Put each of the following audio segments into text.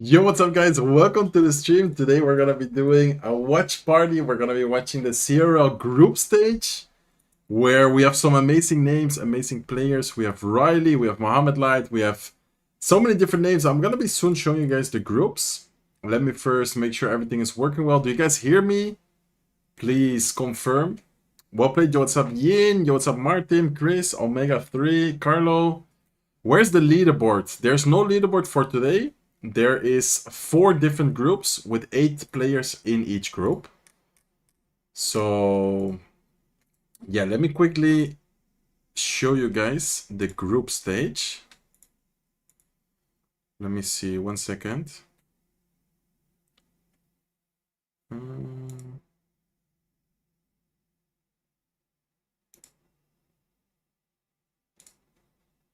Yo, what's up guys? Welcome to the stream. Today we're gonna be doing a watch party. We're gonna be watching the CRL group stage where we have some amazing names, amazing players. We have RYLEY, we have MOHAMED, we have so many different names. I'm gonna be soon showing you guys the groups. Let me first make sure everything is working well. Do you guys hear me? Please confirm. Well played. Yo, what's up Yin? Yo, what's up Martin, Chris, Omega3, Carlo. Where's the leaderboard? There's no leaderboard for today. There is 4 different groups with 8 players in each group. So yeah, let me quickly show you guys the group stage. Let me see, 1 second.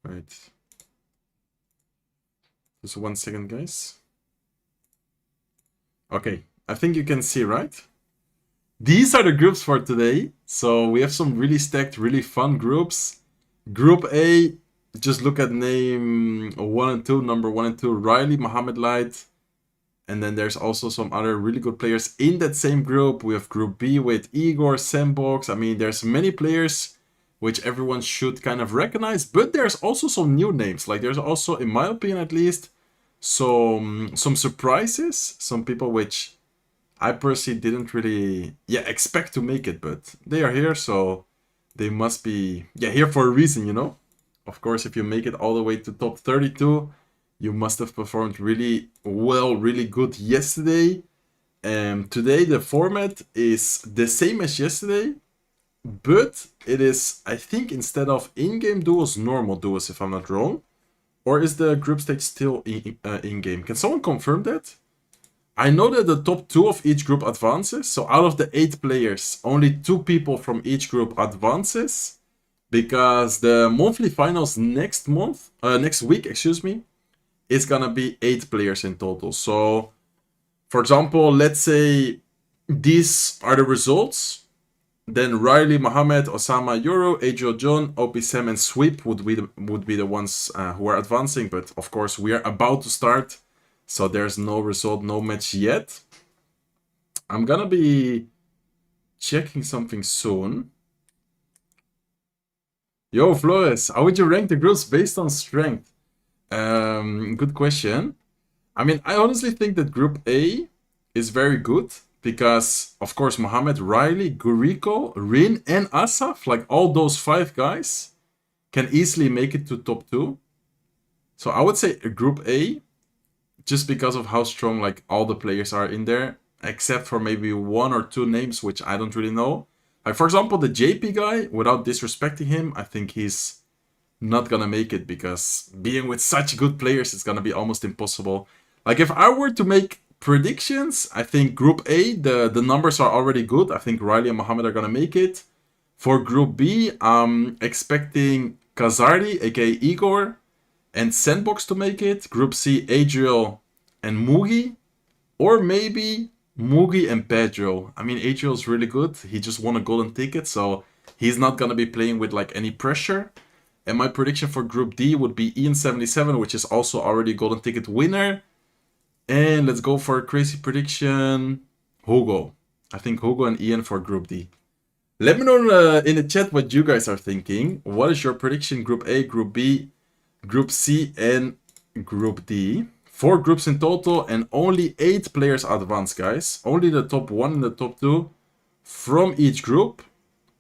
Right. Just 1 second, guys. Okay, I think you can see, right? These are the groups for today. So we have some really stacked, really fun groups. Group A, just look at name 1 and 2, number 1 and 2, RYLEY, MOHAMED. And then there's also some other really good players in that same group. We have Group B with Igor, Sandbox. I mean, there's many players which everyone should kind of recognize. But there's also some new names. Like there's also, in my opinion at least, some surprises. Some people which I personally didn't really expect to make it. But they are here, so they must be here for a reason, you know? Of course, if you make it all the way to top 32, you must have performed really well, really good yesterday. Today the format is the same as yesterday, but it is, I think, instead of in-game duels, normal duels, if I'm not wrong. Or is the group stage still in-game? Can someone confirm that? I know that the top 2 of each group advances. So out of the 8 players, only 2 people from each group advances. Because the monthly finals next week, it's gonna be 8 players in total. So, for example, let's say these are the results. Then RYLEY, MOHAMED, Osama, Euro, Adriel, John, OP Sam, and Sweep would be the ones who are advancing. But of course, we are about to start, so there's no result, no match yet. I'm gonna be checking something soon. Yo, Flores, how would you rank the groups based on strength? Good question. I mean, I honestly think that Group A is very good. Because, of course, MOHAMED, RYLEY, Guriko, Rein, and Assaf, like all those 5 guys, can easily make it to top 2. So I would say Group A, just because of how strong like all the players are in there, except for maybe 1 or 2 names, which I don't really know. Like, for example, the JP guy, without disrespecting him, I think he's not gonna make it, because being with such good players, it's gonna be almost impossible. Like, if I were to make predictions, I think Group A, the numbers are already good. I think RYLEY and MOHAMED are gonna make it. For Group B, I'm expecting Kazardi, aka Igor, and Sandbox to make it. Group C, Adriel and Mugi. Or maybe Mugi and Pedro. I mean, Adriel's really good. He just won a golden ticket, so he's not gonna be playing with like any pressure. And my prediction for Group D would be IAN77, which is also already a golden ticket winner. And let's go for a crazy prediction. Hugo. I think Hugo and Ian for Group D. Let me know in the chat what you guys are thinking. What is your prediction? Group A, Group B, Group C, and Group D. 4 groups in total, and only 8 players advance, guys. Only the top 1 and the top 2 from each group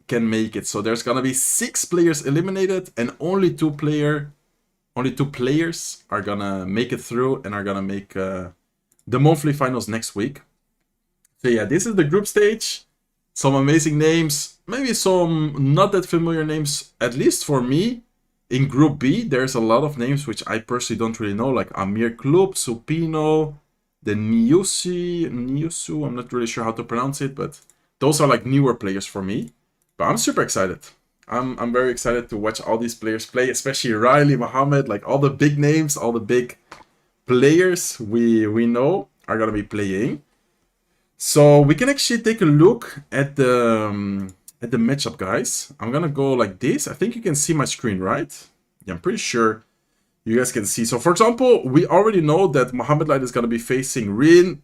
can make it. So there's gonna be 6 players eliminated, and only 2 players are gonna make it through and are gonna make the monthly finals next week. So yeah, this is the group stage. Some amazing names, maybe some not that familiar names, at least for me. In Group B, there's a lot of names which I personally don't really know, like Amir Klub, Supino, the Niusu, I'm not really sure how to pronounce it, but those are like newer players for me. But I'm super excited. I'm very excited to watch all these players play, especially RYLEY, MOHAMED, like all the big names, all the big players we know are gonna be playing. So we can actually take a look at the matchup, guys. I'm gonna go like this. I think you can see my screen, right? Yeah, I'm pretty sure you guys can see. So for example, we already know that Mohamed Light is going to be facing Rein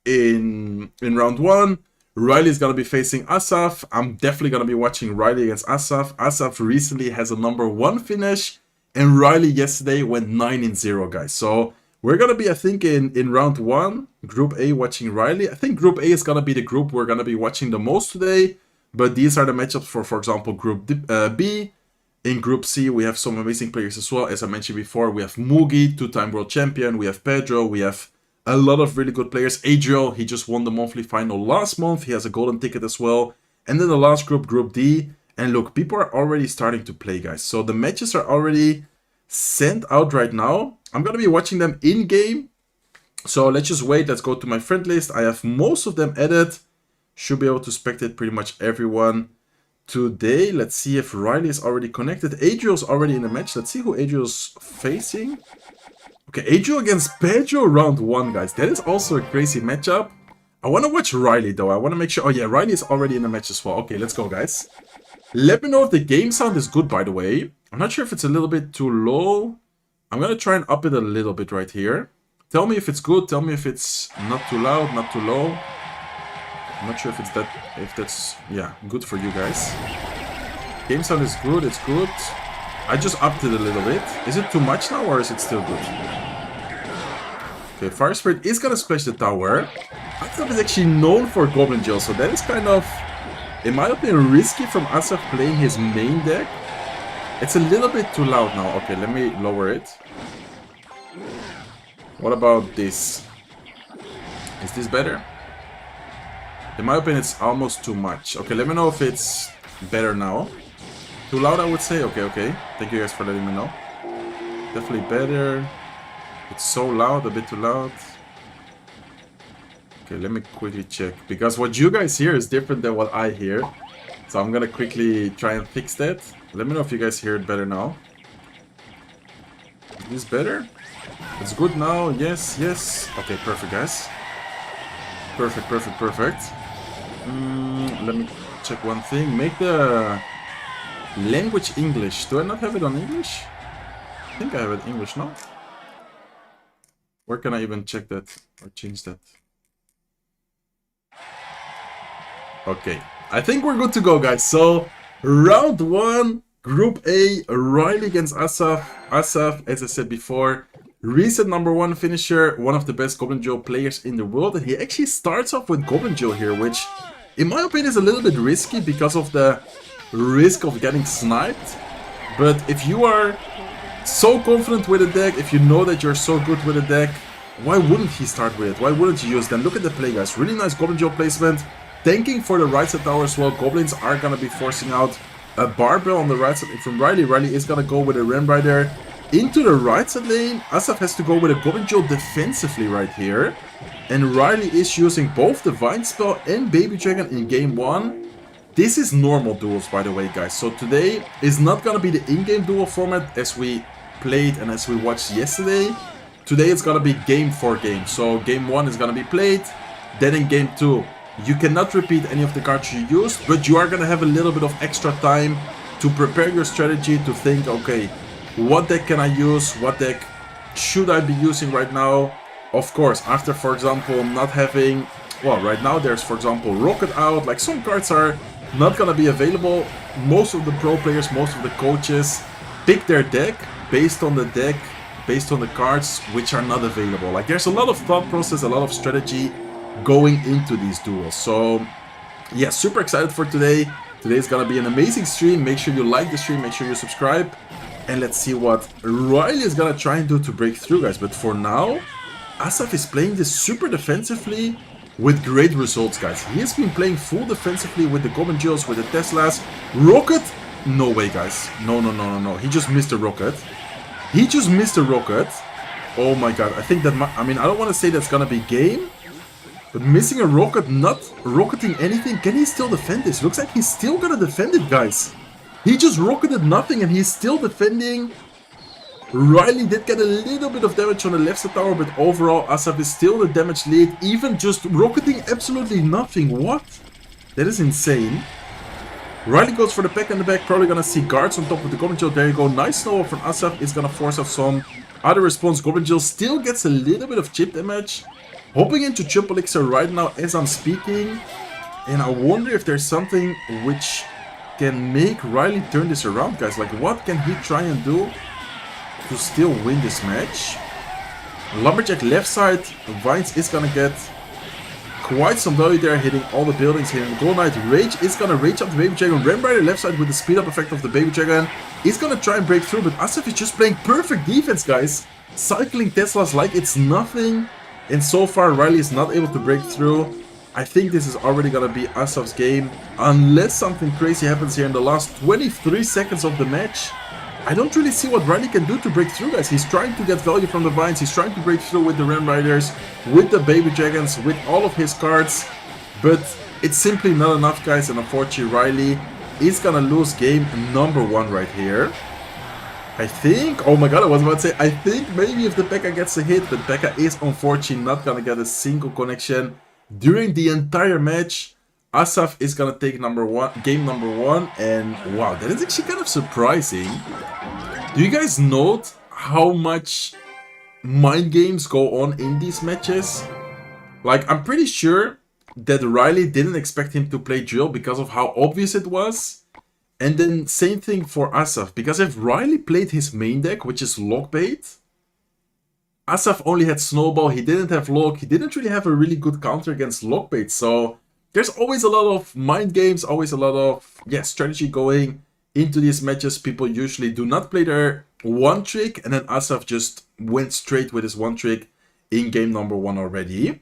in round 1. RYLEY is going to be facing Assaf. I'm definitely going to be watching RYLEY against Assaf. Assaf recently has a number 1 finish, and RYLEY yesterday went 9-0, guys. So we're going to be, I think, in round 1, Group A, watching RYLEY. I think Group A is going to be the group we're going to be watching the most today. But these are the matchups for example, Group B. In Group C, we have some amazing players as well. As I mentioned before, we have Mugi, 2-time world champion. We have Pedro. We have a lot of really good players. Adriel, he just won the monthly final last month. He has a golden ticket as well. And then the last group, Group D. And look, people are already starting to play, guys. So the matches are already sent out right now. I'm going to be watching them in-game. So let's just wait. Let's go to my friend list. I have most of them added. Should be able to spectate pretty much everyone today. Let's see if RYLEY is already connected. Adriel's already in the match. Let's see who Adriel's facing. Okay, Adriel against Pedro round 1, guys. That is also a crazy matchup. I want to watch RYLEY, though. I want to make sure... Oh, yeah, RYLEY is already in the match as well. Okay, let's go, guys. Let me know if the game sound is good, by the way. I'm not sure if it's a little bit too low. I'm going to try and up it a little bit right here. Tell me if it's good. Tell me if it's not too loud, not too low. I'm not sure if that's, yeah, good for you guys. Game sound is good. It's good. I just upped it a little bit. Is it too much now, or is it still good? Okay, Fire Spirit is gonna splash the tower. Assaf is actually known for Goblin Jail, so that is kind of, in my opinion, risky from Assaf playing his main deck. It's a little bit too loud now. Okay, let me lower it. What about this? Is this better? In my opinion, it's almost too much. Okay, let me know if it's better now. Too loud, I would say. Okay, okay. Thank you guys for letting me know. Definitely better. It's so loud, a bit too loud. Okay, let me quickly check. Because what you guys hear is different than what I hear. So I'm gonna quickly try and fix that. Let me know if you guys hear it better now. Is this better? It's good now. Yes, yes. Okay, perfect, guys. Perfect, perfect, perfect. Let me check one thing. Make the language English. Do I not have it on English? I think I have it English now. Where can I even check that or change that? Okay, I think we're good to go, guys. So round 1, Group A, RYLEY against Assaf. Assaf, as I said before, recent number 1 finisher, one of the best Goblin Joe players in the world. And he actually starts off with Goblin Joe here, which in my opinion is a little bit risky because of the risk of getting sniped. But if you are so confident with a deck, if you know that you're so good with a deck, why wouldn't he start with it? Why wouldn't you use them? Look at the play, guys. Really nice Goblin Joe placement. Tanking for the right side tower as well. Goblins are going to be forcing out a barbell on the right side from RYLEY. RYLEY is going to go with a Ram Rider into the right side lane. Assaf has to go with a Goblin Joe defensively right here. And RYLEY is using both the Vine Spell and Baby Dragon in game 1. This is normal duels, by the way, guys. So today is not going to be the in-game duel format as we played and as we watched yesterday. Today it's going to be game for game. So game 1 is going to be played. Then in game 2, you cannot repeat any of the cards you used, but you are going to have a little bit of extra time to prepare your strategy, to think, okay, what deck can I use? What deck should I be using right now? Of course, after, for example, not having... Well, right now there's, for example, Rocket out. Like, some cards are not going to be available. Most of the pro players, most of the coaches pick their deck based on the deck, based on the cards which are not available. Like, there's a lot of thought process, a lot of strategy going into these duels. So yeah, super excited for today. Today is gonna be an amazing stream. Make sure you like the stream, make sure you subscribe, and let's see what RYLEY is gonna try and do to break through, guys. But for now, Assaf is playing this super defensively with great results, guys. He has been playing full defensively with the Goblin Jails, with the Teslas. Rocket? No way, guys. No, no, no, no, no. He just missed a rocket. He just missed a rocket. Oh my god. I think that I mean, I don't want to say that's gonna be game, but missing a rocket, not rocketing anything, can he still defend this? Looks like he's still gonna defend it, guys. He just rocketed nothing and he's still defending. RYLEY did get a little bit of damage on the left side tower, but overall Assaf is still the damage lead, even just rocketing absolutely nothing. What? That is insane. RYLEY goes for the pack in the back, probably gonna see guards on top of the Goblin Jill. There you go, nice snowball from Assaf, is gonna force out some other response. Goblin Jill still gets a little bit of chip damage. Hopping into triple elixir right now as I'm speaking. And I wonder if there's something which can make RYLEY turn this around, guys. Like, what can he try and do to still win this match? Lumberjack left side, Vines is gonna get quite some value there, hitting all the buildings here. And Gold Knight Rage is gonna rage up the Baby Dragon. Remrider left side with the speed up effect of the Baby Dragon is gonna try and break through, but Assaf is just playing perfect defense, guys. Cycling Teslas like it's nothing. And so far, RYLEY is not able to break through. I think this is already gonna be Assaf's game, unless something crazy happens here in the last 23 seconds of the match. I don't really see what RYLEY can do to break through, guys. He's trying to get value from the Vines. He's trying to break through with the Ram Riders, with the Baby Dragons, with all of his cards. But it's simply not enough, guys. And unfortunately, RYLEY is gonna lose game number 1 right here. I think, oh my god, I was about to say, I think maybe if the P.E.K.K.A gets a hit, but P.E.K.K.A is unfortunately not gonna get a single connection during the entire match. Assaf is gonna take game number one, and wow, that is actually kind of surprising. Do you guys note how much mind games go on in these matches? Like, I'm pretty sure that RYLEY didn't expect him to play Drill because of how obvious it was. And then same thing for Assaf, because if RYLEY played his main deck, which is Lockbait, Assaf only had Snowball, he didn't have Lock, he didn't really have a really good counter against Lockbait, so there's always a lot of mind games, always a lot of strategy going into these matches. People usually do not play their one trick, and then Assaf just went straight with his one trick in game number 1 already.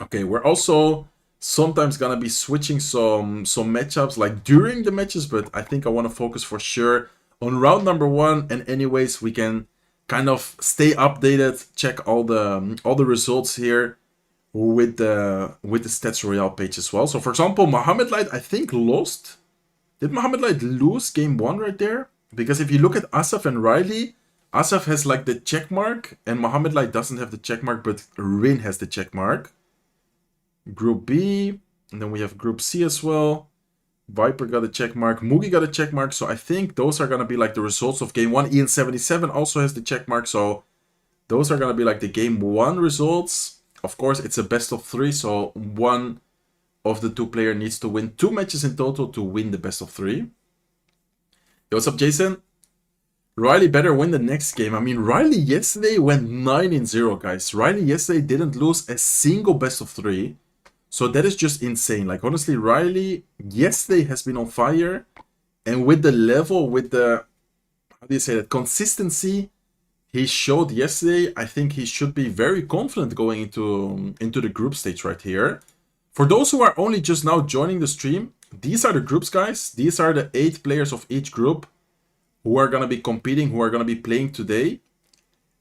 Okay, we're also sometimes gonna be switching some matchups like during the matches, but I think I want to focus for sure on round number 1, and anyways we can kind of stay updated, check all the results here with the Stats Royale page as well. So for example, MOHAMED Light I think lost. Did MOHAMED Light lose game 1 right there? Because if you look at Assaf and RYLEY, Assaf has like the check mark and MOHAMED Light doesn't have the check mark, but Rein has the check mark. Group B, and then we have Group C as well. Viper got a check mark, Mugi got a check mark, so I think those are gonna be like the results of game 1. IAN77 also has the check mark, so those are gonna be like the game 1 results. Of course, it's a best of 3, so one of the 2 players needs to win 2 matches in total to win the best of 3. Yo, what's up, Jason? RYLEY better win the next game. I mean, RYLEY yesterday went 9-0, guys. RYLEY yesterday didn't lose a single best of 3. So that is just insane. Like, honestly, RYLEY yesterday has been on fire. And with the level, with the, how do you say that, consistency he showed yesterday, I think he should be very confident going into the group stage right here. For those who are only just now joining the stream, these are the groups, guys. These are the 8 players of each group who are going to be competing, who are going to be playing today.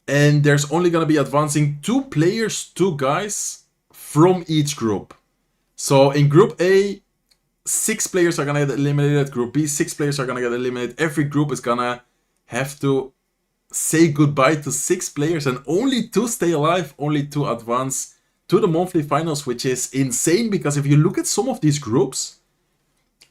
And there's only going to be advancing 2 players, 2 guys from each group. So in Group A, 6 players are going to get eliminated. Group B, 6 players are going to get eliminated. Every group is going to have to say goodbye to 6 players, and only 2 stay alive, only 2 advance to the monthly finals, which is insane, because if you look at some of these groups,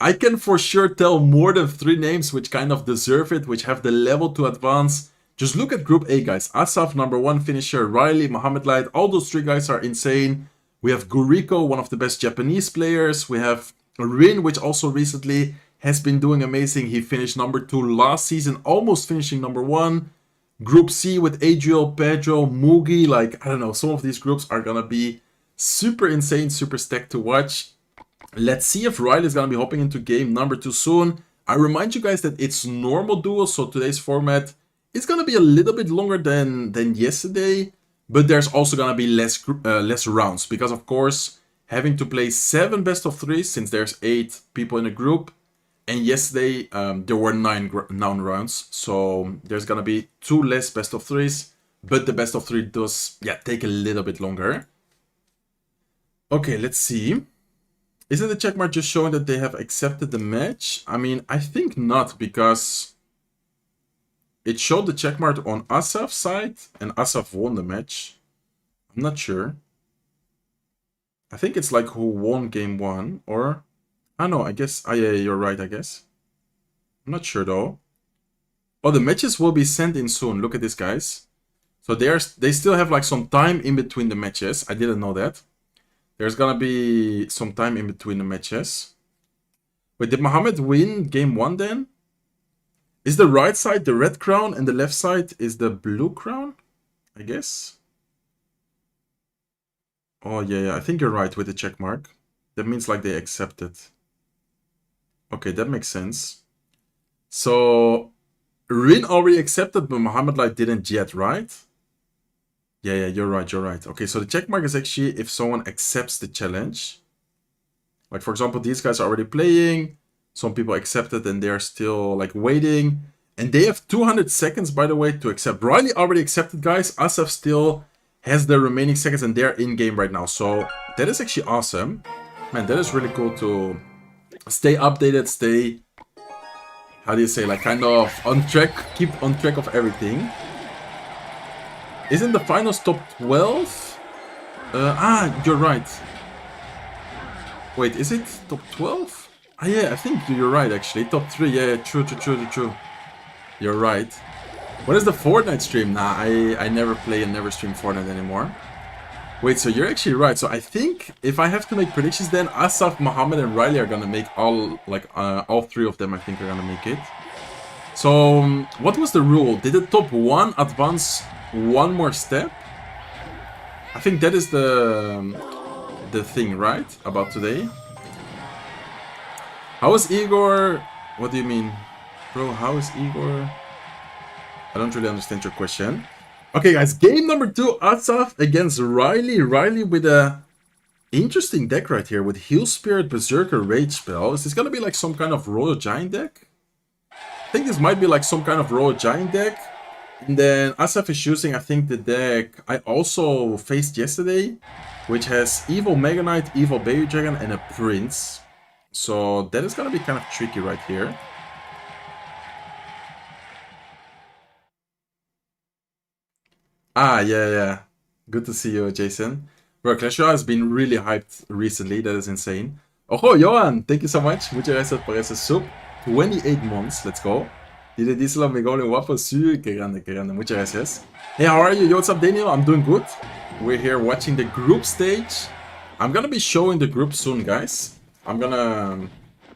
I can for sure tell more than 3 names which kind of deserve it, which have the level to advance. Just look at Group A, guys. Assaf, number 1 finisher, RYLEY, MOHAMED Light, all those 3 guys are insane. We have Guriko, one of the best Japanese players. We have Rein, which also recently has been doing amazing. He finished number 2 last season, almost finishing number 1. Group C with Adriel, Pedro, Mugi, like, I don't know, some of these groups are gonna be super insane, super stacked to watch. Let's see if RYLEY is gonna be hopping into game number 2 soon. I remind you guys that it's normal duels, so today's format is gonna be a little bit longer than yesterday, but there's also gonna be less rounds, because of course, having to play 7 best of 3 since there's 8 people in a group. And yesterday, there were 9 rounds, so there's gonna be 2 less best of 3s, but the best of 3 does, take a little bit longer. Okay, let's see. Isn't the checkmark just showing that they have accepted the match? I mean, I think not, because it showed the checkmark on Assaf's side, and Assaf won the match. I'm not sure. I think it's like who won game 1, or Ah, no, I guess... Ah, yeah, you're right, I guess. I'm not sure, though. Oh, the matches will be sent in soon. Look at this, guys. So they still have, like, some time in between the matches. I didn't know that. There's gonna be some time in between the matches. Wait, did Mohamed win game 1, then? Is the right side the red crown and the left side is the blue crown? I guess. Oh, yeah, I think you're right with the check mark. That means, like, they accepted. Okay, that makes sense. So, Rein already accepted, but Mohamed, like, didn't yet, right? Yeah, you're right, Okay, so the check mark is actually if someone accepts the challenge. Like, for example, these guys are already playing. Some people accepted and they're still, like, waiting. And they have 200 seconds, by the way, to accept. RYLEY already accepted, guys. Assaf still has the remaining seconds and they're in-game right now. So, that is actually awesome. Man, that is really cool to stay updated, stay... How do you say, like, kind of on track, keep on track of everything. Isn't the finals top 12? You're right. Wait, is it top 12? Ah, yeah, I think you're right, actually. Top 3, yeah, true. You're right. What is the Fortnite stream? Nah, I never play and never stream Fortnite anymore. Wait, so you're actually right. So I think if I have to make predictions, then Assaf, Mohamed, and RYLEY are gonna make all 3 of them. I think are gonna make it. So what was the rule? Did the top 1 advance 1 more step? I think that is the thing, right? About today. How is Igor? What do you mean? Bro, how is Igor? I don't really understand your question. Okay, guys, game number 2, Assaf against RYLEY. RYLEY with a interesting deck right here with Heal Spirit, Berserker, Rage Spell. Is this gonna be like some kind of Royal Giant deck? I think this might be like some kind of Royal Giant deck. And then Assaf is using, I think, the deck I also faced yesterday, which has Evil Mega Knight, Evil Baby Dragon, and a Prince. So that is gonna be kind of tricky right here. Ah, yeah. Good to see you, Jason. Bro, Clash Royale has been really hyped recently. That is insane. Oh, Johan, thank you so much. Muchas gracias por ese sub. 28 months, let's go. Dile díselo a mi Goblin guapo. Sí, qué grande. Muchas gracias. Hey, how are you? Yo, what's up, Daniel? I'm doing good. We're here watching the group stage. I'm gonna be showing the group soon, guys. I'm gonna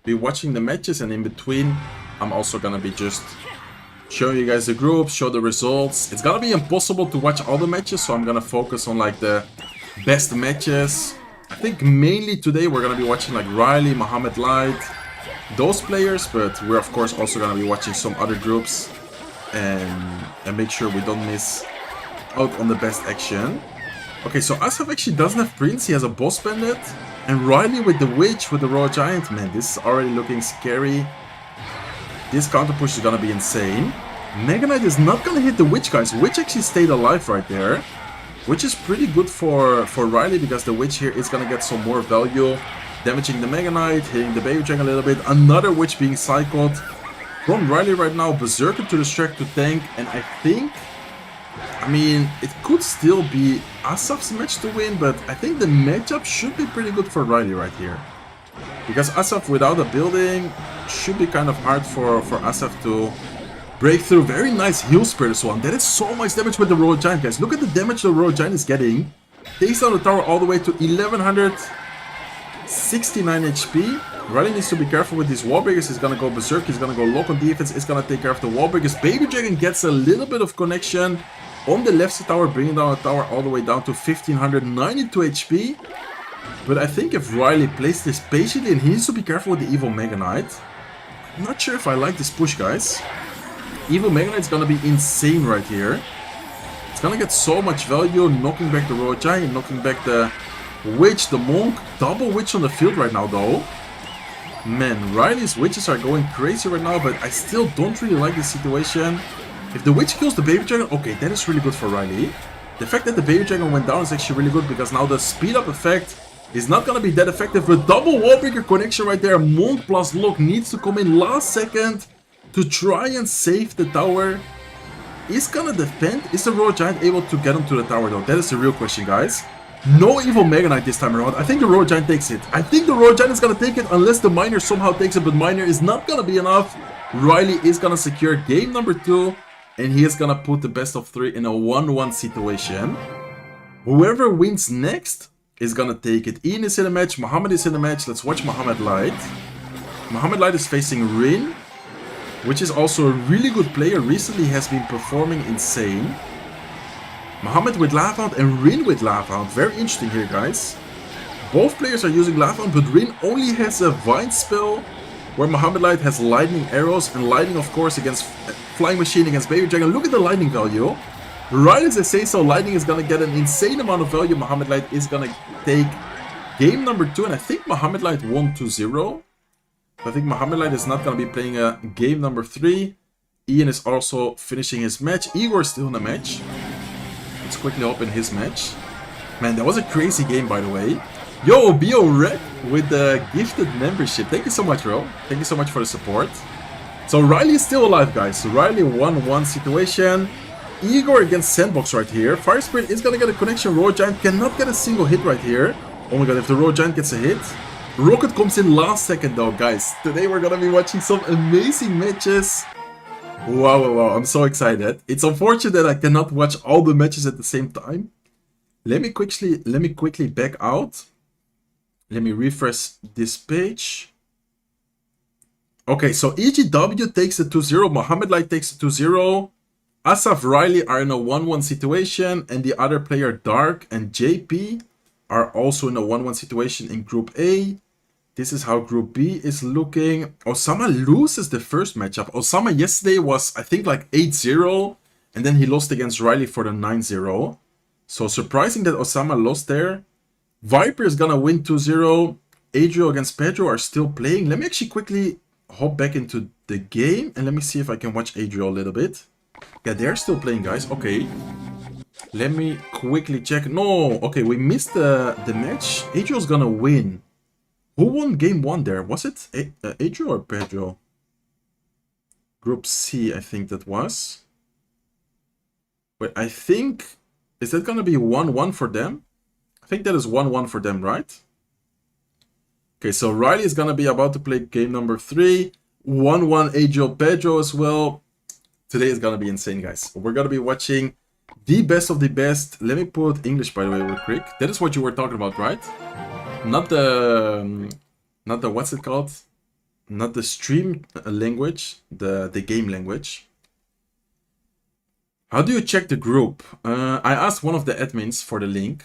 be watching the matches, and in between, I'm also gonna be just showing you guys the group, show the results. It's gonna be impossible to watch all the matches, so I'm gonna focus on like the best matches. I think mainly today we're gonna be watching like RYLEY, Mohamed Light, those players, but we're of course also gonna be watching some other groups and make sure we don't miss out on the best action. Okay, so Assaf actually doesn't have Prince, he has a Boss Bandit, and RYLEY with the Witch, with the Royal Giant. Man, this is already looking scary. This counter push is gonna be insane. Mega Knight is not gonna hit the Witch, guys. Witch actually stayed alive right there, which is pretty good for RYLEY, because the Witch here is gonna get some more value, damaging the Mega Knight, hitting the Baby Dragon a little bit. Another Witch being cycled from RYLEY right now. Berserker to distract to tank, and I think, I mean, it could still be Assaf's match to win, but I think the matchup should be pretty good for RYLEY right here, because Assaf without a building should be kind of hard for Assaf to break through. Very nice Heal Spirit as well. That is so much damage with the Royal Giant, guys. Look at the damage the Royal Giant is getting. Takes down the tower all the way to 1169 HP. RYLEY needs to be careful with these wall breakers. He's gonna go berserk, he's gonna go lock on defense, he's gonna take care of the wall breakers. Baby Dragon gets a little bit of connection on the left side tower, bringing down the tower all the way down to 1592 HP. But I think if RYLEY plays this patiently, and he needs to be careful with the Evil Mega Knight. I'm not sure if I like this push, guys. Evil Mega Knight's gonna be insane right here. It's gonna get so much value, knocking back the Royal Giant, knocking back the Witch, the Monk. Double Witch on the field right now, though. Man, RYLEY's Witches are going crazy right now, but I still don't really like this situation. If the Witch kills the Baby Dragon, okay, that is really good for RYLEY. The fact that the Baby Dragon went down is actually really good, because now the speed up effect is not gonna be that effective. But double wall breaker connection right there. Monk plus Lock needs to come in last second to try and save the tower. Is gonna defend. Is the Royal Giant able to get onto the tower though? That is the real question, guys. No Evil Mega Knight this time around. I think the Royal Giant takes it. I think the Royal Giant is going to take it unless the Miner somehow takes it, but Miner is not going to be enough. RYLEY is going to secure game number 2, and he is going to put the best of 3 in a 1-1 situation. Whoever wins next is going to take it. Ian is in the match, Mohamed is in the match. Let's watch Mohamed Light. Mohamed Light is facing Rein, which is also a really good player. Recently has been performing insane. Mohamed with Lava and Rein with Lava. Very interesting here, guys. Both players are using Lava, but Rein only has a Vine spell, where Mohamed Light has Lightning Arrows, and Lightning, of course, against Flying Machine, against Baby Dragon. Look at the Lightning value. Right as I say so, Lightning is going to get an insane amount of value. Mohamed Light is going to take game number 2, and I think Mohamed Light won 2-0. I think Mohamed Light is not going to be playing a game number 3. Ian is also finishing his match. Igor is still in the match. Let's quickly open his match. Man, that was a crazy game, by the way. Yo, Bio Red with the gifted membership. Thank you so much, bro. Thank you so much for the support. So RYLEY is still alive, guys. RYLEY 1-1 situation. Igor against Sandbox right here. Fire Spirit is going to get a connection. Royal Giant cannot get a single hit right here. Oh my god, if the Royal Giant gets a hit. Rocket comes in last second though, guys. Today we're going to be watching some amazing matches. Wow, I'm so excited. It's unfortunate that I cannot watch all the matches at the same time. Let me quickly back out. Let me refresh this page. Okay, so EGW takes the 2-0. Mohamed Light takes the 2-0. Assaf, RYLEY are in a 1-1 situation, and the other player Dark and JP are also in a 1-1 situation in Group A. This is how Group B is looking. Osama loses the first matchup. Osama yesterday was, I think, like 8-0. And then he lost against RYLEY for the 9-0. So surprising that Osama lost there. Viper is gonna win 2-0. Adriel against Pedro are still playing. Let me actually quickly hop back into the game. And let me see if I can watch Adriel a little bit. Yeah, they're still playing, guys. Okay. Let me quickly check. No, okay, we missed the match. Adriel's gonna win. Who won game 1 there? Was it Adriel or Pedro? Group C, I think that was. Wait, I think... Is that going to be 1-1 for them? I think that is 1-1 for them, right? Okay, so RYLEY is going to be about to play game number 3. 1-1 Adriel Pedro as well. Today is going to be insane, guys. We're going to be watching the best of the best. Let me put English, by the way, real quick. That is what you were talking about, right? Not the what's it called? Not the stream language, the game language. How do you check the group? I asked one of the admins for the link.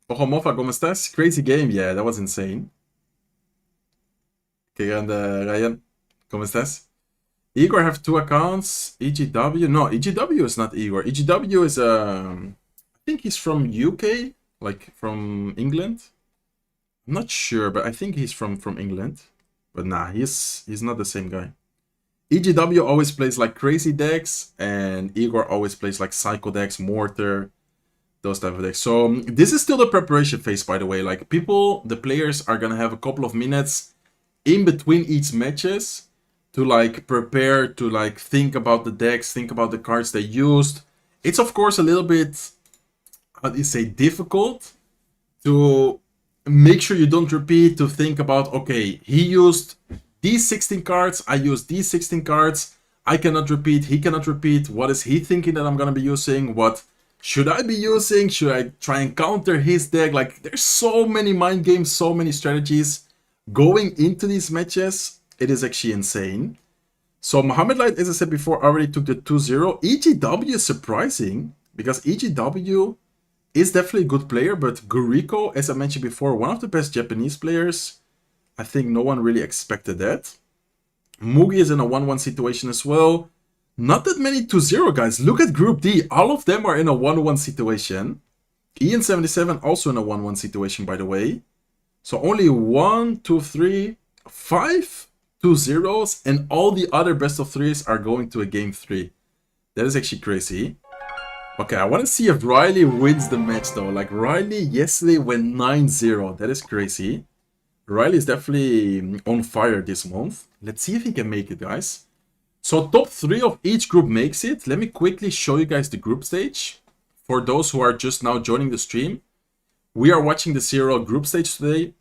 Ojo Mofa, ¿cómo estás? Crazy game, yeah, that was insane. Que grande, Ryan. ¿Cómo estás? Igor have 2 accounts. EGW, no, EGW is not Igor. EGW is I think he's from UK. Like from England. I'm not sure, but I think he's from England. But nah, he's not the same guy. EGW always plays like crazy decks, and Igor always plays like psycho decks, mortar, those type of decks. So this is still the preparation phase, by the way. Like the players are gonna have a couple of minutes in between each matches to like prepare, to like think about the decks, think about the cards they used. It's of course a little bit, how do you say, difficult to make sure you don't repeat, to think about, okay, he used these 16 cards, I used these 16 cards, I cannot repeat, he cannot repeat, what is he thinking that I'm gonna be using, what should I be using, should I try and counter his deck? Like, there's so many mind games, so many strategies going into these matches. It is actually insane. So Mohamed Light, as I said before, already took the 2-0. EGW is surprising, because EGW is definitely a good player, but Guriko, as I mentioned before, one of the best Japanese players. I think no one really expected that. Mugi is in a 1-1 situation as well. Not that many 2-0 guys. Look at Group D. All of them are in a 1-1 situation. IAN77 also in a 1-1 situation, by the way. So only 1, 2, 3, 5 2-0s, and all the other best of 3s are going to a game 3. That is actually crazy. Okay, I want to see if RYLEY wins the match though. Like, RYLEY yesterday went 9-0. That is crazy. RYLEY is definitely on fire this month. Let's see if he can make it, guys. So top 3 of each group makes it. Let me quickly show you guys the group stage for those who are just now joining the stream, we are watching the CRL group stage today,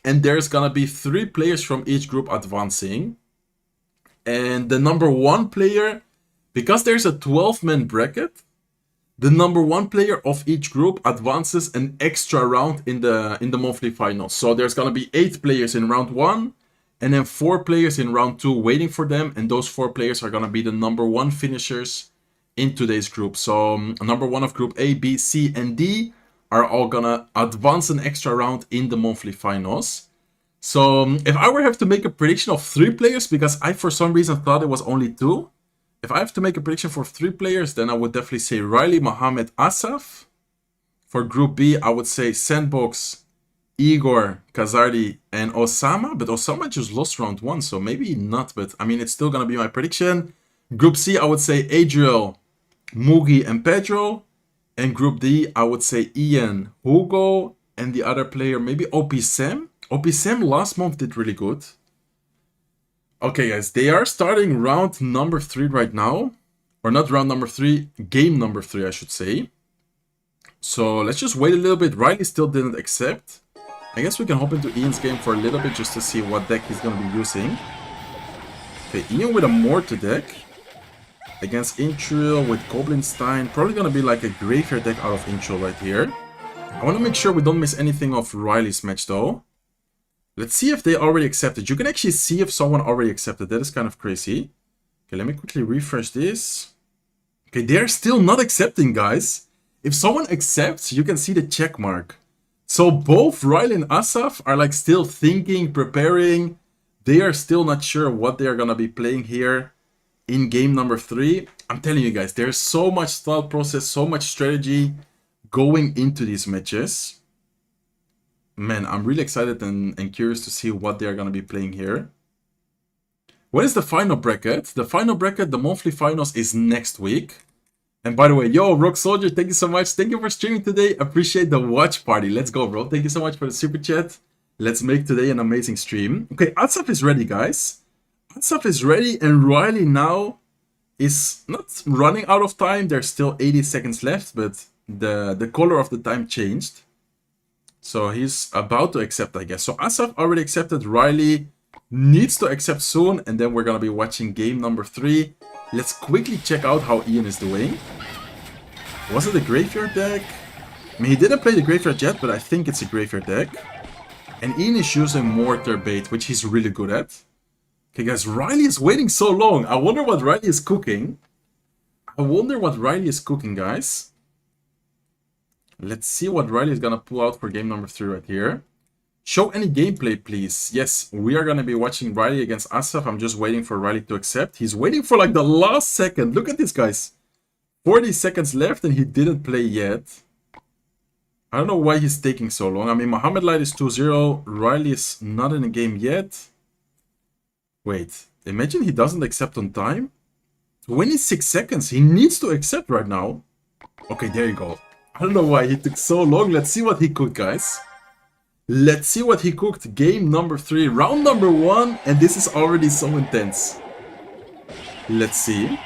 and there's gonna be 3 players from each group advancing. And the number 1 player, because there's a 12-man bracket, the number 1 player of each group advances an extra round in the monthly finals. So there's gonna be 8 players in round 1, and then 4 players in round 2 waiting for them, and those 4 players are gonna be the number 1 finishers in today's group. So number 1 of group A, B, C, and D are all gonna advance an extra round in the monthly finals. So if I were to have to make a prediction of 3 players, because I for some reason thought it was only 2, if I have to make a prediction for 3 players, then I would definitely say RYLEY, MOHAMED, Assaf. For group B, I would say Sandbox, Igor, Kazardi, and Osama. But Osama just lost round 1, so maybe not. But I mean, it's still gonna be my prediction. Group C, I would say Adriel, Mugi, and Pedro. And group D, I would say Ian, Hugo, and the other player, maybe OP Sam. OP Sam last month did really good. Okay, guys, they are starting round number 3 right now. Or not round number 3, game number 3, I should say. So let's just wait a little bit. RYLEY still didn't accept. I guess we can hop into Ian's game for a little bit just to see what deck he's going to be using. Okay, Ian with a Mortar deck. Against Intrill with Goblin Stein. Probably going to be like a graveyard deck out of Intrill right here. I want to make sure we don't miss anything of RYLEY's match though. Let's see if they already accepted. You can actually see if someone already accepted. That is kind of crazy. Okay, let me quickly refresh this. Okay, they're still not accepting, guys. If someone accepts, you can see the check mark. So both RYLEY and Assaf are like still thinking, preparing. They are still not sure what they are going to be playing here in game number 3. I'm telling you guys, there's so much thought process, so much strategy going into these matches. Man, I'm really excited and curious to see what they're going to be playing here. What is the final bracket? The final bracket, the monthly finals, is next week. And by the way, yo, Rock Soldier, thank you so much. Thank you for streaming today. Appreciate the watch party. Let's go, bro. Thank you so much for the super chat. Let's make today an amazing stream. Okay, Assaf is ready, guys. Assaf is ready, and RYLEY now is not running out of time. There's still 80 seconds left, but the color of the time changed. So he's about to accept, I guess. So Assaf already accepted. RYLEY needs to accept soon, and then we're going to be watching game number 3. Let's quickly check out how Ian is doing. Was it a graveyard deck? I mean, he didn't play the graveyard yet, but I think it's a graveyard deck. And Ian is using Mortar Bait, which he's really good at. Okay, guys, RYLEY is waiting so long. I wonder what RYLEY is cooking. Guys. Let's see what RYLEY is going to pull out for game number 3 right here. Show any gameplay, please. Yes, we are going to be watching RYLEY against Assaf. I'm just waiting for RYLEY to accept. He's waiting for like the last second. Look at this, guys. 40 seconds left and he didn't play yet. I don't know why he's taking so long. I mean, MOHAMED Light is 2-0. RYLEY is not in the game yet. Wait, imagine he doesn't accept on time. 26 seconds. He needs to accept right now. Okay, there you go. I don't know why he took so long. Let's see what he cooked, guys. Let's see what he cooked. Game number 3, round number 1. And this is already so intense. Let's see.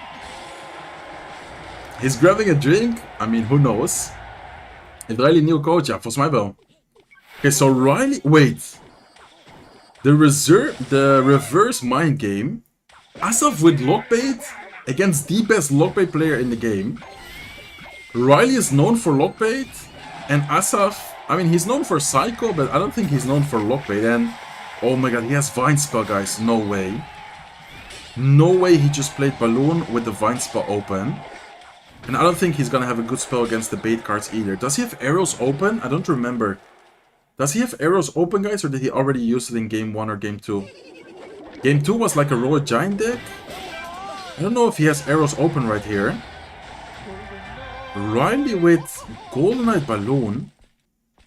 He's grabbing a drink. I mean, who knows? Is RYLEY nieuw coach? Ja, volgens mij wel. Okay, so RYLEY... Wait. The reverse mind game. Assaf with Lockbait against the best Lockbait player in the game. RYLEY is known for Lockbait. And Assaf... I mean, he's known for Psycho, but I don't think he's known for Lockbait. And... oh my god, he has Vine Spell, guys. No way. No way he just played Balloon with the Vine Spell open. And I don't think he's gonna have a good spell against the bait cards either. Does he have Arrows open? I don't remember. Does he have Arrows open, guys? Or did he already use it in Game 1 or Game 2? Game 2 was like a Royal Giant deck. I don't know if he has Arrows open right here. RYLEY with Golden Knight Balloon.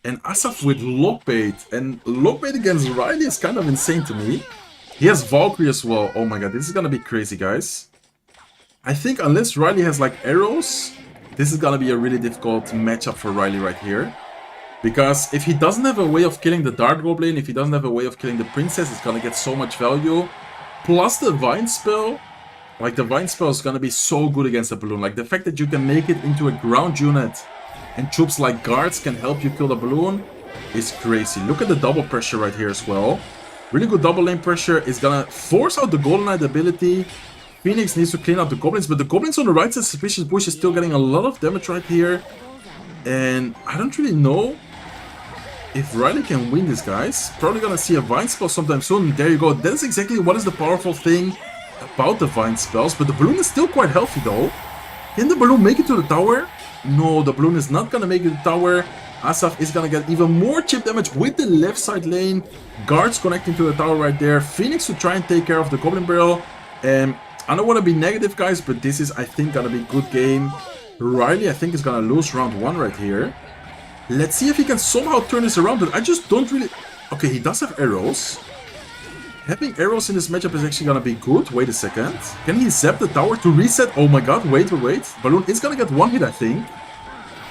And Assaf with Lockbait. And Lockbait against RYLEY is kind of insane to me. He has Valkyrie as well. Oh my god, this is gonna be crazy, guys. I think unless RYLEY has like arrows, this is gonna be a really difficult matchup for RYLEY right here. Because if he doesn't have a way of killing the Dart Goblin, if he doesn't have a way of killing the Princess, it's gonna get so much value. Plus the Vine Spell. Like, the Vine spell is gonna be so good against the Balloon. Like, the fact that you can make it into a ground unit and troops like guards can help you kill the Balloon is crazy. Look at the double pressure right here as well. Really good double lane pressure is gonna force out the Golden Knight ability. Phoenix needs to clean up the Goblins, but the Goblins on the right side, Suspicious Bush, is still getting a lot of damage right here. And I don't really know if RYLEY can win this, guys. Probably gonna see a Vine spell sometime soon. There you go. That's exactly what is the powerful thing about the Vine spells. But the Balloon is still quite healthy, though. Can the Balloon make it to the tower? No, the Balloon is not gonna make it to the tower. Assaf is gonna get even more chip damage with the left side lane. Guards connecting to the tower right there. Phoenix to try and take care of the Goblin Barrel. And I don't want to be negative, guys, but this is, I think, gonna be a good game. RYLEY, I think, is gonna lose round 1 right here. Let's see if he can somehow turn this around, but I just don't really... Okay, he does have arrows. Having arrows in this matchup is actually gonna be good. Wait a second. Can he zap the tower to reset? Oh my god, wait. Balloon is gonna get 1 hit, I think.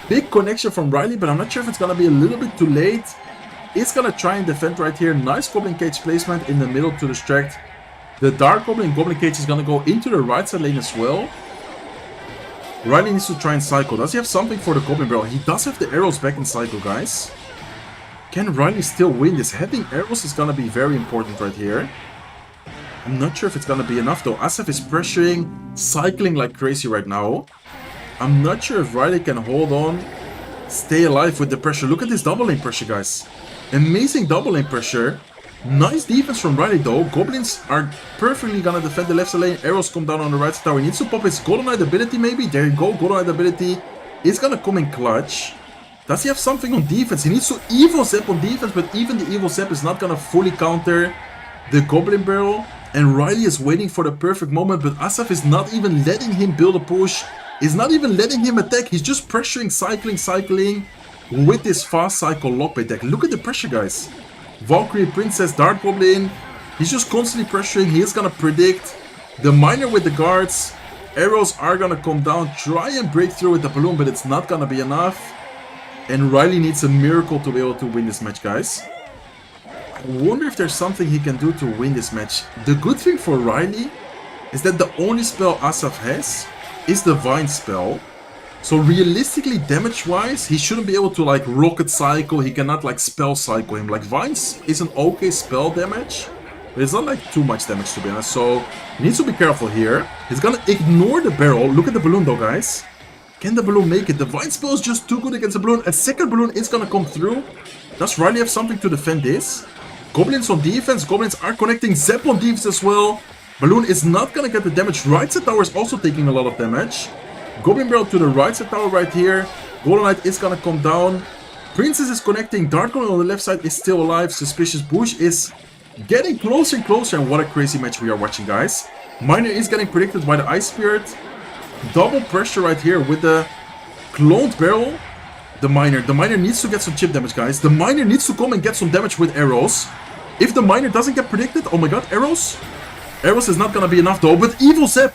Big connection from RYLEY, but I'm not sure if it's gonna be a little bit too late. He's gonna try and defend right here. Nice Goblin Cage placement in the middle to distract the Dark Goblin. Goblin Cage is gonna go into the right side lane as well. RYLEY needs to try and cycle. Does he have something for the Goblin Barrel? He does have the arrows back in cycle, guys. Can RYLEY still win this? Having arrows is gonna be very important right here. I'm not sure if it's gonna be enough though. Assaf is pressuring, cycling like crazy right now. I'm not sure if RYLEY can hold on, stay alive with the pressure. Look at this double lane pressure, guys. Amazing double lane pressure. Nice defense from RYLEY though. Goblins are perfectly gonna defend the left side lane. Arrows come down on the right side tower. He needs to pop his Golden Knight ability maybe. There you go. Golden Knight ability is gonna come in clutch. Does he have something on defense? He needs to Evil Zap on defense, but even the Evil Zap is not gonna fully counter the Goblin Barrel. And RYLEY is waiting for the perfect moment, but Assaf is not even letting him build a push. He's not even letting him attack. He's just pressuring, cycling with this fast cycle lockbait deck. Look at the pressure, guys. Valkyrie, Princess, Dark Goblin. He's just constantly pressuring. He's gonna predict. The Miner with the guards. Arrows are gonna come down. Try and break through with the Balloon, but it's not gonna be enough. And RYLEY needs a miracle to be able to win this match, guys. I wonder if there's something he can do to win this match. The good thing for RYLEY is that the only spell Assaf has is the Vine spell. So realistically, damage-wise, he shouldn't be able to like rocket cycle. He cannot like spell cycle him. Like Vines is an okay spell damage, but it's not like too much damage to be honest. So he needs to be careful here. He's gonna ignore the barrel. Look at the Balloon though, guys. Can the Balloon make it? The Vine spell is just too good against the Balloon. A second Balloon is gonna come through. Does RYLEY have something to defend this? Goblins on defense. Goblins are connecting. Zap on defense as well. Balloon is not gonna get the damage. Right side tower is also taking a lot of damage. Goblin Barrel to the right side tower right here. Golden Knight is gonna come down. Princess is connecting. Dark Goblin on the left side is still alive. Suspicious Bush is getting closer and closer. And what a crazy match we are watching, guys. Miner is getting predicted by the Ice Spirit. Double pressure right here with the cloned barrel. The Miner needs to get some chip damage, guys. The Miner needs to come and get some damage with arrows. If the Miner doesn't get predicted, oh my god, arrows. Arrows is not gonna be enough though, but Evil Zap.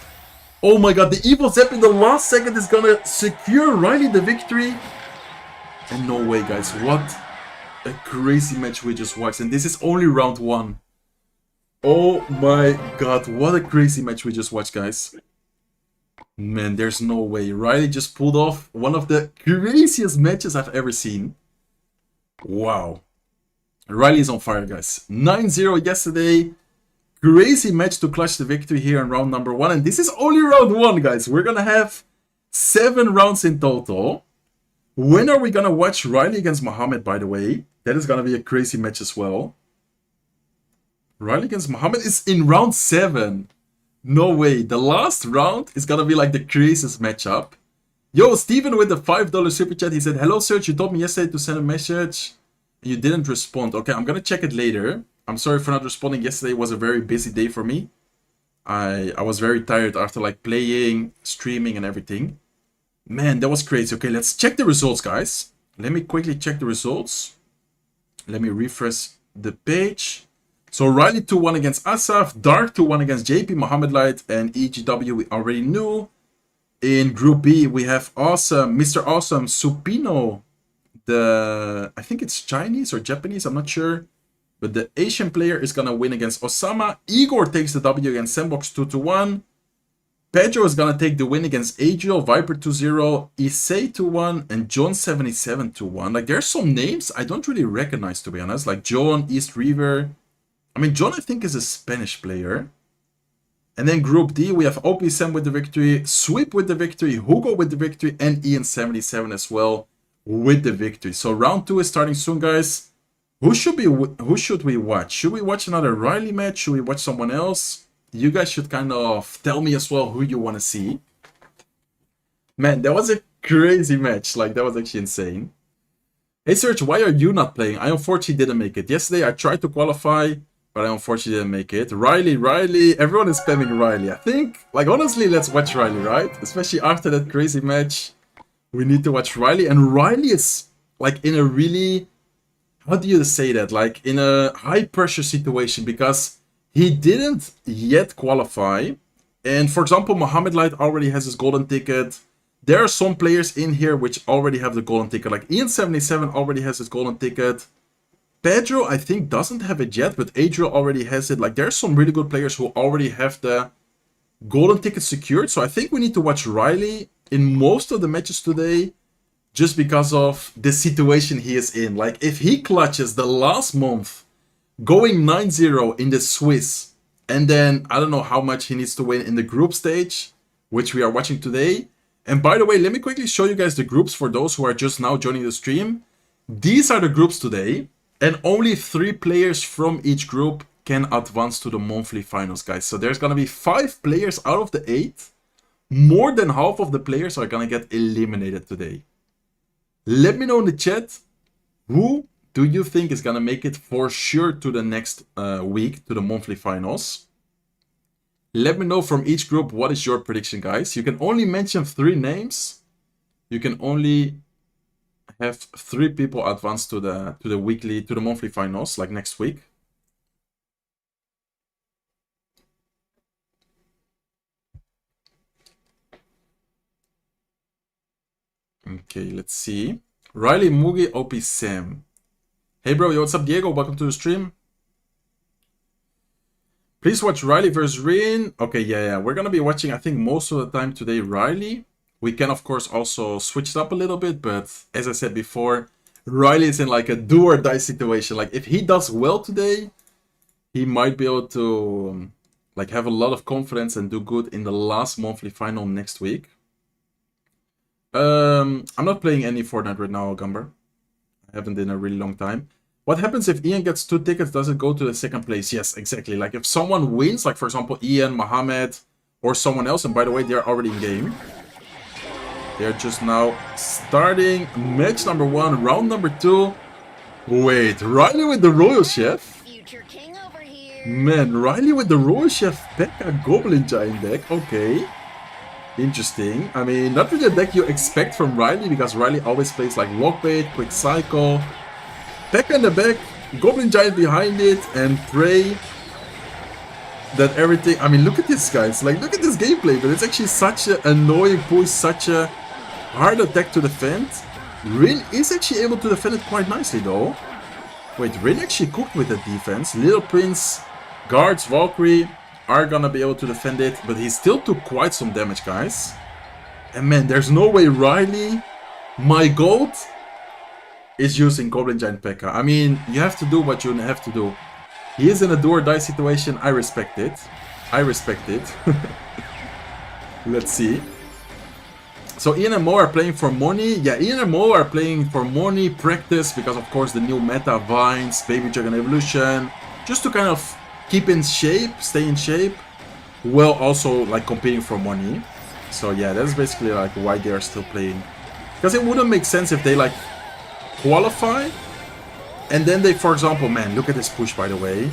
Oh my god, the Evil Zap in the last second is gonna secure RYLEY the victory. And no way, guys. What a crazy match we just watched. And this is only round 1. Oh my god, what a crazy match we just watched, guys. Man, there's no way. RYLEY just pulled off one of the craziest matches I've ever seen. Wow. RYLEY is on fire, guys. 9-0 yesterday. Crazy match to clutch the victory here in round number 1. And this is only round 1, guys. We're gonna have 7 rounds in total. When are we gonna watch RYLEY against MOHAMED, by the way? That is gonna be a crazy match as well. RYLEY against MOHAMED is in round 7. No way. The last round is gonna be like the craziest matchup. Yo, Steven with the $5 super chat. He said, hello, Serge. You told me yesterday to send a message. You didn't respond. Okay, I'm gonna check it later. I'm sorry for not responding. Yesterday was a very busy day for me. I was very tired after like playing, streaming and everything. Man, that was crazy. Okay, let's check the results, guys. Let me quickly check the results. Let me refresh the page. So RYLEY 2-1 against Assaf, Dark 2-1 against JP, Mohamed Light, and EGW we already knew. In Group B, we have Awesome, Mr. Awesome, Supino, I think it's Chinese or Japanese, I'm not sure. But the Asian player is going to win against Osama. Igor takes the W against Sandbox 2-1. Pedro is gonna take the win against Adriel, Viper 2-0, Issei 2-1, and John77 2-1. Like, there's some names I don't really recognize, to be honest. Like John, East River. I mean, John, I think, is a Spanish player. And then Group D, we have OPSM with the victory, Sweep with the victory, Hugo with the victory, and IAN77 as well with the victory. So round 2 is starting soon, guys. Who should we watch? Should we watch another RYLEY match? Should we watch someone else? You guys should kind of tell me as well who you want to see. Man, that was a crazy match. Like, that was actually insane. Hey, Serge, why are you not playing? I unfortunately didn't make it. Yesterday, I tried to qualify, but I unfortunately didn't make it. RYLEY. Everyone is spamming RYLEY. I think, like, honestly, let's watch RYLEY, right? Especially after that crazy match. We need to watch RYLEY. And RYLEY is, like, in a really... How do you say that? Like, in a high-pressure situation, because... he didn't yet qualify. And for example, Mohamed Light already has his golden ticket. There are some players in here which already have the golden ticket. Like IAN77 already has his golden ticket. Pedro, I think, doesn't have it yet, but Adriel already has it. Like, there's some really good players who already have the golden ticket secured. So I think we need to watch RYLEY in most of the matches today, just because of the situation he is in. Like, if he clutches the last month, going 9-0 in the Swiss, and then I don't know how much he needs to win in the group stage, which we are watching today. And by the way, let me quickly show you guys the groups for those who are just now joining the stream. These are the groups today, and only 3 players from each group can advance to the monthly finals, guys. So there's gonna be 5 players out of the 8. More than half of the players are gonna get eliminated today. Let me know in the chat who do you think is gonna make it for sure to the next week, to the monthly finals? Let me know from each group what is your prediction, guys. You can only mention 3 names. You can only have 3 people advance to the monthly finals, like next week. Okay, let's see. RYLEY, Mugi, OP Sam. Hey bro, yo, what's up, Diego? Welcome to the stream. Please watch RYLEY versus Rein. Okay, yeah. We're gonna be watching, I think, most of the time today, RYLEY. We can, of course, also switch it up a little bit, but as I said before, RYLEY is in like a do or die situation. Like, if he does well today, he might be able to like have a lot of confidence and do good in the last monthly final next week. I'm not playing any Fortnite right now, Gumber. I haven't in a really long time. What happens if Ian gets 2 tickets? Does it go to the second place? Yes, exactly. Like, if someone wins, like for example Ian, Mohamed, or someone else, and by the way, they're already in game. They're just now starting match number 1, round number 2. Wait, RYLEY with the Royal Chef? Future king over here. Man, RYLEY with the Royal Chef P.E.K.K.A Goblin Giant deck. Okay. Interesting. I mean, not really a deck you expect from RYLEY, because RYLEY always plays like Lockbait, Quick Cycle, P.E.K.K.A in the back, Goblin Giant behind it, and pray that everything... I mean, look at this, guys. Like, look at this gameplay, but it's actually such an annoying push, such a hard attack to defend. Rein is actually able to defend it quite nicely, though. Wait, Rein actually cooked with the defense. Little Prince, Guards, Valkyrie are gonna be able to defend it, but he still took quite some damage, guys. And man, there's no way RYLEY, my GOAT, is using Goblin Giant P.E.K.K.A. I mean, you have to do what you have to do. He is in a do or die situation. I respect it. I respect it. Let's see. So Ian and Mo are playing for money. Yeah, Ian and Mo are playing for money, practice, because of course the new meta, Vines, Baby Dragon Evolution, just to kind of keep in shape, stay in shape, while also like competing for money. So yeah, that's basically like why they are still playing. Because it wouldn't make sense if they like qualify and then they, for example, man, look at this push, by the way.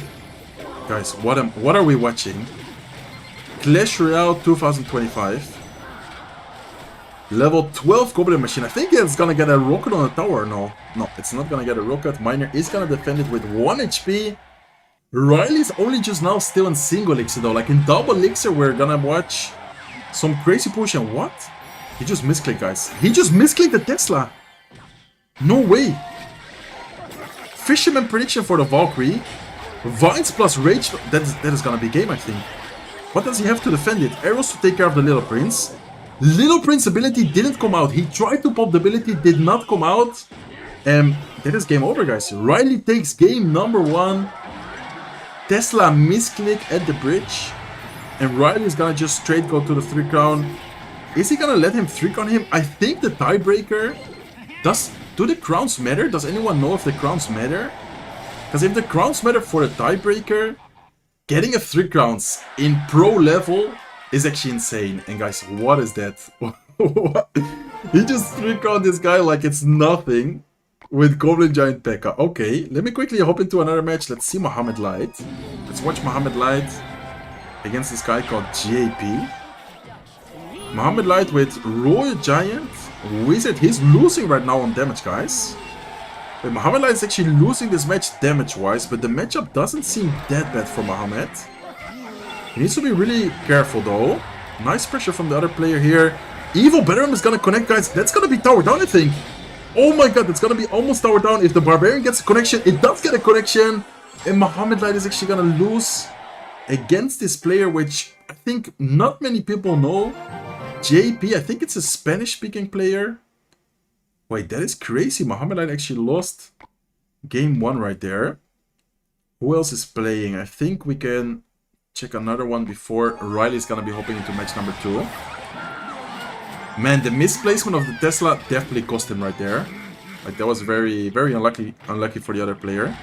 Guys, what are we watching? Clash Royale 2025. Level 12 Goblin Machine. I think it's gonna get a rocket on the tower. No, it's not gonna get a rocket. Miner is gonna defend it with 1 HP. RYLEY's only just now still in single elixir though. Like in double elixir, we're gonna watch some crazy push. And what? He just misclicked, guys. He just misclicked the Tesla. No way. Fisherman prediction for the Valkyrie. Vines plus Rage. That is gonna be game, I think. What does he have to defend it? Arrows to take care of the Little Prince. Little Prince ability didn't come out. He tried to pop the ability, did not come out. And that is game over, guys. RYLEY takes game number 1. Tesla misclick at the bridge. And RYLEY is gonna just straight go to the 3 crown. Is he gonna let him 3 crown him? I think the tiebreaker... Do the crowns matter? Does anyone know if the crowns matter? Because if the crowns matter for the tiebreaker, getting a 3 crowns in pro level is actually insane. And guys, what is that? He just 3 crowned this guy like it's nothing with Goblin Giant P.E.K.K.A. Okay, let me quickly hop into another match. Let's see Mohamed Light. Let's watch Mohamed Light against this guy called JP. Mohamed Light with Royal Giant Wizard. He's losing right now on damage, guys. Wait, Mohamed Light is actually losing this match damage-wise, but the matchup doesn't seem that bad for Mohamed. He needs to be really careful, though. Nice pressure from the other player here. Evil Bedroom is gonna connect, guys. That's gonna be tower down, I think. Oh my god, that's gonna be almost tower down. If the Barbarian gets a connection, it does get a connection. And Mohamed Light is actually gonna lose against this player, which I think not many people know. JP, I think it's a Spanish-speaking player. Wait, that is crazy. Mohamed Light actually lost game 1 right there. Who else is playing? I think we can check another one before RYLEY is gonna be hopping into match number 2. Man, the misplacement of the Tesla definitely cost him right there. Like, that was very, very unlucky for the other player.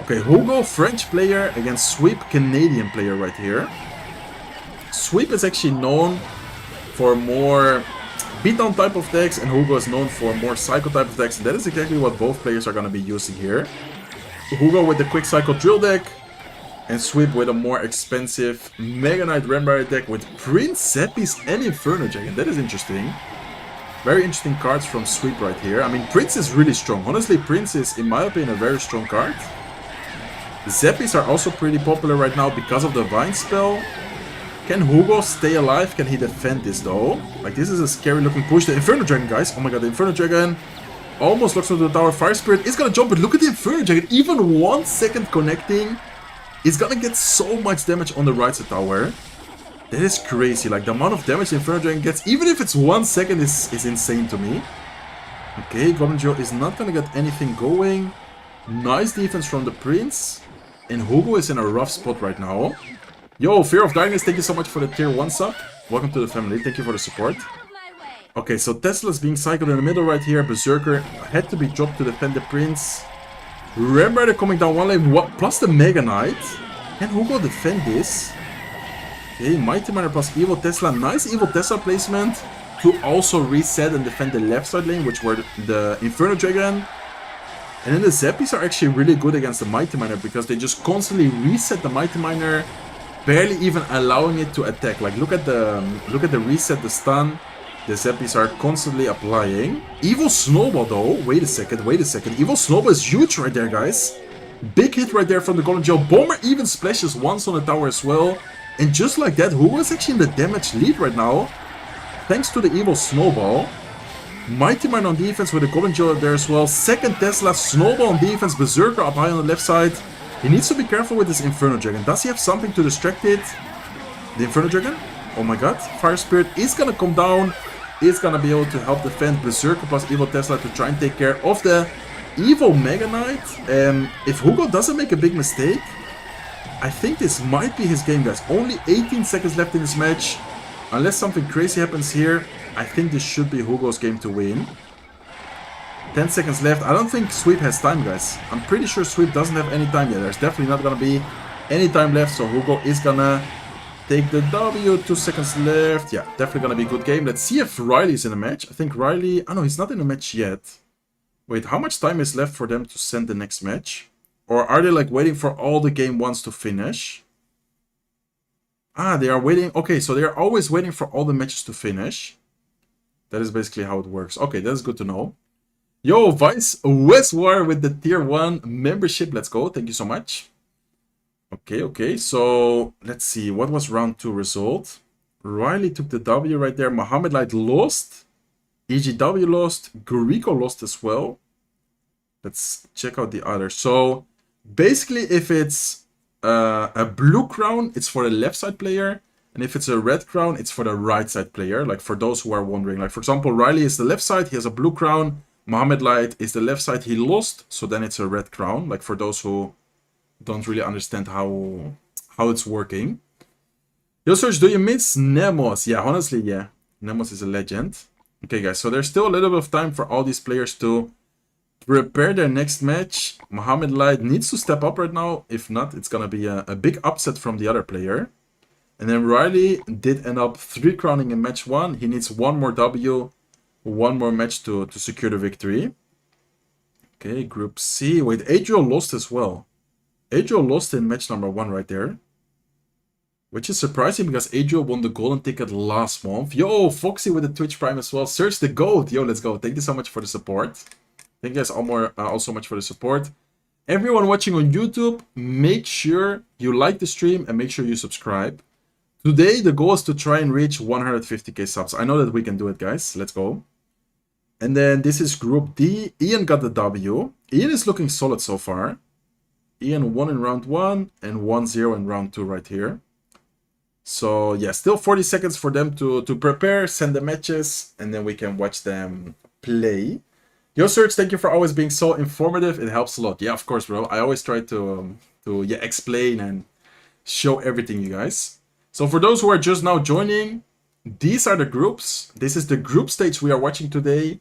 Okay, Hugo, French player against Sweep, Canadian player right here. Sweep is actually known for more beatdown type of decks, and Hugo is known for more cycle type of decks. And that is exactly what both players are going to be using here. Hugo with the quick cycle drill deck, and Sweep with a more expensive Mega Knight Remember deck with Prince Zeppis and Inferno Dragon. That is interesting. Very interesting cards from Sweep right here. I mean, Prince is really strong. Honestly, Prince is, in my opinion, a very strong card. The Zeppis are also pretty popular right now because of the Vine spell. Can Hugo stay alive? Can he defend this though? Like, this is a scary looking push. The Inferno Dragon, guys. Oh my god, the Inferno Dragon almost locks into the tower. Fire Spirit is gonna jump, but look at the Inferno Dragon. Even 1 second connecting is gonna get so much damage on the right side tower. That is crazy. Like, the amount of damage the Inferno Dragon gets, even if it's 1 second, is insane to me. Okay, Goblin Joe is not gonna get anything going. Nice defense from the Prince. And Hugo is in a rough spot right now. Yo, Fear of Darkness, thank you so much for the tier 1 sub. Welcome to the family, thank you for the support. Okay, so Tesla's being cycled in the middle right here. Berserker had to be dropped to defend the Prince. Remember, coming down 1 lane, plus the Mega Knight. Can Hugo defend this? Okay, Mighty Miner plus Evil Tesla. Nice Evil Tesla placement to also reset and defend the left side lane, which were the Inferno Dragon. And then the Zeppis are actually really good against the Mighty Miner because they just constantly reset the Mighty Miner, barely even allowing it to attack. Like, look at the reset, the stun. The Zeppis are constantly applying. Evil Snowball though. Wait a second. Evil Snowball is huge right there, guys. Big hit right there from the Golden Gel. Bomber even splashes once on the tower as well. And just like that, Hugo is actually in the damage lead right now, thanks to the Evil Snowball. Mighty Miner on defense with the Goblin Gel there as well. Second Tesla, Snowball on defense, Berserker up high on the left side. He needs to be careful with this Inferno Dragon. Does he have something to distract it? The Inferno Dragon? Oh my god. Fire Spirit is gonna come down. Is gonna be able to help defend Berserker plus Evil Tesla to try and take care of the Evil Mega Knight. If Hugo doesn't make a big mistake, I think this might be his game, guys. Only 18 seconds left in this match. Unless something crazy happens here, I think this should be Hugo's game to win. 10 seconds left. I don't think Sweep has time, guys. I'm pretty sure Sweep doesn't have any time yet. There's definitely not gonna be any time left, so Hugo is gonna take the W. 2 seconds left. Yeah, definitely gonna be a good game. Let's see if RYLEY is in a match. I think RYLEY... Oh no, he's not in a match yet. Wait, how much time is left for them to send the next match? Or are they like waiting for all the game ones to finish? Ah, they are waiting. Okay, so they are always waiting for all the matches to finish. That is basically how it works. Okay, that's good to know. Yo, Vice Westwar with the tier 1 membership. Let's go. Thank you so much. Okay. So let's see. What was round 2 result? RYLEY took the W right there. Mohamed Light lost. EGW lost. Gurico lost as well. Let's check out the others. So basically, if it's a blue crown, it's for the left side player. And if it's a red crown, it's for the right side player. Like for those who are wondering. Like for example, RYLEY is the left side, he has a blue crown. MOHAMED Light is the left side, he lost. So then it's a red crown. Like for those who don't really understand how it's working. Yo, Serge, do you miss Nemos? Yeah, honestly, yeah. Nemos is a legend. Okay, guys, so there's still a little bit of time for all these players to prepare their next match. MOHAMED Light needs to step up right now. If not, it's gonna be a big upset from the other player. And then RYLEY did end up 3 crowning in match 1. He needs one more W, one more match to secure the victory. Okay, Group C. Wait, Adriel lost as well. Adriel lost in match number 1 right there. Which is surprising because Adriel won the golden ticket last month. Yo, Foxy with the Twitch Prime as well. Search the GOAT. Yo, let's go. Thank you so much for the support. Thank you guys all so much for the support. Everyone watching on YouTube, make sure you like the stream and make sure you subscribe. Today, the goal is to try and reach 150k subs. I know that we can do it, guys. Let's go. And then this is Group D. Ian got the W. Ian is looking solid so far. Ian won in round 1 and 1-0 in round 2 right here. So yeah, still 40 seconds for them to prepare, send the matches, and then we can watch them play. Yo, Serge, thank you for always being so informative. It helps a lot. Yeah, of course, bro. I always try to explain and show everything, you guys. So for those who are just now joining, these are the groups. This is the group stage we are watching today.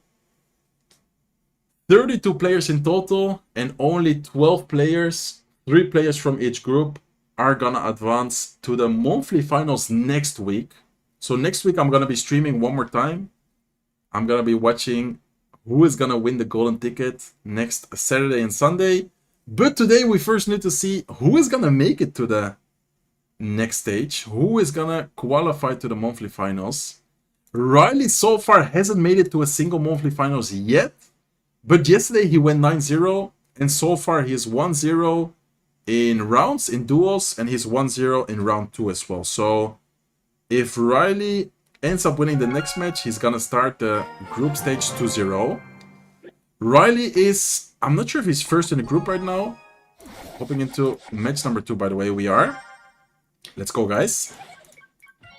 32 players in total, and only 12 players, 3 players from each group, are gonna advance to the monthly finals next week. So next week I'm gonna be streaming one more time. I'm gonna be watching who is gonna win the golden ticket next Saturday and Sunday. But today we first need to see who is gonna make it to the next stage. Who is gonna qualify to the monthly finals. RYLEY so far hasn't made it to a single monthly finals yet. But yesterday he went 9-0. And so far he is 1-0 in rounds, in duels, and he's 1-0 in round 2 as well. So if RYLEY ends up winning the next match, he's gonna start the group stage 2-0. RYLEY is, I'm not sure if he's first in the group right now. Hopping into match number 2, by the way, we are. Let's go, guys.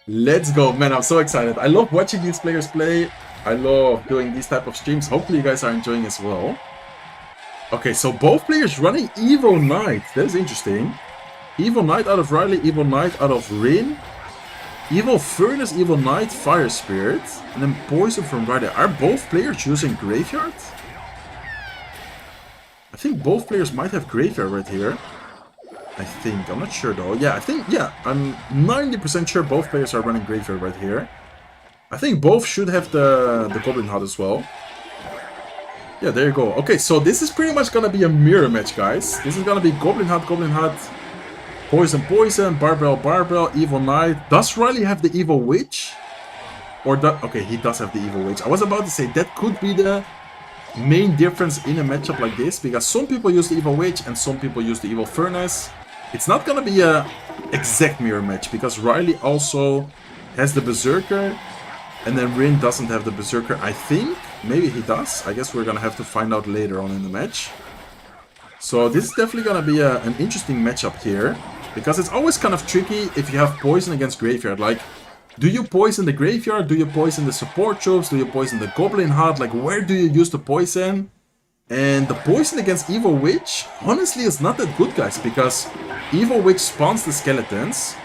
Let's go. Man, I'm so excited. I love watching these players play. I love doing these type of streams. Hopefully you guys are enjoying as well. Okay, so both players running Evil Knight. That is interesting. Evil Knight out of RYLEY, Evil Knight out of Rein. Evil Furnace, Evil Knight, Fire Spirit. And then Poison from RYLEY. Are both players using Graveyard? I think both players might have Graveyard right here. I think. I'm not sure though. Yeah, I think, yeah. I'm 90% sure both players are running Graveyard right here. I think both should have the Goblin Hut as well. Yeah, there you go. Okay, so this is pretty much gonna be a mirror match, guys. This is gonna be Goblin Hut, Poison, Poison, Barbell, Evil Knight. Does RYLEY have the Evil Witch? Or that? Okay, he does have the Evil Witch. I was about to say that could be the main difference in a matchup like this, because some people use the Evil Witch and some people use the Evil Furnace. It's not gonna be a exact mirror match because RYLEY also has the Berserker, and then Rein doesn't have the Berserker, I think. Maybe he does. I guess we're gonna have to find out later on in the match. So this is definitely gonna be an interesting matchup here, because it's always kind of tricky if you have poison against Graveyard. Like, do you poison the Graveyard? Do you poison the support troops? Do you poison the Goblin Hut? Like, where do you use the poison? And the poison against Evil Witch, honestly, is not that good, guys, because Evil Witch spawns the skeletons.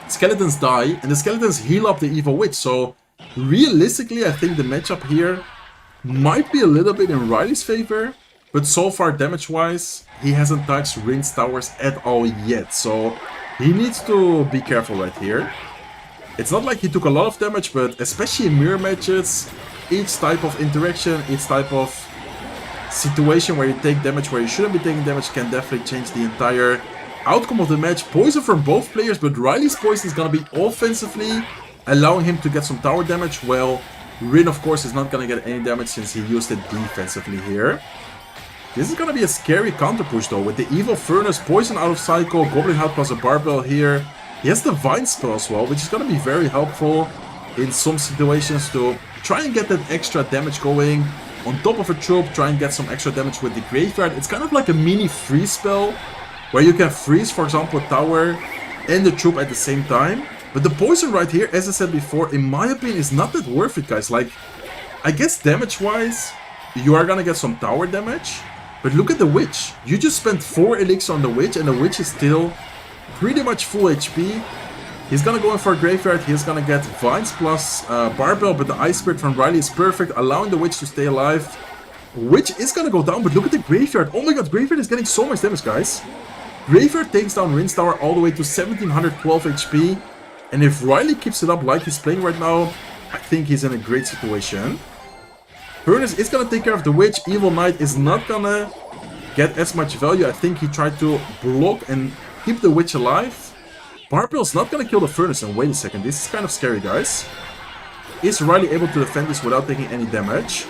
Skeletons die, and the skeletons heal up the Evil Witch. So realistically, I think the matchup here might be a little bit in RYLEY's favor, but so far damage-wise, he hasn't touched Rein's towers at all yet, so he needs to be careful right here. It's not like he took a lot of damage, but especially in mirror matches, each type of interaction, each type of situation where you take damage where you shouldn't be taking damage can definitely change the entire outcome of the match. Poison from both players, but RYLEY's poison is gonna be offensively, allowing him to get some tower damage. Well, Rein, of course, is not gonna get any damage since he used it defensively here. This is gonna be a scary counter push though, with the Evil Furnace, Poison out of cycle, Goblin Hut plus a Barbell here. He has the Vine spell as well, which is gonna be very helpful in some situations to try and get that extra damage going. On top of a troop, try and get some extra damage with the Graveyard. It's kind of like a mini freeze spell where you can freeze, for example, a tower and the troop at the same time. But the poison right here, as I said before, in my opinion, is not that worth it, guys. Like, I guess damage-wise, you are gonna get some tower damage. But look at the Witch. You just spent 4 elixir on the Witch, and the Witch is still pretty much full HP. He's gonna go in for a Graveyard. He's gonna get Vines plus Barbell, but the Ice Spirit from RYLEY is perfect, allowing the Witch to stay alive. Witch is gonna go down, but look at the Graveyard. Oh my god, Graveyard is getting so much damage, guys. Graveyard takes down Rinse Tower all the way to 1712 HP. And if RYLEY keeps it up like he's playing right now, I think he's in a great situation. Furnace is gonna take care of the Witch. Evil Knight is not gonna get as much value. I think he tried to block and keep the Witch alive. Barbell's not gonna kill the Furnace. And wait a second, this is kind of scary, guys. Is RYLEY able to defend this without taking any damage?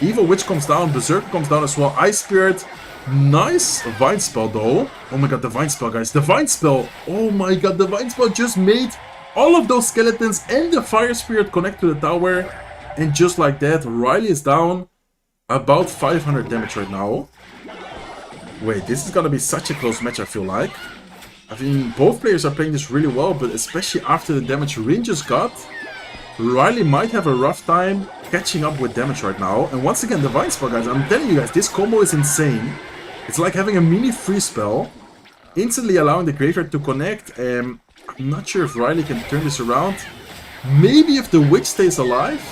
Evil Witch comes down, Berserker comes down as well. Ice Spirit, nice Vine Spell though. Oh my god, the Vine Spell, guys. The Vine Spell. Oh my god, the Vine Spell just made all of those skeletons and the Fire Spirit connect to the tower. And just like that, RYLEY is down about 500 damage right now. Wait, this is gonna be such a close match, I feel like. I mean, both players are playing this really well, but especially after the damage Rein just got, RYLEY might have a rough time catching up with damage right now. And once again, the Vine Spell, guys, I'm telling you guys, this combo is insane. It's like having a mini freeze spell, instantly allowing the Graveyard to connect. I'm not sure if RYLEY can turn this around. Maybe if the Witch stays alive.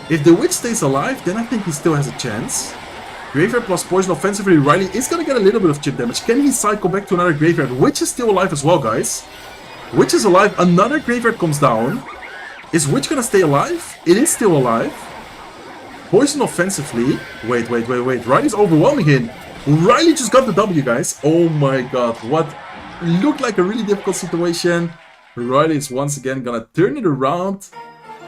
If the Witch stays alive, then I think he still has a chance. Graveyard plus Poison offensively, RYLEY is going to get a little bit of chip damage. Can he cycle back to another Graveyard? Witch is still alive as well, guys. Witch is alive. Another Graveyard comes down. Is Witch going to stay alive? It is still alive. Poison offensively. Wait. RYLEY's overwhelming him. RYLEY just got the W, guys. Oh my god. What looked like a really difficult situation. RYLEY is once again going to turn it around.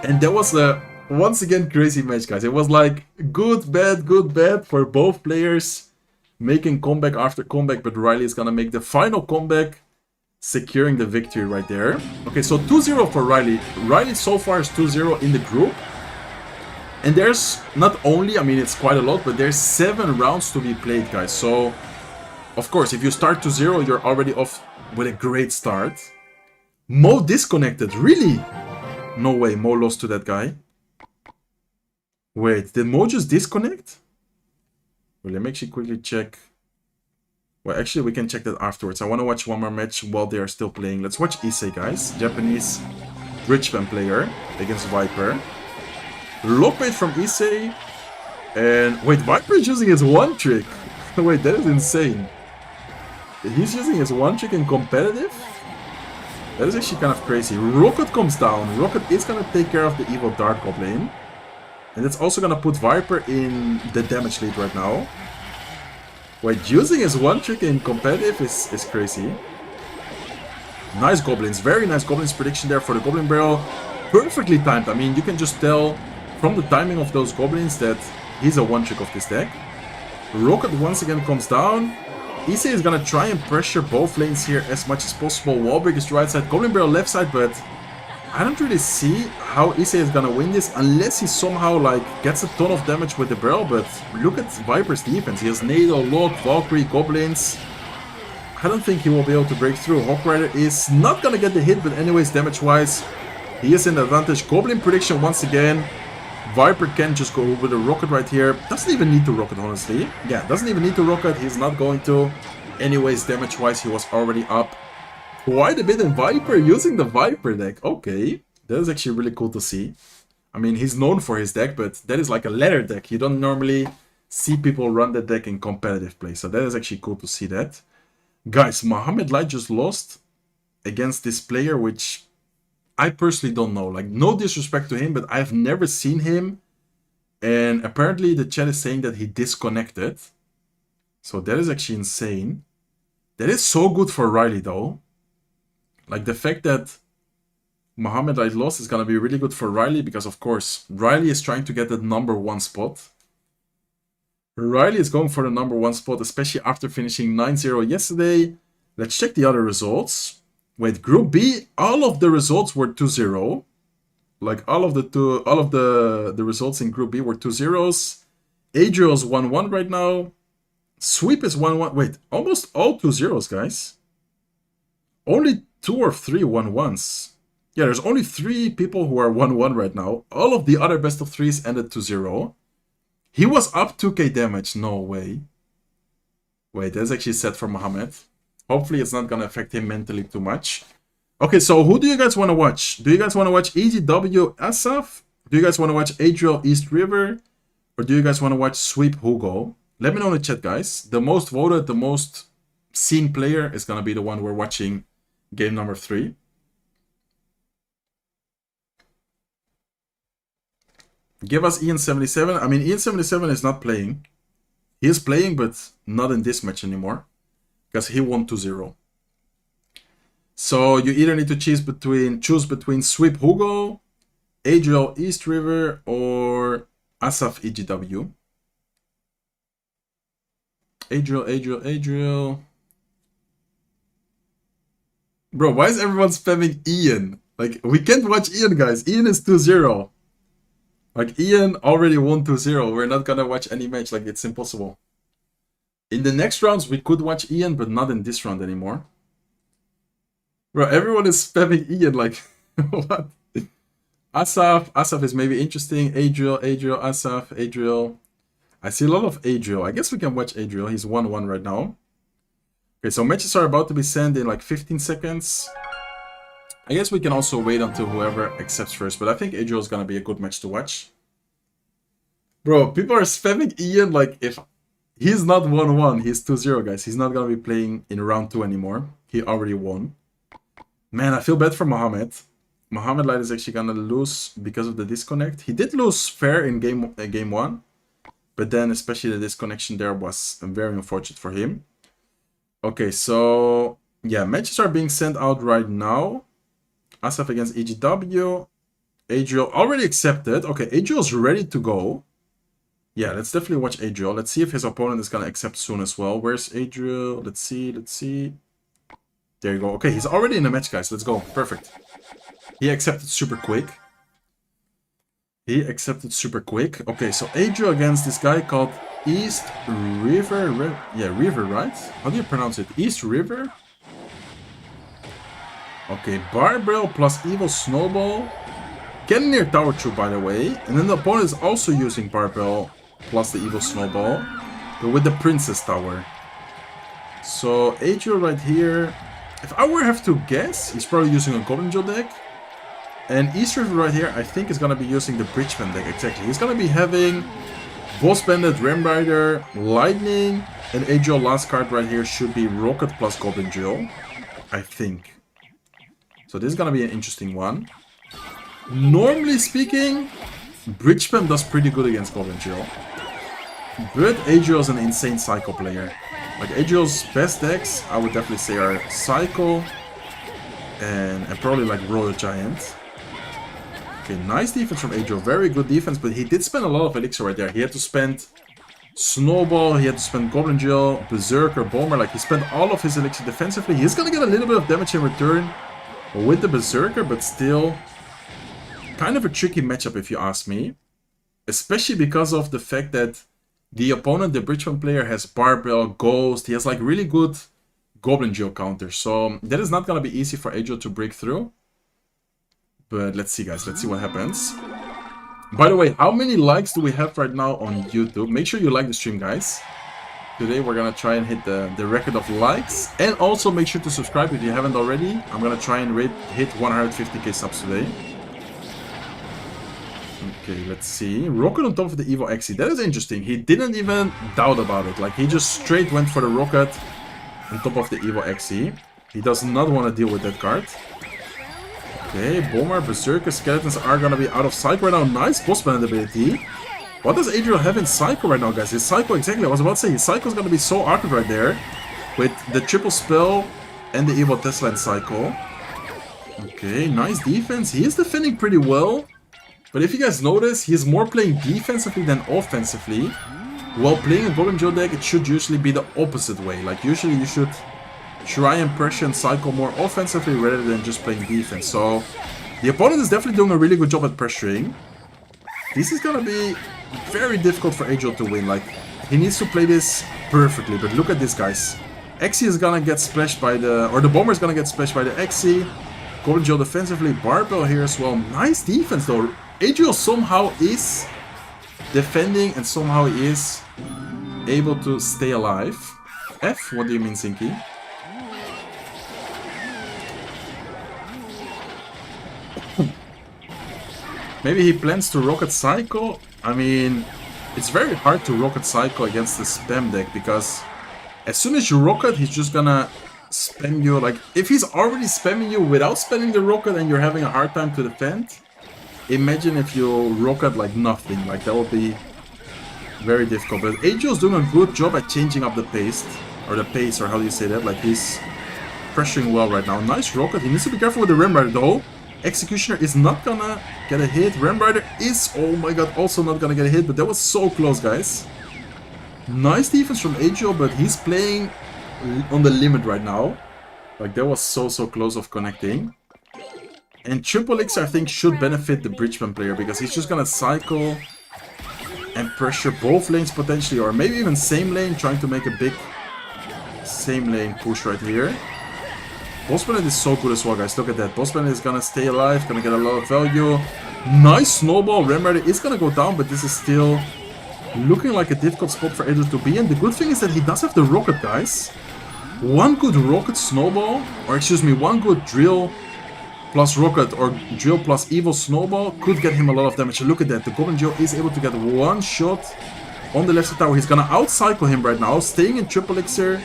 And that was a once again crazy match, guys. It was like good, bad for both players. Making comeback after comeback, but RYLEY is gonna make the final comeback, securing the victory right there. Okay, so 2-0 for RYLEY. RYLEY so far is 2-0 in the group. And there's not only, I mean, it's quite a lot, but there's 7 rounds to be played, guys. So, of course, if you start 2-0, you're already off with a great start. Mo disconnected, really? No way, Mo lost to that guy. Wait, did Mo just disconnect? Well, let me actually quickly check. Well, actually, we can check that afterwards. I want to watch one more match while they are still playing. Let's watch Issei, guys. Japanese Bridgeman player against Viper. Lockbait from Issei. And wait, Viper is using his one trick. Wait, that is insane. He's using his one trick in competitive? That is actually kind of crazy. Rocket comes down. Rocket is going to take care of the evil Dark Goblin. And it's also going to put Viper in the damage lead right now. Wait, using his one trick in competitive is crazy. Nice Goblins. Very nice Goblins prediction there for the Goblin Barrel. Perfectly timed. I mean, you can just tell from the timing of those Goblins that he's a one trick of this deck. Rocket once again comes down. Issei is going to try and pressure both lanes here as much as possible. Wallbreak is right side, Goblin Barrel left side, but I don't really see how Issei is gonna win this unless he somehow like gets a ton of damage with the barrel. But look at Viper's defense. He has Nado, Lock, Valkyrie, Goblins. I don't think he will be able to break through. Hawk Rider is not gonna get the hit, but anyways, damage-wise, he is in the advantage. Goblin prediction once again. Viper can just go with a rocket right here. Doesn't even need to rocket, honestly. Yeah, doesn't even need to rocket. He's not going to. Anyways, damage-wise, he was already up quite a bit in Viper using the Viper deck. Okay, that is actually really cool to see. I mean, he's known for his deck, but that is like a ladder deck. You don't normally see people run that deck in competitive play. So that is actually cool to see that. Guys, Mohamed Light just lost against this player, which I personally don't know. Like, no disrespect to him, but I've never seen him. And apparently the chat is saying that he disconnected. So that is actually insane. That is so good for RYLEY though. Like, the fact that Mohamed Light lost is going to be really good for RYLEY because, of course, RYLEY is trying to get that #1 spot. RYLEY is going for the #1 spot, especially after finishing 9-0 yesterday. Let's check the other results. Wait, Group B, all of the results were 2-0. Like, all of the results in Group B were 2-0s. Adriel's 1-1 right now. Sweep is 1-1. Wait, almost all 2-0s, guys. Only 2 or 3 1-1s. Yeah, there's only 3 people who are 1-1 right now. All of the other best of 3s ended 2-0. He was up 2k damage. No way. Wait, that's actually set for Mohamed. Hopefully it's not gonna affect him mentally too much. Okay, so who do you guys want to watch? Do you guys want to watch EGW Assaf? Do you guys want to watch Adriel East River? Or do you guys want to watch Sweep Hugo? Let me know in the chat, guys. The most voted, the most seen player is gonna be the one we're watching game number 3. Give us IAN77. I mean, IAN77 is not playing. He is playing, but not in this match anymore. Because he won 2-0. So you either need to choose between Sweep Hugo, Adriel East River, or Assaf EGW. Adriel. Bro, why is everyone spamming Ian? Like, we can't watch Ian, guys. Ian is 2-0. Like, Ian already won 2-0. We're not gonna watch any match. Like, it's impossible. In the next rounds, we could watch Ian, but not in this round anymore. Bro, everyone is spamming Ian. Like, what? Assaf is maybe interesting. Adriel, Assaf, Adriel. I see a lot of Adriel. I guess we can watch Adriel. He's 1-1 right now. Okay, so matches are about to be sent in like 15 seconds. I guess we can also wait until whoever accepts first, but I think Adriel is gonna be a good match to watch. Bro, people are spamming Ian like if he's not 1-1, he's 2-0, guys. He's not gonna be playing in round 2 anymore. He already won. Man, I feel bad for Mohamed. Mohamed Light is actually gonna lose because of the disconnect. He did lose fair in game 1, but then especially the disconnection there was very unfortunate for him. Okay, so yeah, matches are being sent out right now. Assaf against EGW. Adriel already accepted. Okay, Adriel's ready to go. Yeah, let's definitely watch Adriel. Let's see if his opponent is gonna accept soon as well. Where's Adriel? Let's see. There you go. Okay, he's already in the match, guys. Let's go. Perfect. He accepted super quick. Okay, so Adriel against this guy called East River. River, right? How do you pronounce it? East River? Okay, Barbell plus Evil Snowball. Cannoneer Tower Troop, by the way. And then the opponent is also using Barbell plus the Evil Snowball, but with the Princess Tower. So Adriel right here, if I were to have to guess, he's probably using a Goblin Joe deck. And East River right here, I think is going to be using the Bridgeman deck, exactly. He's going to be having Boss Bandit, Ram Rider, Lightning, and Adriel last card right here should be Rocket plus Goblin Joe, I think. So this is going to be an interesting one. Normally speaking, Bridgeman does pretty good against Goblin Joe. But Adriel is an insane Psycho player. Like, Adriel's best decks, I would definitely say, are Psycho and probably like Royal Giant. Okay, nice defense from Adriel. Very good defense, but he did spend a lot of elixir right there. He had to spend Snowball, he had to spend Goblin Joe, Berserker, Bomber. Like, he spent all of his elixir defensively. He's gonna get a little bit of damage in return with the Berserker, but still kind of a tricky matchup if you ask me. Especially because of the fact that the opponent, the Bridgeman player, has Barbell, Ghost. He has like really good Goblin Joe counters. So that is not going to be easy for Adriel to break through. But let's see, guys. Let's see what happens. By the way, how many likes do we have right now on YouTube? Make sure you like the stream, guys. Today we're going to try and hit the record of likes. And also make sure to subscribe if you haven't already. I'm going to try and hit 150k subs today. Okay, let's see. Rocket on top of the Evo Xe. That is interesting. He didn't even doubt about it. Like, he just straight went for the Rocket on top of the Evo Xe. He does not want to deal with that card. Okay, Bomber, Berserker, Skeletons are going to be out of Psycho right now. Nice boss bandit ability. What does Adriel have in Psycho right now, guys? His Psycho, exactly. I was about to say, his Psycho is going to be so awkward right there. With the triple spell and the Evo Tesla and Psycho. Okay, nice defense. He is defending pretty well. But if you guys notice, he's more playing defensively than offensively. While playing a Goblin Joe deck, it should usually be the opposite way. Like, usually you should try and pressure and Psycho more offensively rather than just playing defense. So, the opponent is definitely doing a really good job at pressuring. This is gonna be very difficult for Adriel to win. Like, He needs to play this perfectly, but look at this, guys. Xe is gonna get splashed by the... Or the Bomber is gonna get splashed by the Xe. Goblin Joe defensively, Barbell here as well. Nice defense, though. Adriel somehow is defending and somehow he is able to stay alive. F? What do you mean, Zinky? Maybe he plans to Rocket Cycle? I mean, it's very hard to Rocket Cycle against the spam deck because as soon as you Rocket, he's just gonna spam you. Like, if he's already spamming you without spamming the Rocket and you're having a hard time to defend, imagine if you Rocket like nothing. Like, that would be very difficult. But Adriel's doing a good job at changing up the pace. Or the pace, or how do you say that? Like, he's pressuring well right now. Nice Rocket. He needs to be careful with the Ram Rider though. Executioner is not gonna get a hit. Ram Rider is, oh my god, also not gonna get a hit. But that was so close, guys. Nice defense from Adriel, but he's playing on the limit right now. Like, that was so close of connecting. And Triple Elixir, I think, should benefit the Bridgeman player because he's just gonna cycle and pressure both lanes potentially, or maybe even same lane, trying to make a big same lane push right here. Boss Planet is so good as well, guys. Look at that. Boss Planet is gonna stay alive, gonna get a lot of value. Nice snowball. Ram Rider is gonna go down, but this is still looking like a difficult spot for Adriel to be in. The good thing is that he does have the Rocket, guys. One good Rocket Snowball, or excuse me, one good Drill plus Rocket or Drill plus Evil Snowball could get him a lot of damage. And look at that. The Goblin Joe is able to get one shot on the left side tower. He's gonna out-cycle him right now, staying in Triple Elixir.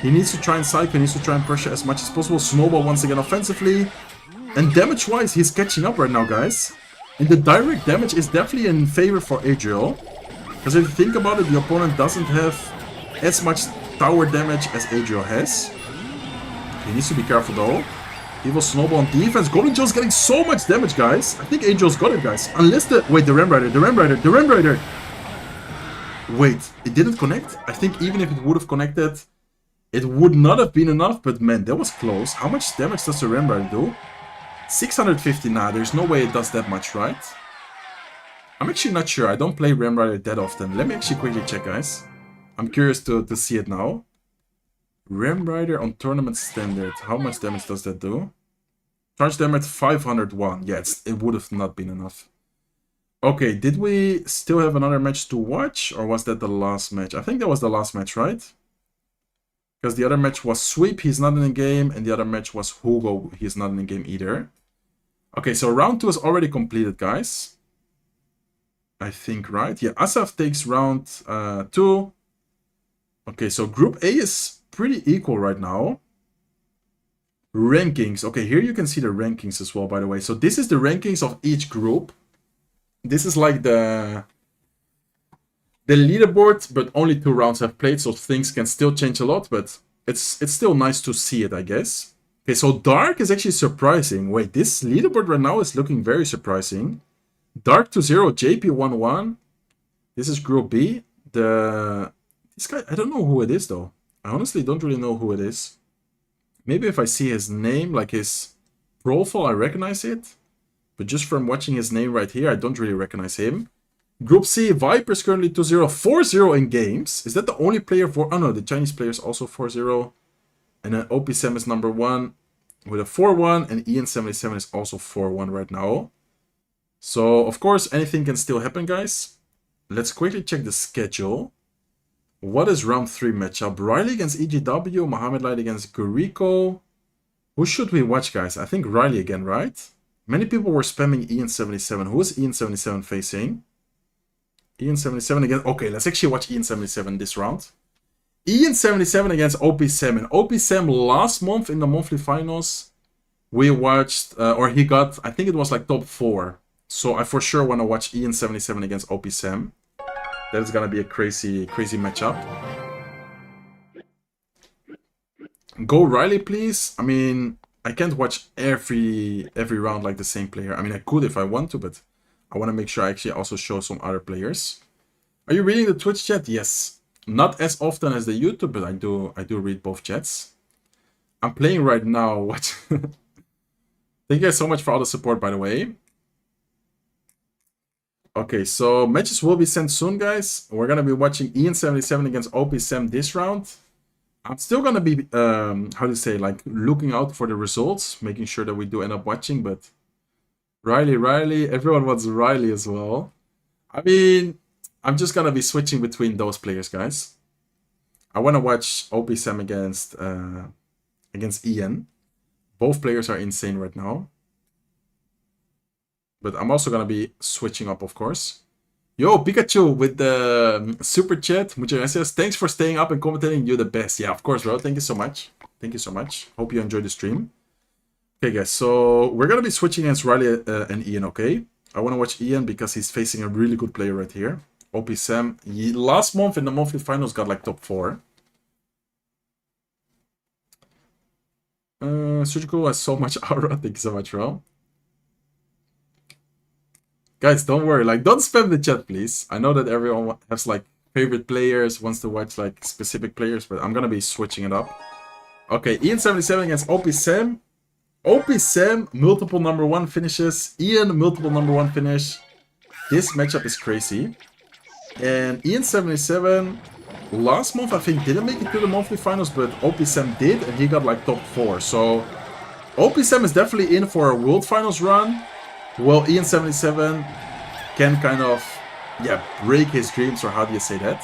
He needs to try and cycle, he needs to try and pressure as much as possible. Snowball once again offensively. And damage-wise, he's catching up right now, guys. And the direct damage is definitely in favor for Adriel. Because if you think about it, the opponent doesn't have as much tower damage as Adriel has. He needs to be careful though. Evil Snowball on defense. Goblin Joe's getting so much damage, guys. I think Adriel's got it, guys. Unless the... Wait, the Ram Rider, the Ram Rider, the Ram Rider. Wait, it didn't connect? I think even if it would have connected, it would not have been enough, but man, that was close. How much damage does the Ram Rider do? 650, nah, there's no way it does that much, right? I'm actually not sure. I don't play Ram Rider that often. Let me actually quickly check, guys. I'm curious to see it now. Ram Rider on Tournament Standard. How much damage does that do? Charge damage 501. Yeah, it would have not been enough. Okay, did we still have another match to watch? Or was that the last match? I think that was the last match, right? Because the other match was Sweep, he's not in the game. And the other match was Hugo, he's not in the game either. Okay, so round 2 is already completed, guys. I think, right? Yeah, Assaf takes round 2. Okay, so Group A is pretty equal right now. Rankings. Okay, here you can see the rankings as well, by the way. So this is the rankings of each group. This is like the leaderboard, but only 2 rounds have played, so things can still change a lot, but it's still nice to see it, I guess. Okay, so Dark is actually surprising. Wait, this leaderboard right now is looking very surprising. Dark 2-0, JP 1-1. This is Group B. This guy, I don't know who it is, though. I honestly don't really know who it is. Maybe if I see his name, like his profile, I recognize it. But just from watching his name right here, I don't really recognize him. Group C, Viper is currently 2-0, 4-0 in games. Is that the only player for... Oh no, the Chinese player is also 4-0. And then OP7 is number 1 with a 4-1. And IAN77 is also 4-1 right now. So, of course, anything can still happen, guys. Let's quickly check the schedule. What is round 3 matchup? RYLEY against EGW, Mohamed Light against Guriko. Who should we watch, guys? I think RYLEY again, right? Many people were spamming IAN77. Who is IAN77 facing? IAN77 against... Okay, let's actually watch IAN77 this round. IAN77 against OP7. OP7 last month in the monthly finals, we watched... or he got... I think it was like top 4. So I for sure want to watch IAN77 against OP7. That is gonna be a crazy matchup. Go RYLEY, please. I mean, I can't watch every round like the same player. I mean, I could if I want to, but I want to make sure I actually also show some other players. Are you reading the Twitch chat? Yes. Not as often as the YouTube, but I do read both chats. I'm playing right now. What? Thank you guys so much for all the support, by the way. Okay, so matches will be sent soon, guys. We're gonna be watching IAN77 against OP7 this round. I'm still gonna be, how to say, like, looking out for the results, making sure that we do end up watching, but RYLEY, everyone wants RYLEY as well. I mean, I'm just gonna be switching between those players, guys. I wanna watch OP7 against Ian. Both players are insane right now. But I'm also gonna be switching up, of course. Yo, Pikachu with the super chat. Muchas gracias. Thanks for staying up and commentating. You're the best. Yeah, of course, bro. Thank you so much. Thank you so much. Hope you enjoyed the stream. Okay, guys. So we're gonna be switching against RYLEY and Ian, okay? I want to watch Ian because he's facing a really good player right here. OP Sam. Last month in the monthly finals got like top 4. Surgical has so much aura. Thank you so much, bro. Guys, don't worry. Like, don't spam the chat, please. I know that everyone has like favorite players, wants to watch like specific players, but I'm gonna be switching it up. Okay, IAN77 against OP Sam. OP Sam, multiple #1 finishes. Ian, multiple #1 finish. This matchup is crazy. And IAN77, last month I think didn't make it to the monthly finals, but OP Sam did, and he got like top 4. So OP Sam is definitely in for a world finals run. Well, IAN77 can kind of, yeah, break his dreams, or how do you say that?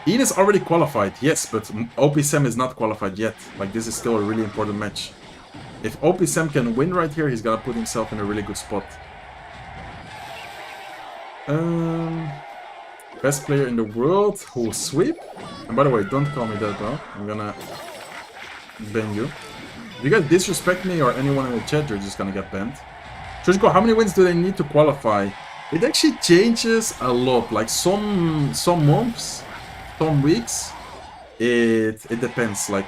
Ian is already qualified, yes, but OP Sam is not qualified yet. Like, this is still a really important match. If OP Sam can win right here, he's gonna put himself in a really good spot. Best player in the world who will sweep. And by the way, don't call me that, bro. I'm gonna ban you. If you guys disrespect me or anyone in the chat, you're just gonna get banned. Surgical, how many wins do they need to qualify? It actually changes a lot. Like some months, some weeks, it depends. Like,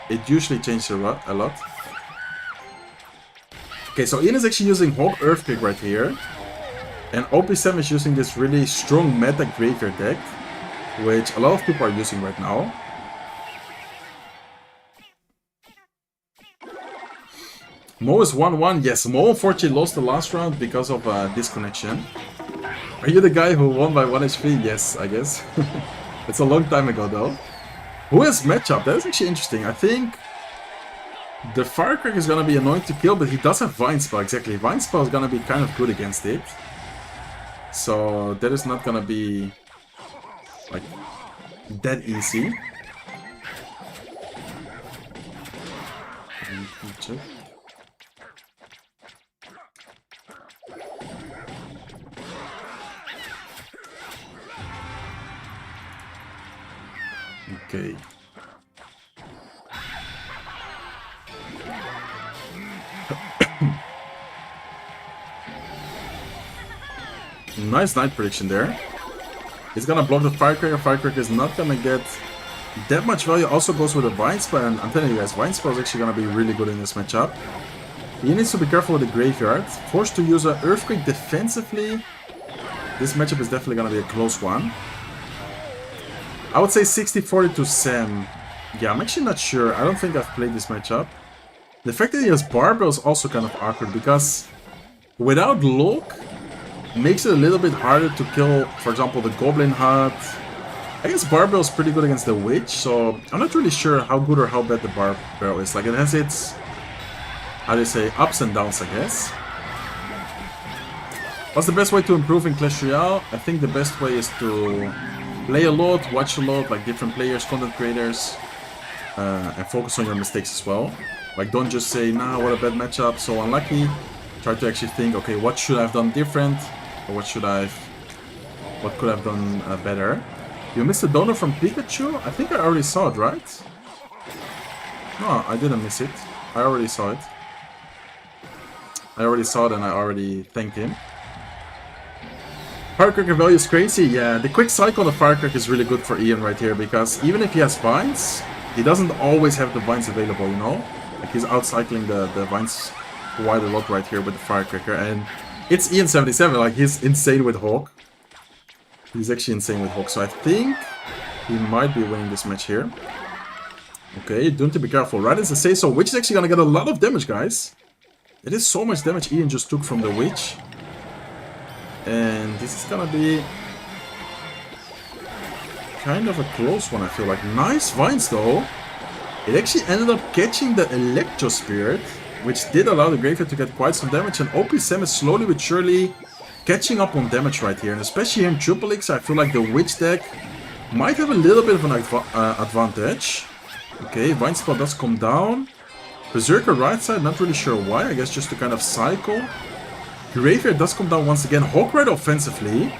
it usually changes a lot. Okay, so Ian is actually using Hawk Earthquake right here. And OP7 is using this really strong meta Graveyard deck, which a lot of people are using right now. Mo is 1-1. Yes, Mo unfortunately lost the last round because of disconnection. Are you the guy who won by 1 HP? Yes, I guess. It's a long time ago though. Who has matchup? That is actually interesting. I think the Firecracker is gonna be annoying to kill, but he does have Vine Spell, exactly. Vine Spell is gonna be kind of good against it. So that is not gonna be like that easy. Check. Okay. Nice night prediction there. He's gonna block the Firecracker. Firecracker is not gonna get that much value. Also goes with a Vine Spell, and I'm telling you guys, Vine Spell is actually gonna be really good in this matchup. He needs to be careful with the Graveyard. Forced to use an Earthquake defensively. This matchup is definitely gonna be a close one. I would say 60-40 to Sam. Yeah, I'm actually not sure. I don't think I've played this matchup. The fact that he has Barbell is also kind of awkward, because without Lock, makes it a little bit harder to kill, for example, the Goblin Hut. I guess Barbell is pretty good against the Witch, so I'm not really sure how good or how bad the Barbell is. Like, it has its, how do you say, ups and downs, I guess. What's the best way to improve in Clash Royale? I think the best way is to play a lot, watch a lot, like different players, content creators, and focus on your mistakes as well. Like, don't just say, nah, what a bad matchup, so unlucky. Try to actually think, okay, what should I have done different? Or what could I have done better? You missed a donor from Pikachu? I think I already saw it, right? No, I didn't miss it. I already saw it. I already saw it and I already thanked him. Firecracker value is crazy. Yeah, the quick cycle on the Firecracker is really good for Ian right here, because even if he has Vines, he doesn't always have the Vines available, you know? Like, he's outcycling the Vines quite a lot right here with the Firecracker, and it's IAN77, like, he's insane with Hawk. He's actually insane with Hawk, so I think he might be winning this match here. Okay, don't to be careful. Right as I say so, Witch is actually gonna get a lot of damage, guys. It is so much damage Ian just took from the Witch. And this is gonna be kind of a close one, I feel like. Nice vines though. It actually ended up catching the Electro Spirit, which did allow the Graveyard to get quite some damage. And OP Sam is slowly but surely catching up on damage right here. And especially here in Triple X, I feel like the Witch deck might have a little bit of an advantage. Okay, Vine Spell does come down. Berserker right side, not really sure why. I guess just to kind of cycle. Graveyard does come down once again. Hawk Rider offensively.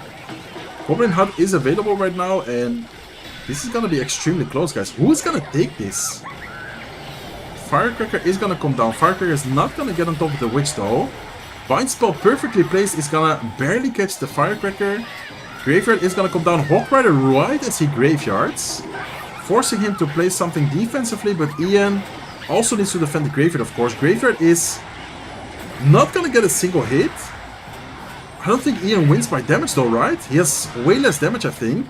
Goblin Hut is available right now, and this is gonna be extremely close, guys. Who is gonna take this? Firecracker is gonna come down. Firecracker is not gonna get on top of the Witch though. Vine Spell perfectly placed is gonna barely catch the Firecracker. Graveyard is gonna come down. Hawk Rider right as he graveyards, forcing him to play something defensively, but Ian also needs to defend the Graveyard, of course. Graveyard is not gonna get a single hit. I don't think Ian wins by damage though, right? He has way less damage, I think.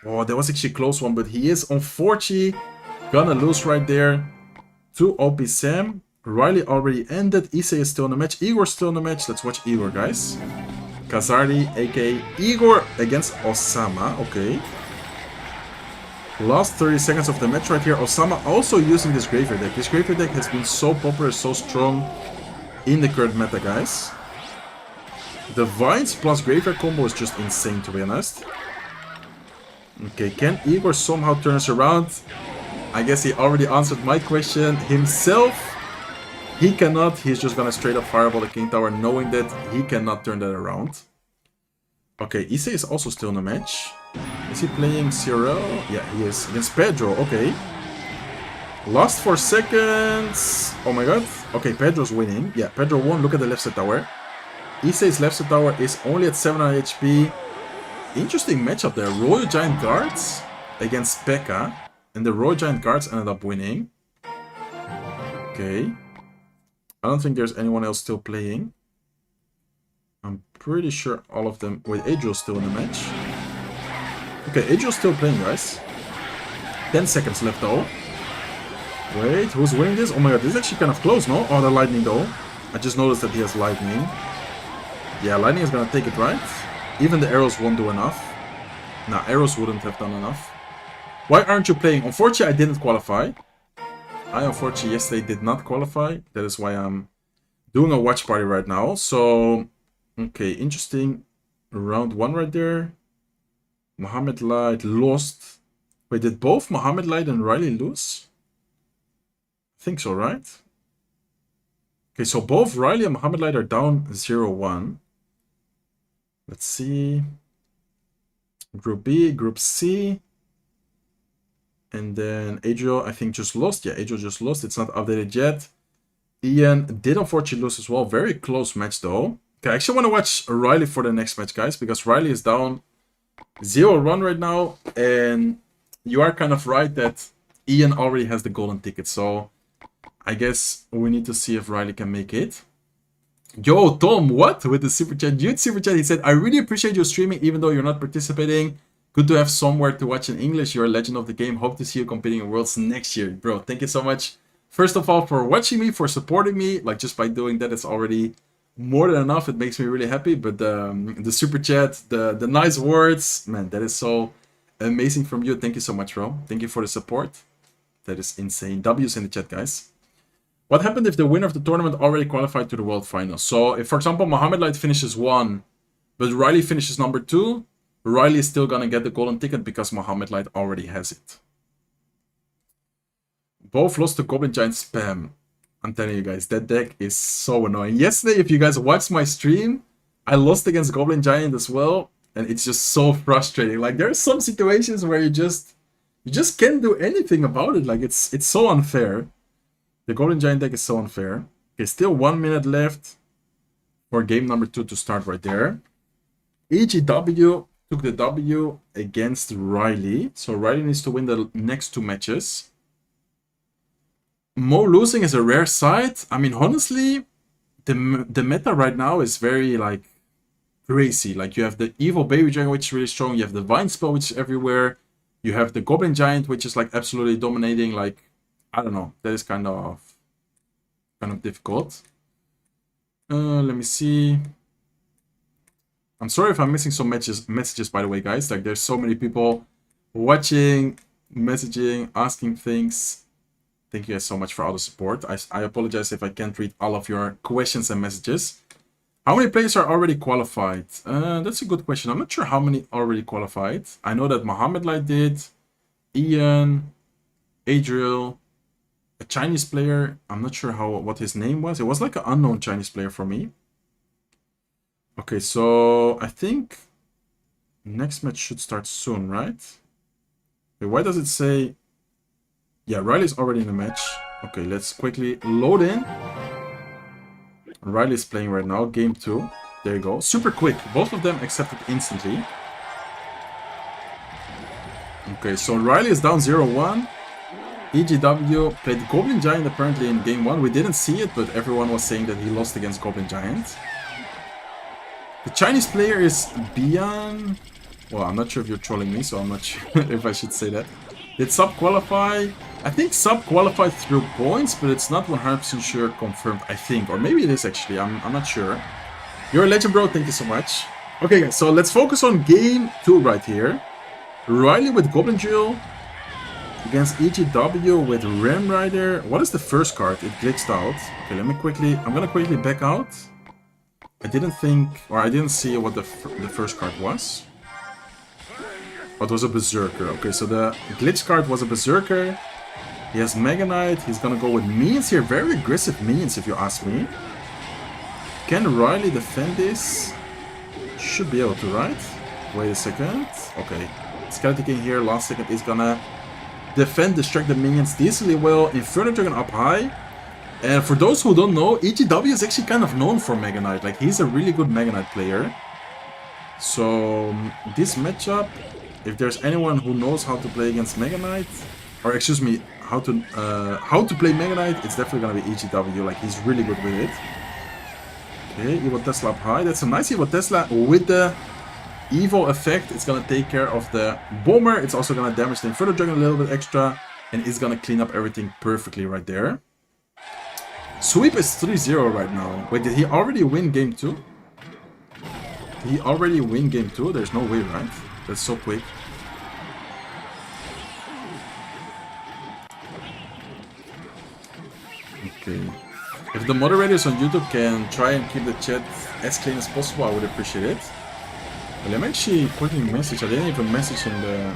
Oh, that was actually a close one, but he is unfortunately gonna lose right there to OP Sam. RYLEY already ended. Issei is still in the match. Igor's still in the match. Let's watch Igor, guys. Kazardi, aka Igor against Osama. Okay. Last 30 seconds of the match right here. Osama also using this Graveyard deck. This Graveyard deck has been so popular, so strong in the current meta, guys. The Vines plus Graveyard combo is just insane, to be honest. Okay, can Igor somehow turn us around? I guess he already answered my question himself. He cannot. He's just gonna straight up fireball the King Tower, knowing that he cannot turn that around. Okay, Issei is also still in the match. Is he playing CRL? Yeah, he is. Against Pedro, okay. Last 4 seconds. Oh my god. Okay, Pedro's winning. Yeah, Pedro won. Look at the left side tower. Issei's left side tower is only at 700 HP. Interesting matchup there. Royal Giant Guards against P.E.K.K.A. And the Royal Giant Guards ended up winning. Okay. I don't think there's anyone else still playing. I'm pretty sure all of them... Wait, Adriel's still in the match. Okay, Adriel's still playing, guys. 10 seconds left, though. Wait, who's winning this? Oh my god, this is actually kind of close, no? Oh, the Lightning, though. I just noticed that he has Lightning. Yeah, Lightning is gonna take it, right? Even the arrows won't do enough. Nah, arrows wouldn't have done enough. Why aren't you playing? Unfortunately, I didn't qualify. I unfortunately yesterday did not qualify. That is why I'm doing a watch party right now. So, okay, interesting. Round 1 right there. Mohamed Light lost. Wait, did both Mohamed Light and RYLEY lose? I think so, right? Okay, so both RYLEY and Mohamed Light are down 0-1. Let's see. Group B, Group C. And then Adriel, I think, just lost. Yeah, Adriel just lost. It's not updated yet. Ian did unfortunately lose as well. Very close match, though. Okay, I actually want to watch RYLEY for the next match, guys, because RYLEY is down 0-1 right now. And you are kind of right that Ian already has the golden ticket. So I guess we need to see if RYLEY can make it. Yo, Tom, what? With the super chat. Dude, super chat, he said, I really appreciate you streaming even though you're not participating. Good to have somewhere to watch in English. You're a legend of the game. Hope to see you competing in Worlds next year. Bro, thank you so much. First of all, for watching me, for supporting me. Like, just by doing that, it's already more than enough. It makes me really happy. But the super chat, the nice words, man, that is so amazing from you. Thank you so much, bro. Thank you for the support. That is insane. W's in the chat, guys. What happened if the winner of the tournament already qualified to the World Finals? So, if, for example, Mohamed Light finishes 1, but RYLEY finishes number 2, RYLEY is still gonna get the golden ticket because Mohamed Light already has it. Both lost to Goblin Giant Spam. I'm telling you guys, that deck is so annoying. Yesterday, if you guys watched my stream, I lost against Goblin Giant as well, and it's just so frustrating. Like, there are some situations where you just can't do anything about it. Like, it's so unfair. The Goblin Giant deck is so unfair. Okay, still 1 minute left for game number 2 to start right there. EGW took the W against RYLEY. So RYLEY needs to win the next 2 matches. Mo losing is a rare sight. I mean, honestly, the meta right now is very, like, crazy. Like, you have the Evil Baby Dragon, which is really strong. You have the Vine Spell, which is everywhere. You have the Goblin Giant, which is, like, absolutely dominating. Like, I don't know. That is kind of difficult. Let me see. I'm sorry if I'm missing some messages, by the way, guys. Like, there's so many people watching, messaging, asking things. Thank you guys so much for all the support. I apologize if I can't read all of your questions and messages. How many players are already qualified? That's a good question. I'm not sure how many already qualified. I know that MOHAMED did, Ian, Adriel, a Chinese player. I'm not sure what his name was. It was like an unknown Chinese player for me. Okay, so I think next match should start soon, right? Wait, why does it say... Yeah, RYLEY's already in the match. Okay, let's quickly load in. RYLEY's playing right now, game 2. There you go. Super quick. Both of them accepted instantly. Okay, so RYLEY is down 0-1. EGW played Goblin Giant apparently in game 1. We didn't see it, but everyone was saying that he lost against Goblin Giant. The Chinese player is Bian. Well, I'm not sure if you're trolling me, so I'm not sure if I should say that. Did sub qualify? I think sub qualified through points, but it's not 100% sure confirmed, I think. Or maybe it is actually, I'm not sure. You're a legend, bro. Thank you so much. Okay, guys, so let's focus on game 2 right here. RYLEY with Goblin Drill against EGW with Ram Rider. What is the first card? It glitched out. Okay, I'm gonna quickly back out. I didn't see what the first card was. What was a Berserker? Okay, so the glitch card was a Berserker. He has Mega Knight. He's gonna go with minions here. Very aggressive minions, if you ask me. Can RYLEY defend this? Should be able to, right? Wait a second. Okay. Skeleton King here, last second, is gonna defend, distract the minions decently well. Inferno Dragon up high. And for those who don't know, EGW is actually kind of known for Mega Knight. Like, he's a really good Mega Knight player. So, this matchup, if there's anyone who knows how to play against Mega Knight, or excuse me, how to play Mega Knight, it's definitely gonna be EGW. Like, he's really good with it. Okay, Evil Tesla up high. That's a nice Evil Tesla with the Evo effect. It's gonna take care of the Bomber. It's also gonna damage the Inferno Dragon a little bit extra, and it's gonna clean up everything perfectly right there. Sweep is 3-0 right now. Wait, did he already win game 2? Did he already win game 2? There's no way, right? That's so quick. Okay. If the moderators on YouTube can try and keep the chat as clean as possible, I would appreciate it. Well, let me actually quickly message. I didn't even message in the...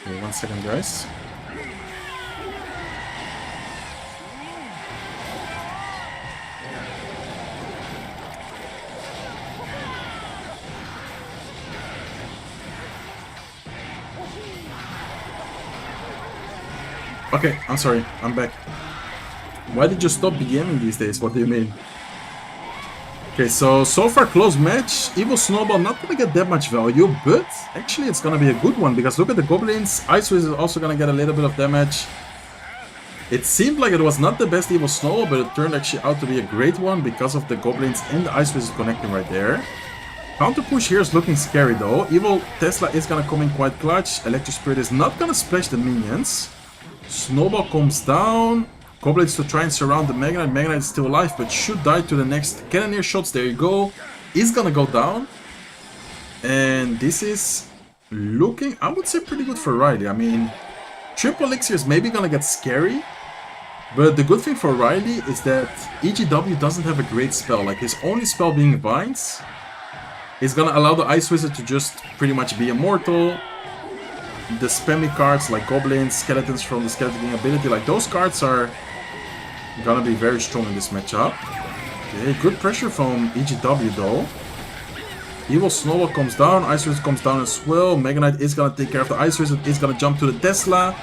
Okay, 1 second, guys. Okay, I'm sorry, I'm back. Why did you stop BMing these days? What do you mean? Okay, so far close match. Evil Snowball not gonna get that much value, but actually it's gonna be a good one because look at the Goblins. Ice Wizard is also gonna get a little bit of damage. It seemed like it was not the best Evil Snowball, but it turned actually out to be a great one because of the Goblins and the Ice Wizard connecting right there. Counter push here is looking scary though. Evil Tesla is gonna come in quite clutch. Electric Spirit is not gonna splash the minions. Snowball comes down. Goblins to try and surround the Mega Knight. Mega Knight is still alive, but should die to the next Cannoneer shots. There you go. Is gonna go down. And this is looking, I would say, pretty good for RYLEY. I mean, Triple Elixir is maybe gonna get scary. But the good thing for RYLEY is that EGW doesn't have a great spell. Like, his only spell being Vines is gonna allow the Ice Wizard to just pretty much be immortal. The spammy cards like Goblins, Skeletons from the Skeleton King ability, like those cards are gonna be very strong in this matchup. Okay, good pressure from EGW though. Evil Snowball comes down, Ice Wizard comes down as well. Mega Knight is gonna take care of the Ice Wizard, is gonna jump to the Tesla.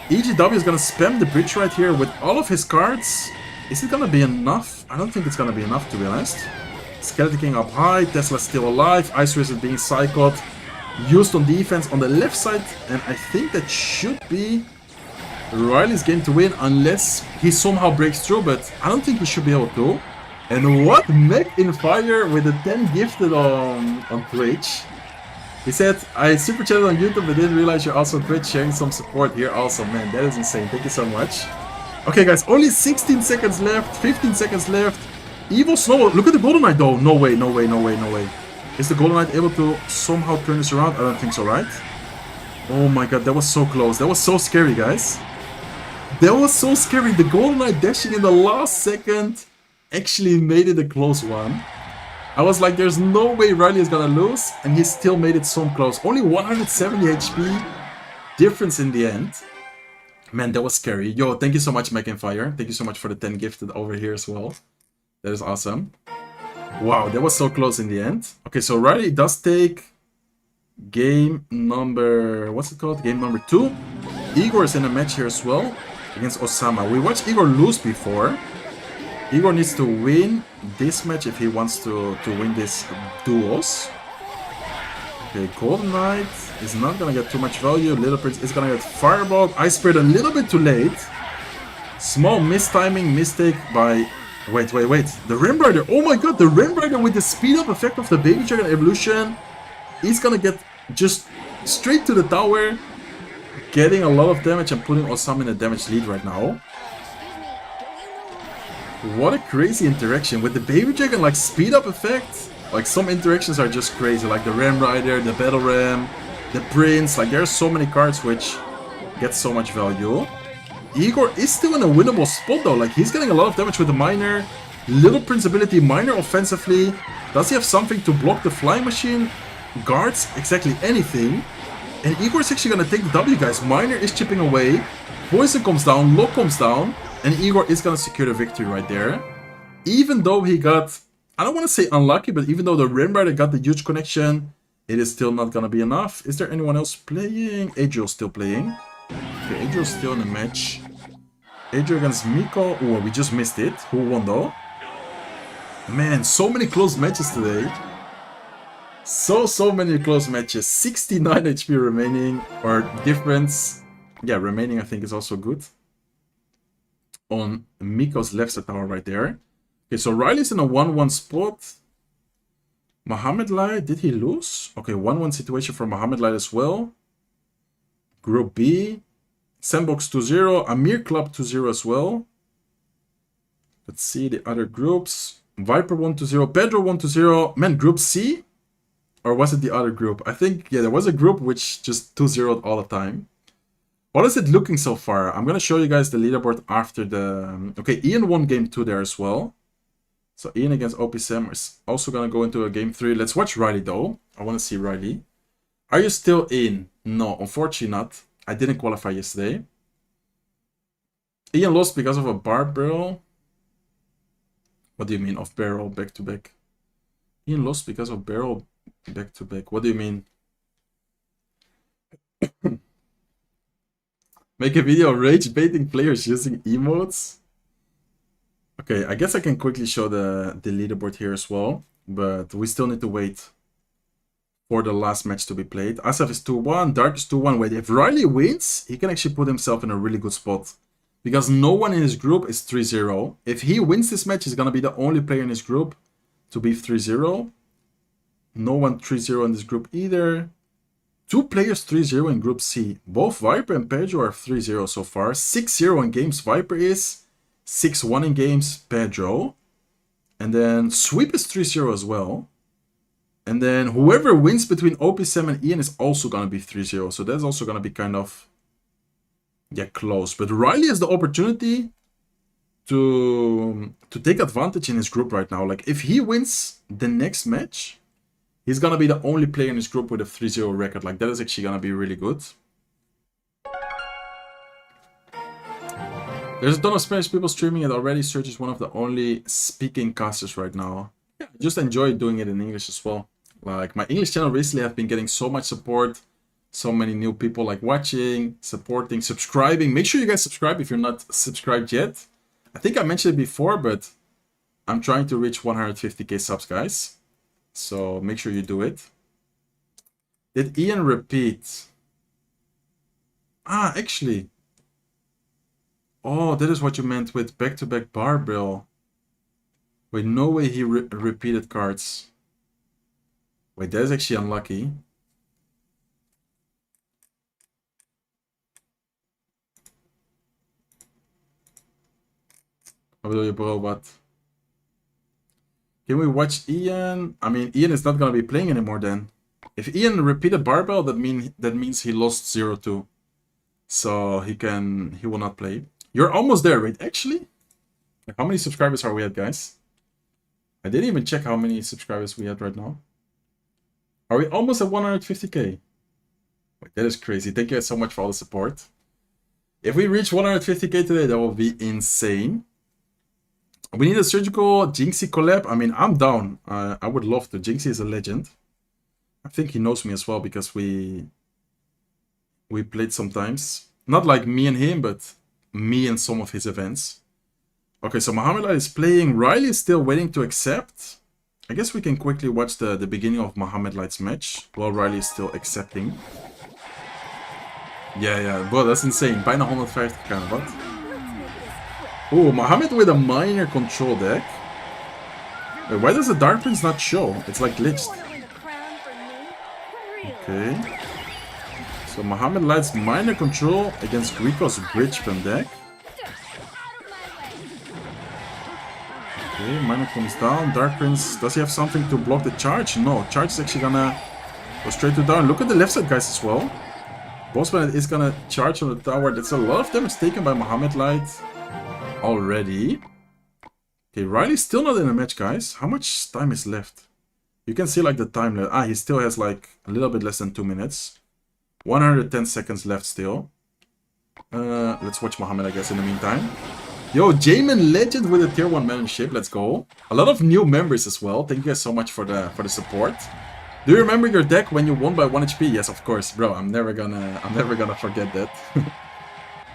EGW is gonna spam the bridge right here with all of his cards. Is it gonna be enough? I don't think it's gonna be enough, to be honest. Skeleton King up high, Tesla still alive, Ice Wizard being cycled. Used on defense on the left side, and I think that should be RYLEY's game to win unless he somehow breaks through, but I don't think he should be able to. And what? Mech in fire with a 10 gifted on Twitch. He said, I super chatted on YouTube but didn't realize you're also on Twitch sharing some support here also. Man, that is insane. Thank you so much. Okay guys, only 16 seconds left, 15 seconds left. Evil Snowball, look at the Golden Knight though. No way, no way, no way, no way. Is the Golden Knight able to somehow turn this around? I don't think so, right? Oh my god, that was so close. That was so scary, guys. That was so scary. The Golden Knight dashing in the last second actually made it a close one. I was like, there's no way RYLEY is gonna lose, and he still made it so close. Only 170 HP difference in the end. Man, that was scary. Yo, thank you so much, Mech and Fire. Thank you so much for the 10 gifted over here as well. That is awesome. Wow, that was so close in the end. Okay, so RYLEY does take game number... what's it called? Game number 2. Igor is in a match here as well against Osama. We watched Igor lose before. Igor needs to win this match if he wants to win this duos. Okay, Golden Knight is not gonna get too much value. Little Prince is gonna get Fireball. I spared a little bit too late. Small mistiming mistake by... Wait. The Rim Rider. Oh my god, the Rim Rider with the speed up effect of the Baby Dragon evolution. He's gonna get just straight to the tower. Getting a lot of damage and putting Osama in a damage lead right now. What a crazy interaction with the Baby Dragon, like speed up effect. Like some interactions are just crazy, like the Ram Rider, the Battle Ram, the Prince. Like there's so many cards which get so much value. Igor is still in a winnable spot though, like he's getting a lot of damage with the Miner. Little Prince ability, Miner offensively. Does he have something to block the Flying Machine? Guards, exactly anything. And Igor is actually gonna take the W, guys. Miner is chipping away. Poison comes down, Lock comes down. And Igor is gonna secure the victory right there. Even though he got, I don't want to say unlucky, but even though the Rim Rider got the huge connection, it is still not gonna be enough. Is there anyone else playing? Adriel's still playing. Okay, Adriel's still in the match. Adriel against Miko. Oh, we just missed it. Who won though? Man, so many close matches today. So many close matches. 69 HP remaining, or difference. Yeah, remaining I think is also good. On Miko's left side tower right there. Okay, so RYLEY's in a 1-1 spot. Mohamed Lai, did he lose? Okay, 1-1 situation for Mohamed Lai as well. Group B. Sandbox 2-0. Amir Club 2-0 as well. Let's see the other groups. Viper 1-0. Pedro 1-0. Man, Group C? Or was it the other group? I think, yeah, there was a group which just 2-0'd all the time. What is it looking so far? I'm going to show you guys the leaderboard after the... Okay, Ian won game 2 there as well. So Ian against OP Sam is also going to go into a game 3. Let's watch RYLEY though. I want to see RYLEY. Are you still in? No, unfortunately not. I didn't qualify yesterday. Ian lost because of a bar barrel. What do you mean off barrel back to back? Ian lost because of barrel back to back. What do you mean? Make a video rage baiting players using emotes. Okay, I guess I can quickly show the leaderboard here as well. But we still need to wait for the last match to be played. Assaf is 2-1, Dark is 2-1. Wait, if RYLEY wins, he can actually put himself in a really good spot. Because no one in his group is 3-0. If he wins this match, he's going to be the only player in his group to be 3-0. No one 3-0 in this group either. 2 players 3-0 in Group C. Both Viper and Pedro are 3-0 so far. 6-0 in games Viper is. 6-1 in games Pedro. And then Sweep is 3-0 as well. And then whoever wins between OP Sam and Ian is also going to be 3-0. So that's also going to be kind of, yeah, close. But RYLEY has the opportunity to take advantage in his group right now. Like if he wins the next match, he's going to be the only player in his group with a 3-0 record. Like, that is actually going to be really good. There's a ton of Spanish people streaming it already. Serge is one of the only speaking casters right now. Yeah, I just enjoy doing it in English as well. Like, my English channel recently have been getting so much support. So many new people, like, watching, supporting, subscribing. Make sure you guys subscribe if you're not subscribed yet. I think I mentioned it before, but I'm trying to reach 150k subs, guys. So make sure you do it. Did Ian repeat? Ah, actually. Oh, that is what you meant with back-to-back barbell. Wait, no way he repeated cards. Wait, that is actually unlucky. What do you, bro? What? Can we watch Ian? I mean, Ian is not gonna be playing anymore then. If Ian repeated barbell, that means he lost 0-2. So he will not play. You're almost there, right? Actually, how many subscribers are we at, guys? I didn't even check how many subscribers we had right now. Are we almost at 150k? Wait, that is crazy. Thank you guys so much for all the support. If we reach 150k today, that will be insane. We need a surgical Jinxie collab. I mean, I'm down. I would love to. Jinxie is a legend. I think he knows me as well because we played sometimes. Not like me and him, but me and some of his events. Okay, so MOHAMED is playing. RYLEY is still waiting to accept. I guess we can quickly watch the beginning of MOHAMED Light's match while RYLEY is still accepting. Yeah. Bro, that's insane. Bijna 150 kind of what? Oh, MOHAMED with a minor control deck. Wait, why does the Dark Prince not show? It's like glitched. Okay. So MOHAMED Light's minor control against Rico's Bridgepan deck. Okay, minor comes down. Dark Prince, does he have something to block the charge? No, charge is actually gonna go straight to down. Look at the left side, guys, as well. Bossman is gonna charge on the tower. That's a lot of damage taken by MOHAMED Light already. Okay, RYLEY's still not in the match, guys. How much time is left? You can see like the time left. He still has like a little bit less than 2 minutes. 110 seconds left still. Let's watch MOHAMED, I guess, in the meantime. Yo, Jamin Legend with a tier 1 membership. Let's go. A lot of new members as well. Thank you guys so much for the support. Do you remember your deck when you won by 1 HP? Yes, of course, bro. I'm never gonna forget that.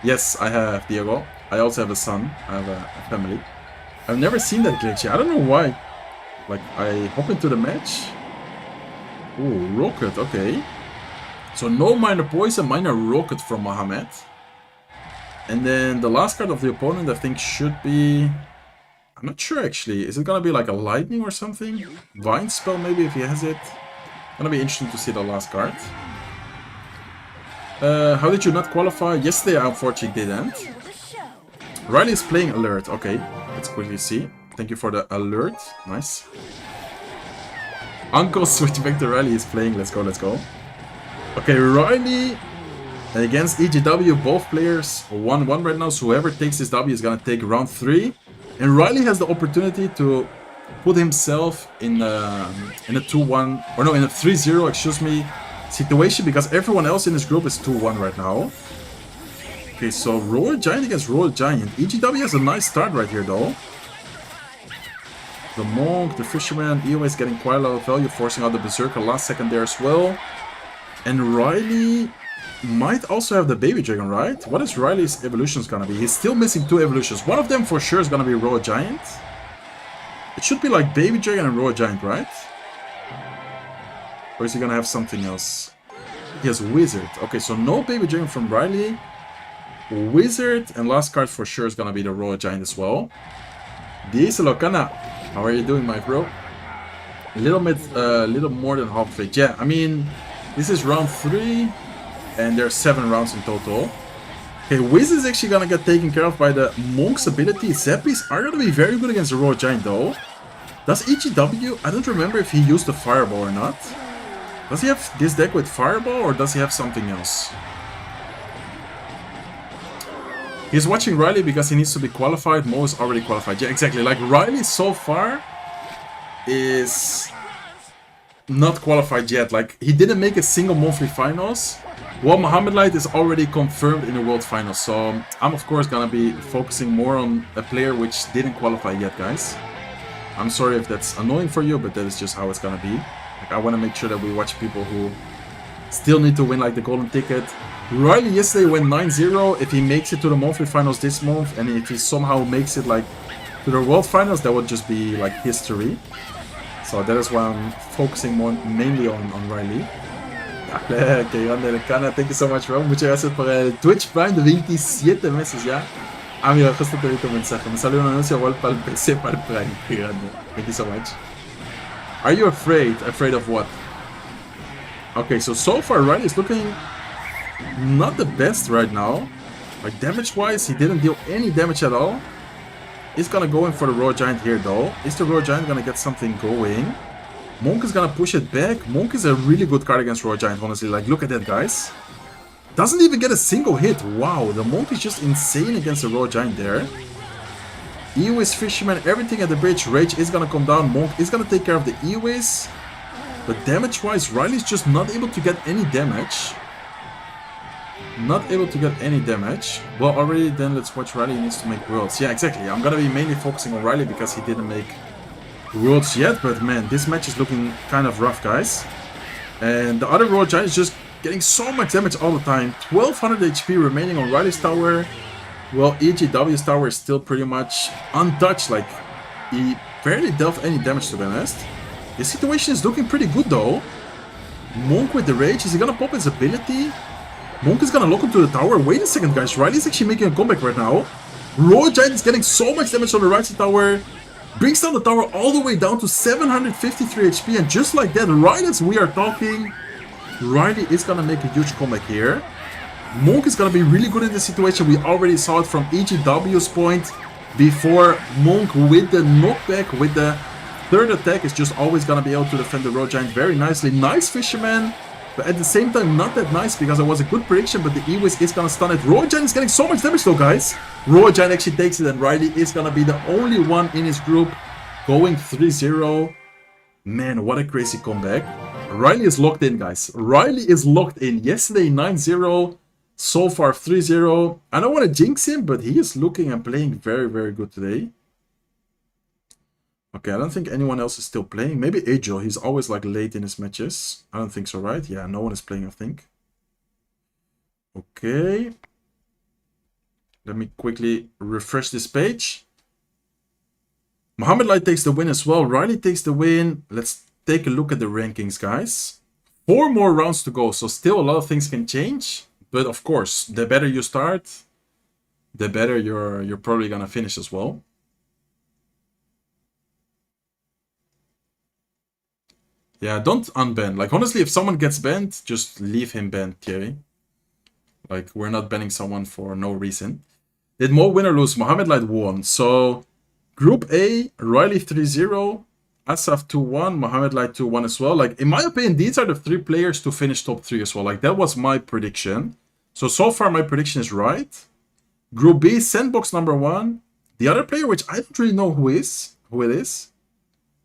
Yes, I have Diego. I also have a son. I have a family. I've never seen that glitch. I don't know why. Like, I hop into the match. Ooh, Rocket. Okay. So no minor poison, minor Rocket from MOHAMED. And then the last card of the opponent, I think, should be... I'm not sure, actually. Is it gonna be like a lightning or something? Vine spell, maybe, if he has it. Gonna be interesting to see the last card. How did you not qualify? Yesterday, I unfortunately didn't. RYLEY is playing alert. Okay, let's quickly see. Thank you for the alert. Nice. Uncle switch back to RYLEY is playing. Let's go, let's go. Okay, RYLEY against EGW. Both players 1-1 right now. So whoever takes this W is gonna take round 3. And RYLEY has the opportunity to put himself in a 2-1, or no, in a 3-0, excuse me, situation, because everyone else in this group is 2-1 right now. Okay, so Royal Giant against Royal Giant. EGW has a nice start right here, though. The Monk, the Fisherman, EOA is getting quite a lot of value, forcing out the Berserker last second there as well. And RYLEY might also have the Baby Dragon, right? What is RYLEY's evolutions gonna be? He's still missing 2 evolutions. One of them for sure is gonna be Royal Giant. It should be like Baby Dragon and Royal Giant, right? Or is he gonna have something else? He has Wizard. Okay, so no Baby Dragon from RYLEY. Wizard, and last card for sure is gonna be the Royal Giant as well. Dice Locana, how are you doing, my bro? A little more than half of it. Yeah, I mean, this is round 3, and there are 7 rounds in total. Okay, Wiz is actually gonna get taken care of by the Monk's ability. Zappies are gonna be very good against the Royal Giant, though. Does EGW? I don't remember if he used the Fireball or not. Does he have this deck with Fireball, or does he have something else? He's watching RYLEY because he needs to be qualified. Mo is already qualified. Yeah, exactly. Like, RYLEY so far is not qualified yet. Like, he didn't make a single monthly finals. Well, MOHAMED Light is already confirmed in the World Finals. So, I'm of course gonna be focusing more on a player which didn't qualify yet, guys. I'm sorry if that's annoying for you, but that is just how it's gonna be. Like, I want to make sure that we watch people who still need to win, like the golden ticket. RYLEY yesterday went 9-0. If he makes it to the monthly finals this month, and if he somehow makes it like to the world finals, that would just be like history. So that is why I'm focusing mainly on RYLEY. Que grande, Cana. Thank you so much, bro. Muchas gracias por el Twitch Prime de 27 meses ya. Ah, mira, justo te vi tu mensaje. Me salió un anuncio igual para el PC, para el Prime. Qué grande. Thank you so much. Are you afraid? Afraid of what? Okay, so far Rein is looking not the best right now. Like, damage-wise, he didn't deal any damage at all. He's gonna go in for the Royal Giant here, though. Is the Royal Giant gonna get something going? Monk is gonna push it back. Monk is a really good card against Royal Giant, honestly. Like, look at that, guys. Doesn't even get a single hit. Wow, the Monk is just insane against the Royal Giant there. Ewiz, Fisherman, everything at the bridge. Rage is gonna come down. Monk is gonna take care of the Ewiz. But damage-wise, RYLEY's just not able to get any damage. Not able to get any damage. Well, already then let's watch RYLEY needs to make worlds. Yeah, exactly. I'm gonna be mainly focusing on RYLEY because he didn't make worlds yet. But man, this match is looking kind of rough, guys. And the other Royal Giant is just getting so much damage all the time. 1200 HP remaining on RYLEY's tower. Well, EGW's tower is still pretty much untouched. Like, he barely dealt any damage, to be honest. The situation is looking pretty good, though. Monk with the rage. Is he gonna pop his ability? Monk is gonna lock into the tower. Wait a second, guys. RYLEY's actually making a comeback right now. Royal Giant is getting so much damage on the right side tower. Brings down the tower all the way down to 753 HP. And just like that, right as we are talking, RYLEY is gonna make a huge comeback here. Monk is gonna be really good in this situation. We already saw it from EGW's point before. Monk with the knockback, with the third attack, is just always gonna be able to defend the Royal Giant very nicely. Nice Fisherman, but at the same time not that nice because it was a good prediction, but the Ewiz is gonna stun it. Royal Giant is getting so much damage though, guys. Royal Giant actually takes it, and RYLEY is gonna be the only one in his group going 3-0. Man, what a crazy comeback. RYLEY is locked in, guys. RYLEY is locked in. Yesterday 9-0. So far 3-0. I don't want to jinx him, but he is looking and playing very, very good today. Okay, I don't think anyone else is still playing. Maybe Ajo. He's always like late in his matches. I don't think so, right? Yeah, no one is playing, I think. Okay. Let me quickly refresh this page. MOHAMED takes the win as well. RYLEY takes the win. Let's take a look at the rankings, guys. 4 more rounds to go, so still a lot of things can change. But of course, the better you start, the better you're probably gonna finish as well. Yeah, don't unban. Like, honestly, if someone gets banned, just leave him banned, Thierry. Like, we're not banning someone for no reason. Did Mo win or lose? MOHAMED won. So, Group A, RYLEY 3-0, Assaf 2-1, MOHAMED 2-1 as well. Like, in my opinion, these are the 3 players to finish top 3 as well. Like, that was my prediction. So far my prediction is right. Group B, Sandbox number 1. The other player, which I don't really know who it is.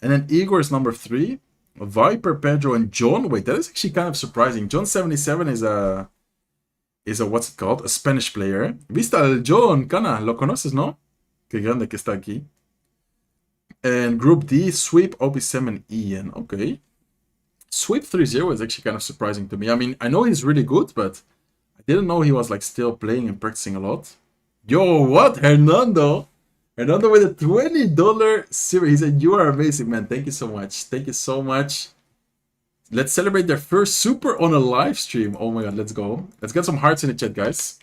And then Igor is number 3. Viper, Pedro, and John. Wait, that is actually kind of surprising. John77 is a what's it called? A Spanish player. ¿Viste al John? Cana, ¿lo conoces, no? Qué grande que está aquí. And Group D, Sweep, OB7, and Ian. Okay. Sweep 3-0 is actually kind of surprising to me. I mean, I know he's really good, but I didn't know he was like still playing and practicing a lot. Yo, what? Hernando? Hernando with a $20 series. He said, you are amazing, man. Thank you so much. Thank you so much. Let's celebrate their first super on a live stream. Oh my god, let's go. Let's get some hearts in the chat, guys.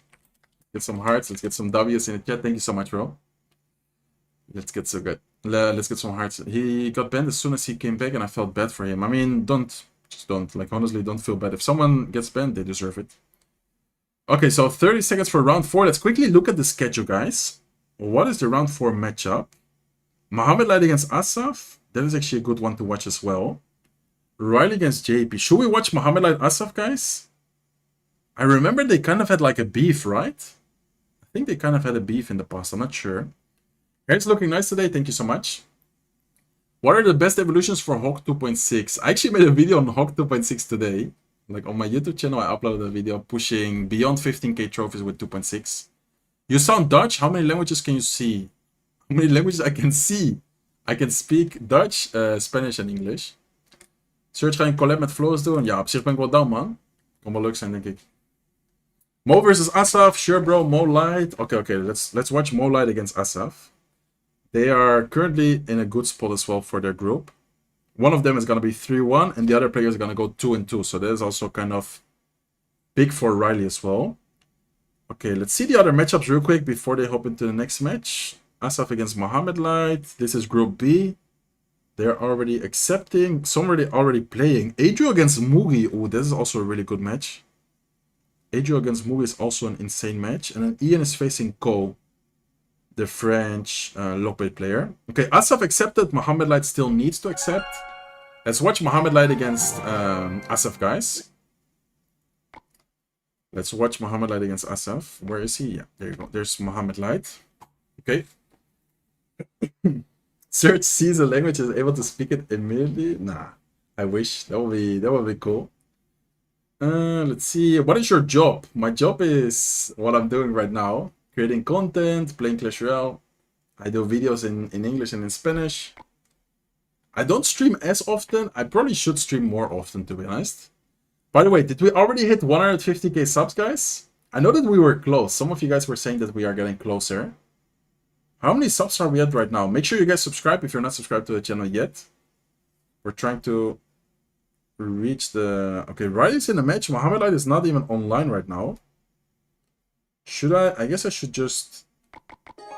Get some hearts. Let's get some W's in the chat. Thank you so much, bro. Let's get so good. Let's get some hearts. He got banned as soon as he came back, and I felt bad for him. I mean, just don't. Like, honestly, don't feel bad. If someone gets banned, they deserve it. Okay, so 30 seconds for round 4. Let's quickly look at the schedule, guys. What is the round 4 matchup? MOHAMED against Assaf. That is actually a good one to watch as well. RYLEY against JP. Should we watch MOHAMED Assaf, guys? I remember they kind of had like a beef, right? I think they kind of had a beef in the past. I'm not sure. Hair's looking nice today. Thank you so much. What are the best evolutions for Hawk 2.6? I actually made a video on Hawk 2.6 today. Like, on my YouTube channel, I uploaded a video pushing beyond 15k trophies with 2.6. You sound Dutch? How many languages can you see? How many languages I can see? I can speak Dutch, Spanish en English. Search ga je een collab met Flows doen? Ja, op zich ben ik wel down, man. Kan wel leuk zijn, denk ik. Mo versus Assaf. Sure, bro. Mo Light. Okay. Let's watch Mo Light against Assaf. They are currently in a good spot as well for their group. One of them is going to be 3-1, and the other player is going to go 2-2. So that is also kind of big for RYLEY as well. Okay, let's see the other matchups real quick before they hop into the next match. Assaf against Mohamed Light. This is Group B. They're already accepting. Some already playing. Adriel against Mugi. Oh, this is also a really good match. Adriel against Mugi is also an insane match. And then Ian is facing Ko, the French Lockbait player. Okay, Assaf accepted. Mohamed Light still needs to accept. Let's watch Mohamed Light against Assaf, guys. Let's watch Mohamed Light against Assaf. Where is he? Yeah, there you go. There's Mohamed Light. Okay. Search sees a language is able to speak it immediately. Nah, I wish that would be cool. Let's see. What is your job? My job is what I'm doing right now: creating content, playing Clash Royale. I do videos in English and in Spanish. I don't stream as often. I probably should stream more often, to be honest. By the way, did we already hit 150k subs, guys? I know that we were close. Some of you guys were saying that we are getting closer. How many subs are we at right now? Make sure you guys subscribe if you're not subscribed to the channel yet. We're trying to reach the... Okay, RYLEY's in the match. Mohamed Light is not even online right now. Should I? I guess I should just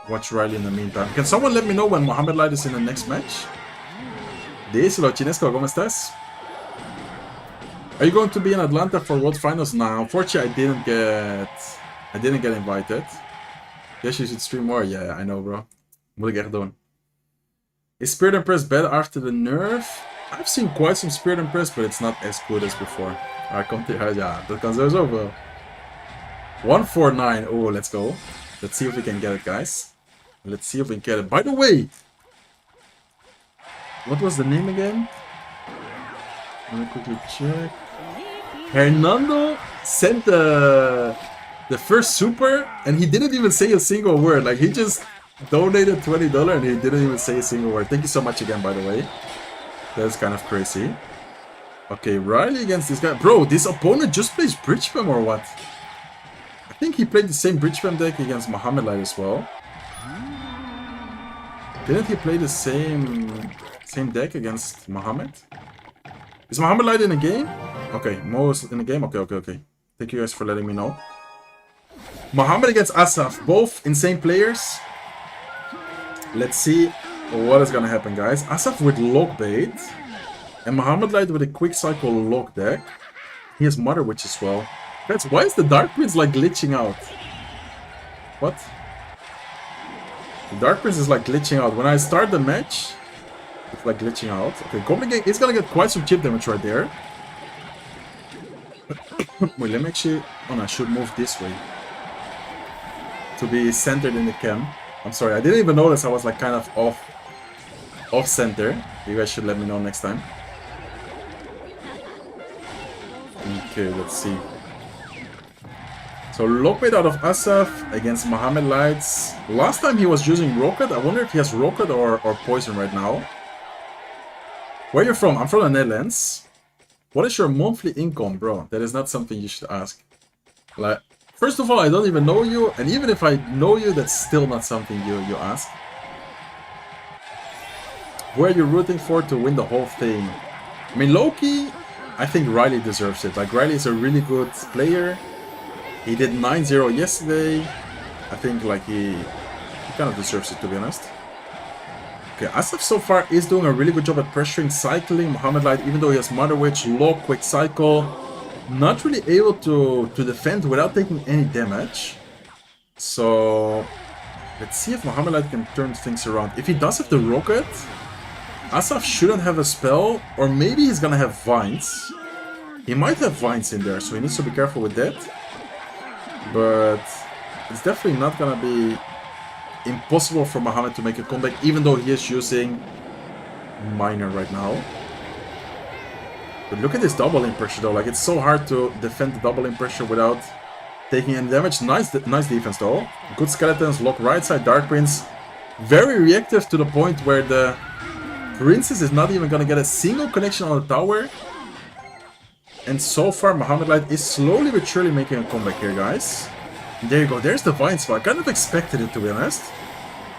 watch RYLEY in the meantime. Can someone let me know when Mohamed Light is in the next match? Díselo, Chinesco, ¿cómo estás? Are you going to be in Atlanta for World Finals? Nah, unfortunately, I didn't get invited. Yes, you should stream more. Yeah, I know, bro. Moet ik echt doen. Is Spirit Impress better after the nerf? I've seen quite some Spirit Impress, but it's not as good as before. Alright, komt hij uit. Ja, dat kan sowieso, bro. 149. Oh, let's go. Let's see if we can get it, guys. Let's see if we can get it. By the way, what was the name again? Let me quickly check. Hernando sent the first super, and he didn't even say a single word. Like, he just donated $20 and he didn't even say a single word. Thank you so much again, by the way. That's kind of crazy. Okay, RYLEY against this guy. Bro, this opponent just plays Bridge Spam or what? I think he played the same Bridge Spam deck against Mohamed Light as well. Didn't he play the same deck against Mohamed? Is Mohamed Light in the game? Okay, Mo is in the game. Okay. Thank you guys for letting me know. Mohamed against Assaf, both insane players. Let's see what is gonna happen, guys. Assaf with Lockbait, and Mohamed Light with a quick cycle lock deck. He has Mother Witch as well. Guys, why is the Dark Prince like glitching out? What? The Dark Prince is like glitching out. When I start the match, it's like glitching out. Okay, Goblin Gang is gonna get quite some chip damage right there. Wait, let me actually... Oh no, I should move this way to be centered in the cam. I'm sorry, I didn't even notice I was like kind of off center. You guys should let me know next time. Okay, let's see. So Lockbait out of Assaf against Mohamed Lights. Last time he was using Rocket. I wonder if he has Rocket or Poison right now. Where are you from? I'm from the Netherlands. What is your monthly income, bro? That is not something you should ask. Like, first of all, I don't even know you, and even if I know you, that's still not something you ask. Where are you rooting for to win the whole thing? I mean, low-key, I think RYLEY deserves it. Like, RYLEY is a really good player. He did 9-0 yesterday. I think, like, he kind of deserves it, to be honest. Okay, Assaf so far is doing a really good job at pressuring, cycling. Mohamed Light, even though he has Mother Witch, lock, quick cycle, not really able to defend without taking any damage. So let's see if Mohamed Light can turn things around. If he does have the Rocket, Assaf shouldn't have a spell, or maybe he's gonna have Vines. He might have Vines in there, so he needs to be careful with that. But it's definitely not gonna be impossible for Mohamed to make a comeback, even though he is using Miner right now. But look at this doubling pressure though, like it's so hard to defend the doubling pressure without taking any damage. Nice defense though. Good skeletons, lock right side, Dark Prince. Very reactive to the point where the Princess is not even gonna get a single connection on the tower. And so far Mohamed Light is slowly but surely making a comeback here, guys. There you go, there's the Vine spot. I kind of expected it, to be honest.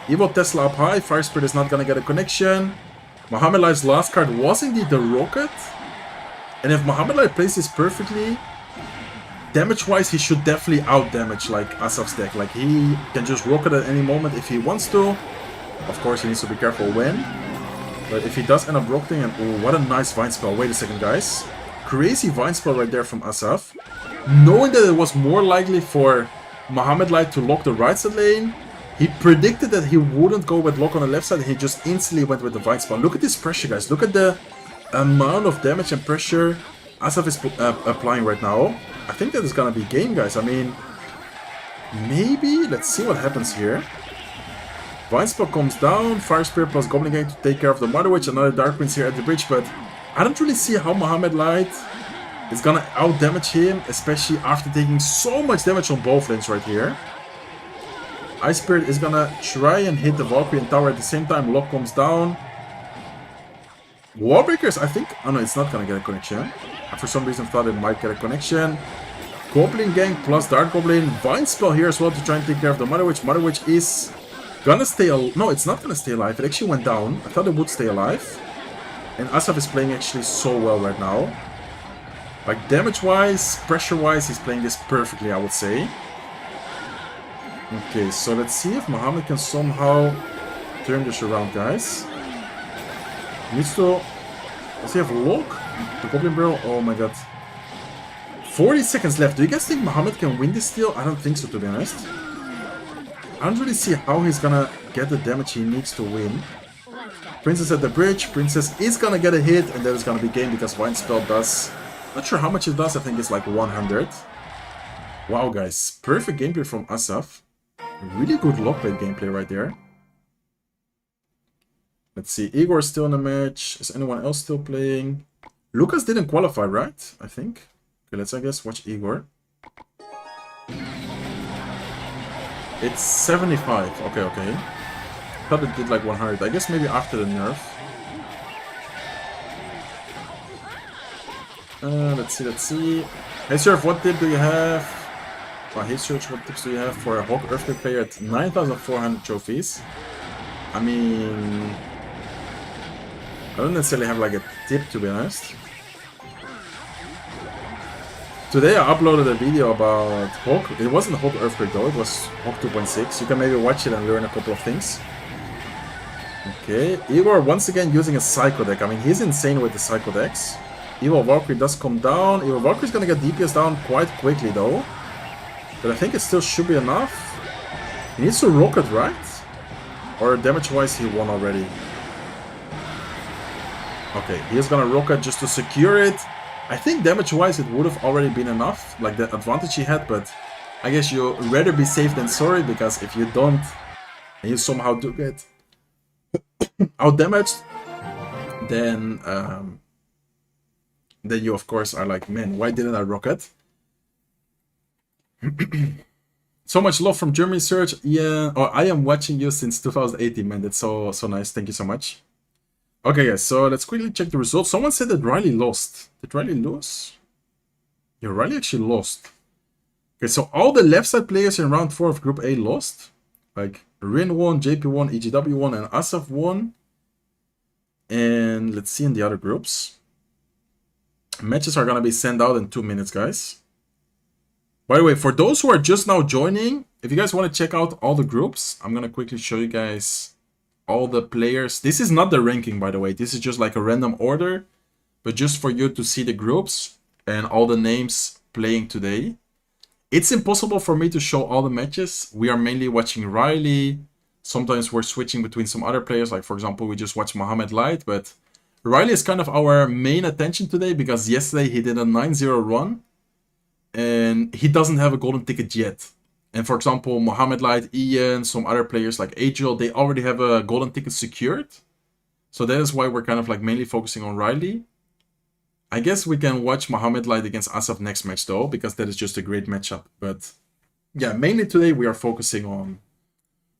Evil Tesla up high, Fire Spirit is not gonna get a connection. Mohamed Light's last card was indeed the Rocket. And if Mohamed Light plays this perfectly, damage-wise, he should definitely out-damage, like, Assaf's deck. Like, he can just rocket at any moment if he wants to. Of course, he needs to be careful when. But if he does end up rocketing, and oh, what a nice Vine Spell. Wait a second, guys. Crazy Vine Spell right there from Assaf. Knowing that it was more likely for Mohamed Light to lock the right side lane, he predicted that he wouldn't go with lock on the left side, and he just instantly went with the Vine Spell. Look at this pressure, guys. Look at the amount of damage and pressure Assaf is applying right now. I think that is gonna be game, guys. I mean, maybe. Let's see what happens here. Vine Spell comes down, Fire Spirit plus Goblin Gang to take care of the Mother Witch, another Dark Prince here at the bridge, but I don't really see how Mohamed Light is gonna out-damage him, especially after taking so much damage on both lanes right here. Ice Spirit is gonna try and hit the Valkyrie and Tower at the same time. Lock comes down. Wallbreakers, I think... Oh no, it's not gonna get a connection. I for some reason thought it might get a connection. Goblin Gang plus Dark Goblin. Vine Spell here as well to try and take care of the Mother Witch. Mother Witch is gonna stay alive. No, it's not gonna stay alive. It actually went down. I thought it would stay alive. And Assaf is playing actually so well right now. Like, damage-wise, pressure-wise, he's playing this perfectly, I would say. Okay, so let's see if Mohamed can somehow turn this around, guys. Needs to... Does he have lock? The Goblin Barrel? Oh my god. 40 seconds left. Do you guys think Mohamed can win this still? I don't think so, to be honest. I don't really see how he's gonna get the damage he needs to win. Princess at the bridge. Princess is gonna get a hit, and that is gonna be game because Vine Spell does... Not sure how much it does. I think it's like 100. Wow, guys. Perfect gameplay from Assaf. Really good lockbait gameplay right there. Let's see. Igor's still in the match. Is anyone else still playing? Lucas didn't qualify, right? I think. Okay, let's, I guess, watch Igor. It's 75. Okay, okay. I thought it did like 100. I guess maybe after the nerf. Let's see, let's see. Hey, Surf, what tip do you have? Hey, Surf, what tips do you have for a Hawk Earthquake player at 9,400 trophies? I mean... I don't necessarily have like a tip, to be honest. Today I uploaded a video about Hawk. It wasn't Hawk Earthquake though, it was Hawk 2.6. You can maybe watch it and learn a couple of things. Okay, Igor once again using a Psycho deck. I mean, he's insane with the Psycho decks. Evil Valkyrie does come down. Evil Valkyrie's gonna get DPS down quite quickly though. But I think it still should be enough. He needs to rocket, right? Or damage-wise he won already. Okay, he's gonna rocket just to secure it. I think damage-wise it would have already been enough, like the advantage he had, but I guess you'd rather be safe than sorry, because if you don't, and you somehow do get out-damaged, then you of course are like, man, why didn't I rocket? So much love from Germany, Serge. Yeah, oh, I am watching you since 2018, man. That's so nice. Thank you so much. Okay, guys, so let's quickly check the results. Someone said that RYLEY lost. Did RYLEY lose? Yeah, RYLEY actually lost. Okay, so all the left side players in round 4 of Group A lost. Like, Rein won, JP won, EGW won, and Assaf won. And let's see in the other groups. Matches are gonna be sent out in 2 minutes, guys. By the way, for those who are just now joining, if you guys want to check out all the groups, I'm gonna quickly show you guys all the players. This is not the ranking, by the way. This is just like a random order, but just for you to see the groups and all the names playing today. It's impossible for me to show all the matches. We are mainly watching RYLEY. Sometimes we're switching between some other players. Like, for example, we just watched Mohamed Light, but RYLEY is kind of our main attention today because yesterday he did a 9-0 run and he doesn't have a golden ticket yet. And for example, Mohamed Light, Ian, some other players like Angel, they already have a golden ticket secured. So that is why we're kind of like mainly focusing on RYLEY. I guess we can watch Mohamed Light against Assaf next match though, because that is just a great matchup. But yeah, mainly today we are focusing on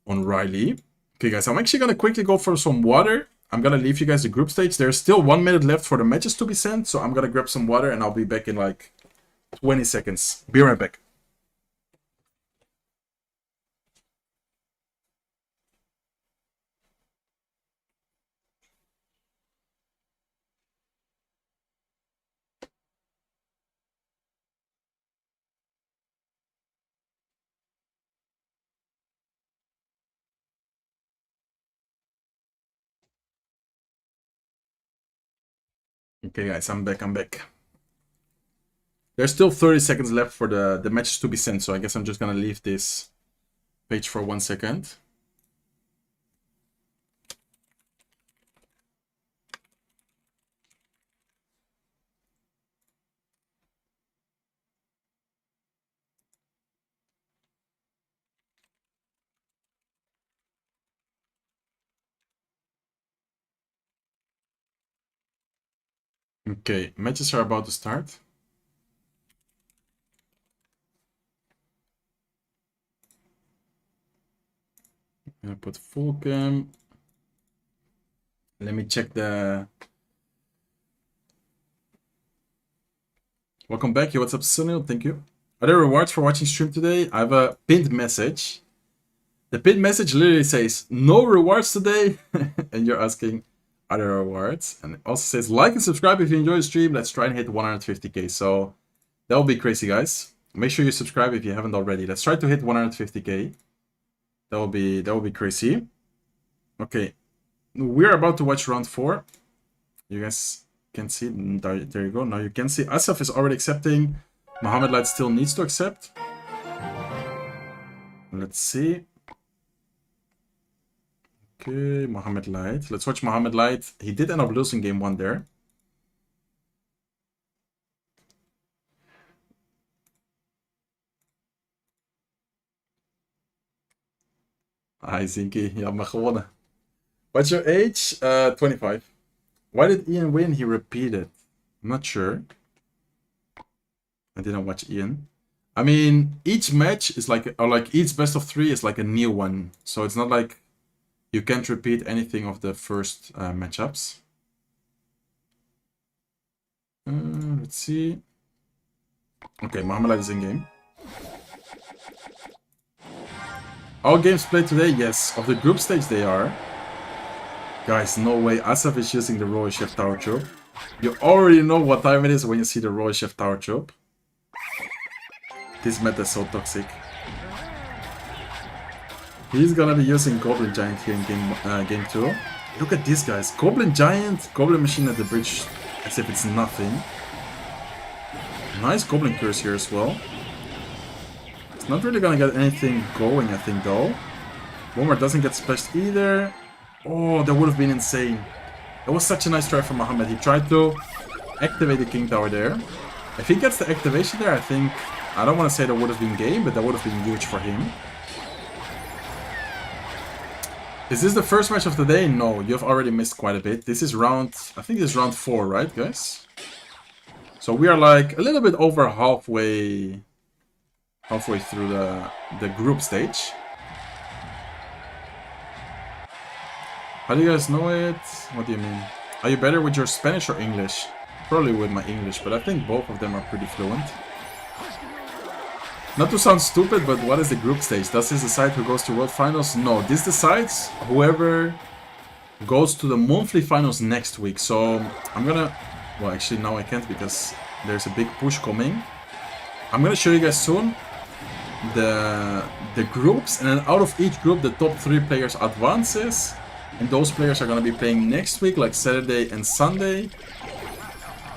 RYLEY. Okay guys, I'm actually going to quickly go for some water. I'm going to leave you guys the group stage. There's still 1 minute left for the matches to be sent. So I'm going to grab some water and I'll be back in like 20 seconds. Be right back. Okay, guys, I'm back. There's still 30 seconds left for the matches to be sent, so I guess I'm just gonna leave this page for 1 second. Okay, matches are about to start. I'm gonna put full cam. Let me check the... Welcome back. Yo, what's up, Sunil? Thank you. Are there rewards for watching stream today? I have a pinned message. The pinned message literally says, no rewards today. And you're asking, are there rewards? And it also says, like and subscribe if you enjoy the stream. Let's try and hit 150k. So that will be crazy, guys. Make sure you subscribe if you haven't already. Let's try to hit 150k. That will be crazy. Okay. We're about to watch round 4. You guys can see. There you go. Now you can see Assaf is already accepting. Mohamed Light still needs to accept. Let's see. Okay, Mohamed Light. Let's watch Mohamed Light. He did end up losing game 1 there. Hi Zinky, je had me gewonnen. What's your age? 25. Why did Ian win? He repeated. I'm not sure. I didn't watch Ian. I mean, each match is like, or like each best of 3 is like a new one. So it's not like you can't repeat anything of the first matchups. Let's see. Okay, Mohamed Light is in game. All games played today? Yes. Of the group stage they are. Guys, no way. Assaf is using the Royal Chef Tower Chop. You already know what time it is when you see the Royal Chef Tower Chop. This meta is so toxic. He's gonna be using Goblin Giant here in game 2. Look at these guys. Goblin Giant, Goblin Machine at the bridge as if it's nothing. Nice Goblin Curse here as well. It's not really gonna get anything going, I think, though. Bomber doesn't get splashed either. Oh, that would have been insane. That was such a nice try from Mohamed. He tried to activate the King Tower there. If he gets the activation there, I think... I don't want to say that would have been game, but that would have been huge for him. Is this the first match of the day? No, you've already missed quite a bit. This is round... I think this is round 4, right, guys? So we are like a little bit over halfway through the group stage. How do you guys know it? What do you mean? Are you better with your Spanish or English? Probably with my English, but I think both of them are pretty fluent. Not to sound stupid, but what is the group stage? Does this decide who goes to World Finals? No, this decides whoever goes to the monthly finals next week. So I'm gonna... Well, actually now I can't because there's a big push coming. I'm gonna show you guys soon the groups, and then out of each group the top 3 players advances. And those players are going to be playing next week, like Saturday and Sunday,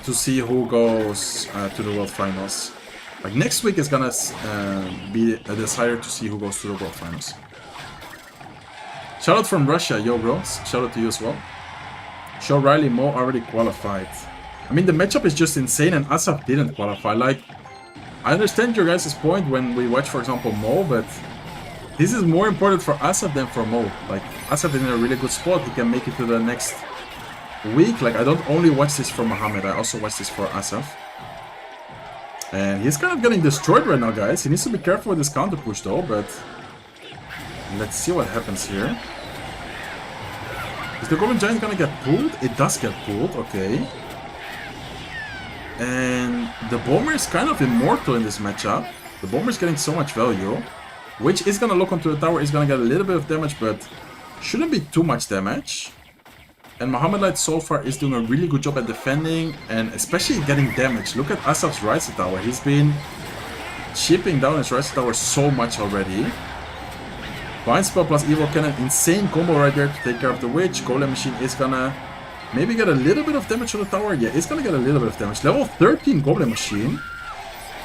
to see who goes to the World Finals. Like next week is going to be a decider to see who goes to the World Finals. Shout out from Russia, yo bro. Shout out to you as well. Show RYLEY Mo already qualified. I mean, the matchup is just insane and Assaf didn't qualify. Like, I understand your guys' point when we watch, for example, Mo, but... This is more important for Assaf than for Mo. Like, Assaf is in a really good spot. He can make it to the next week. Like, I don't only watch this for Mohamed. I also watch this for Assaf. And he's kind of getting destroyed right now, guys. He needs to be careful with this counter push, though. But let's see what happens here. Is the Goblin Giant gonna get pulled? It does get pulled. Okay. And the Bomber is kind of immortal in this matchup. The Bomber is getting so much value. Which is gonna lock onto the tower, is gonna get a little bit of damage, but shouldn't be too much damage. And Mohamed Light so far is doing a really good job at defending, and especially getting damage. Look at Assaf's Rising Tower, he's been chipping down his Rising Tower so much already. Bind Spell plus Evil Cannon, insane combo right there to take care of the Witch. Golem Machine is gonna Maybe get a little bit of damage on the tower. Yeah, it's gonna get a little bit of damage. Level 13 Goblin Machine.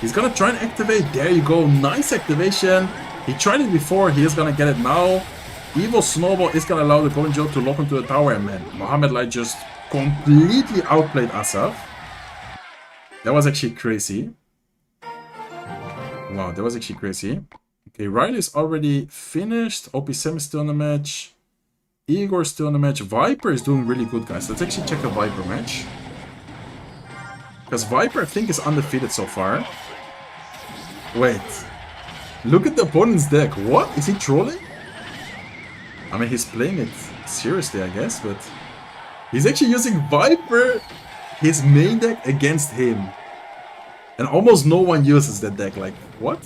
He's gonna try and activate. There you go. Nice activation. He tried it before. He is gonna get it now. Evil Snowball is gonna allow the Golden Joe to lock onto the tower. And man, Mohamed Light just completely outplayed Assaf. That was actually crazy. Wow, that was actually crazy. Okay, RYLEY is already finished. OP7 is still in the match. Igor is still in the match. Viper is doing really good, guys. Let's actually check a Viper match. Because Viper, I think, is undefeated so far. Wait. Look at the opponent's deck. What? Is he trolling? I mean, he's playing it seriously, I guess, but... He's actually using Viper, his main deck, against him. And almost no one uses that deck. Like, what?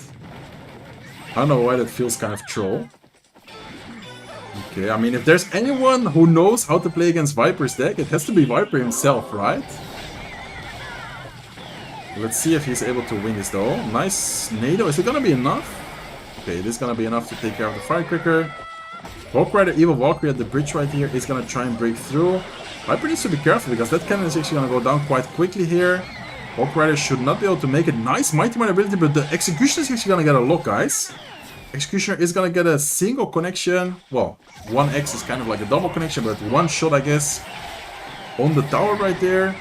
I don't know why that feels kind of troll. Okay, I mean, if there's anyone who knows how to play against Viper's deck, it has to be Viper himself, right? Let's see if he's able to win this, though. Nice NATO. Is it gonna be enough? Okay, it is gonna be enough to take care of the Firecracker. Walk Rider, Evil Valkyrie at the bridge right here is gonna try and break through. Viper needs to be careful because that cannon is actually gonna go down quite quickly here. Walk Rider should not be able to make it. Nice Mighty Mine ability, but the Executioner is actually gonna get a lock, guys. Executioner is gonna get a single connection. Well, 1x is kind of like a double connection, but one shot, I guess, on the tower right there.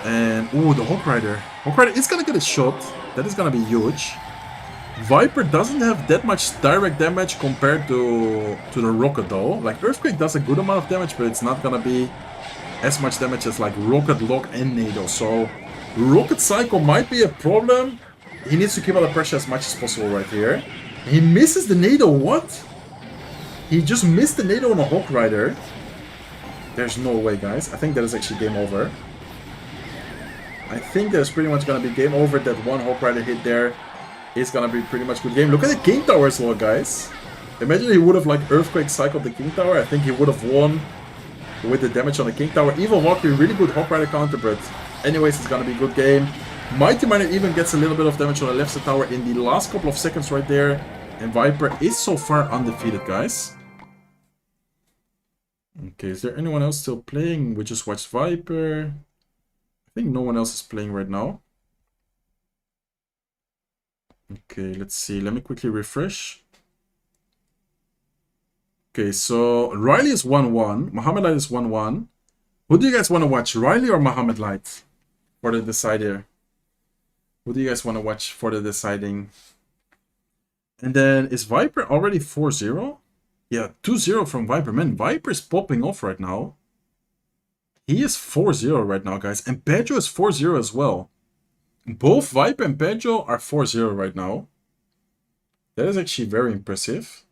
And, ooh, the Hawk Rider. Hawk Rider is gonna get a shot. That is gonna be huge. Viper doesn't have that much direct damage compared to the Rocket, though. Like, Earthquake does a good amount of damage, but it's not gonna be as much damage as, like, Rocket, Lock, and NATO. So, Rocket Cycle might be a problem. He needs to keep out the pressure as much as possible right here. He misses the NATO, what? He just missed the NATO on a Hawk Rider. There's no way, guys. I think that is actually game over. I think there's pretty much gonna be game over. That one Hawk Rider hit there is gonna be pretty much good game. Look at the King Tower as well, guys. Imagine he would have like Earthquake cycled the King Tower. I think he would have won with the damage on the King Tower. Evil Valkyrie, really good Hawk Rider counter, but anyways, it's gonna be a good game. Mighty Miner even gets a little bit of damage on the left side tower in the last couple of seconds right there. And Viper is so far undefeated, guys. Okay, is there anyone else still playing? We just watched Viper. I think no one else is playing right now. Okay, let's see. Let me quickly refresh. Okay, so RYLEY is 1-1. Mohamed Light is 1-1. Who do you guys want to watch? RYLEY or Mohamed Light? For the decider. Who do you guys want to watch for the deciding? And then, is Viper already 4-0? Yeah, 2-0 from Viper. Man, Viper is popping off right now. He is 4-0 right now, guys. And Pedro is 4-0 as well. Both Viper and Pedro are 4-0 right now. That is actually very impressive.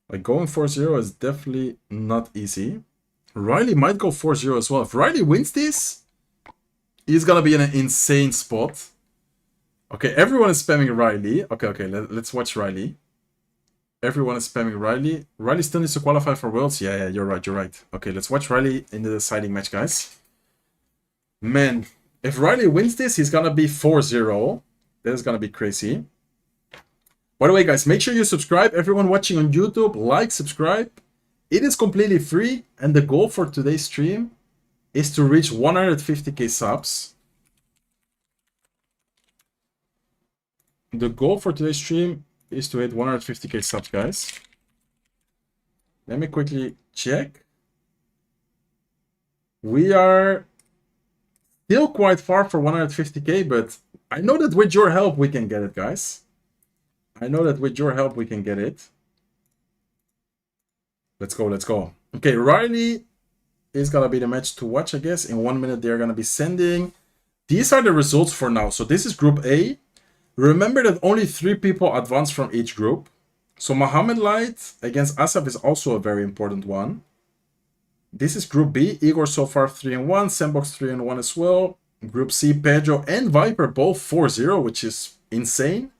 Like, going 4-0 is definitely not easy. RYLEY might go 4-0 as well. If RYLEY wins this, he's gonna be in an insane spot. Okay, everyone is spamming RYLEY. Okay, let's watch RYLEY. Everyone is spamming RYLEY. RYLEY still needs to qualify for Worlds. Yeah, you're right. Okay, let's watch RYLEY in the deciding match, guys. Man, if RYLEY wins this, he's gonna be 4-0. That is gonna be crazy. By the way, guys, make sure you subscribe. Everyone watching on YouTube, like, subscribe. It is completely free, and the goal for today's stream is to reach 150k subs. The goal for today's stream is to hit 150k subs, guys. Let me quickly check. We are still quite far for 150k, but I know that with your help we can get it, guys. I know that with your help we can get it. Let's go. Okay, RYLEY is gonna be the match to watch, I guess. In 1 minute they're gonna be sending. These are the results for now. So this is Group A. Remember that only 3 people advance from each group. So Mohamed Light against Assaf is also a very important one. This is Group B. Igor so far 3-1. Sandbox 3-1 as well. Group C, Pedro and Viper both 4-0, which is insane.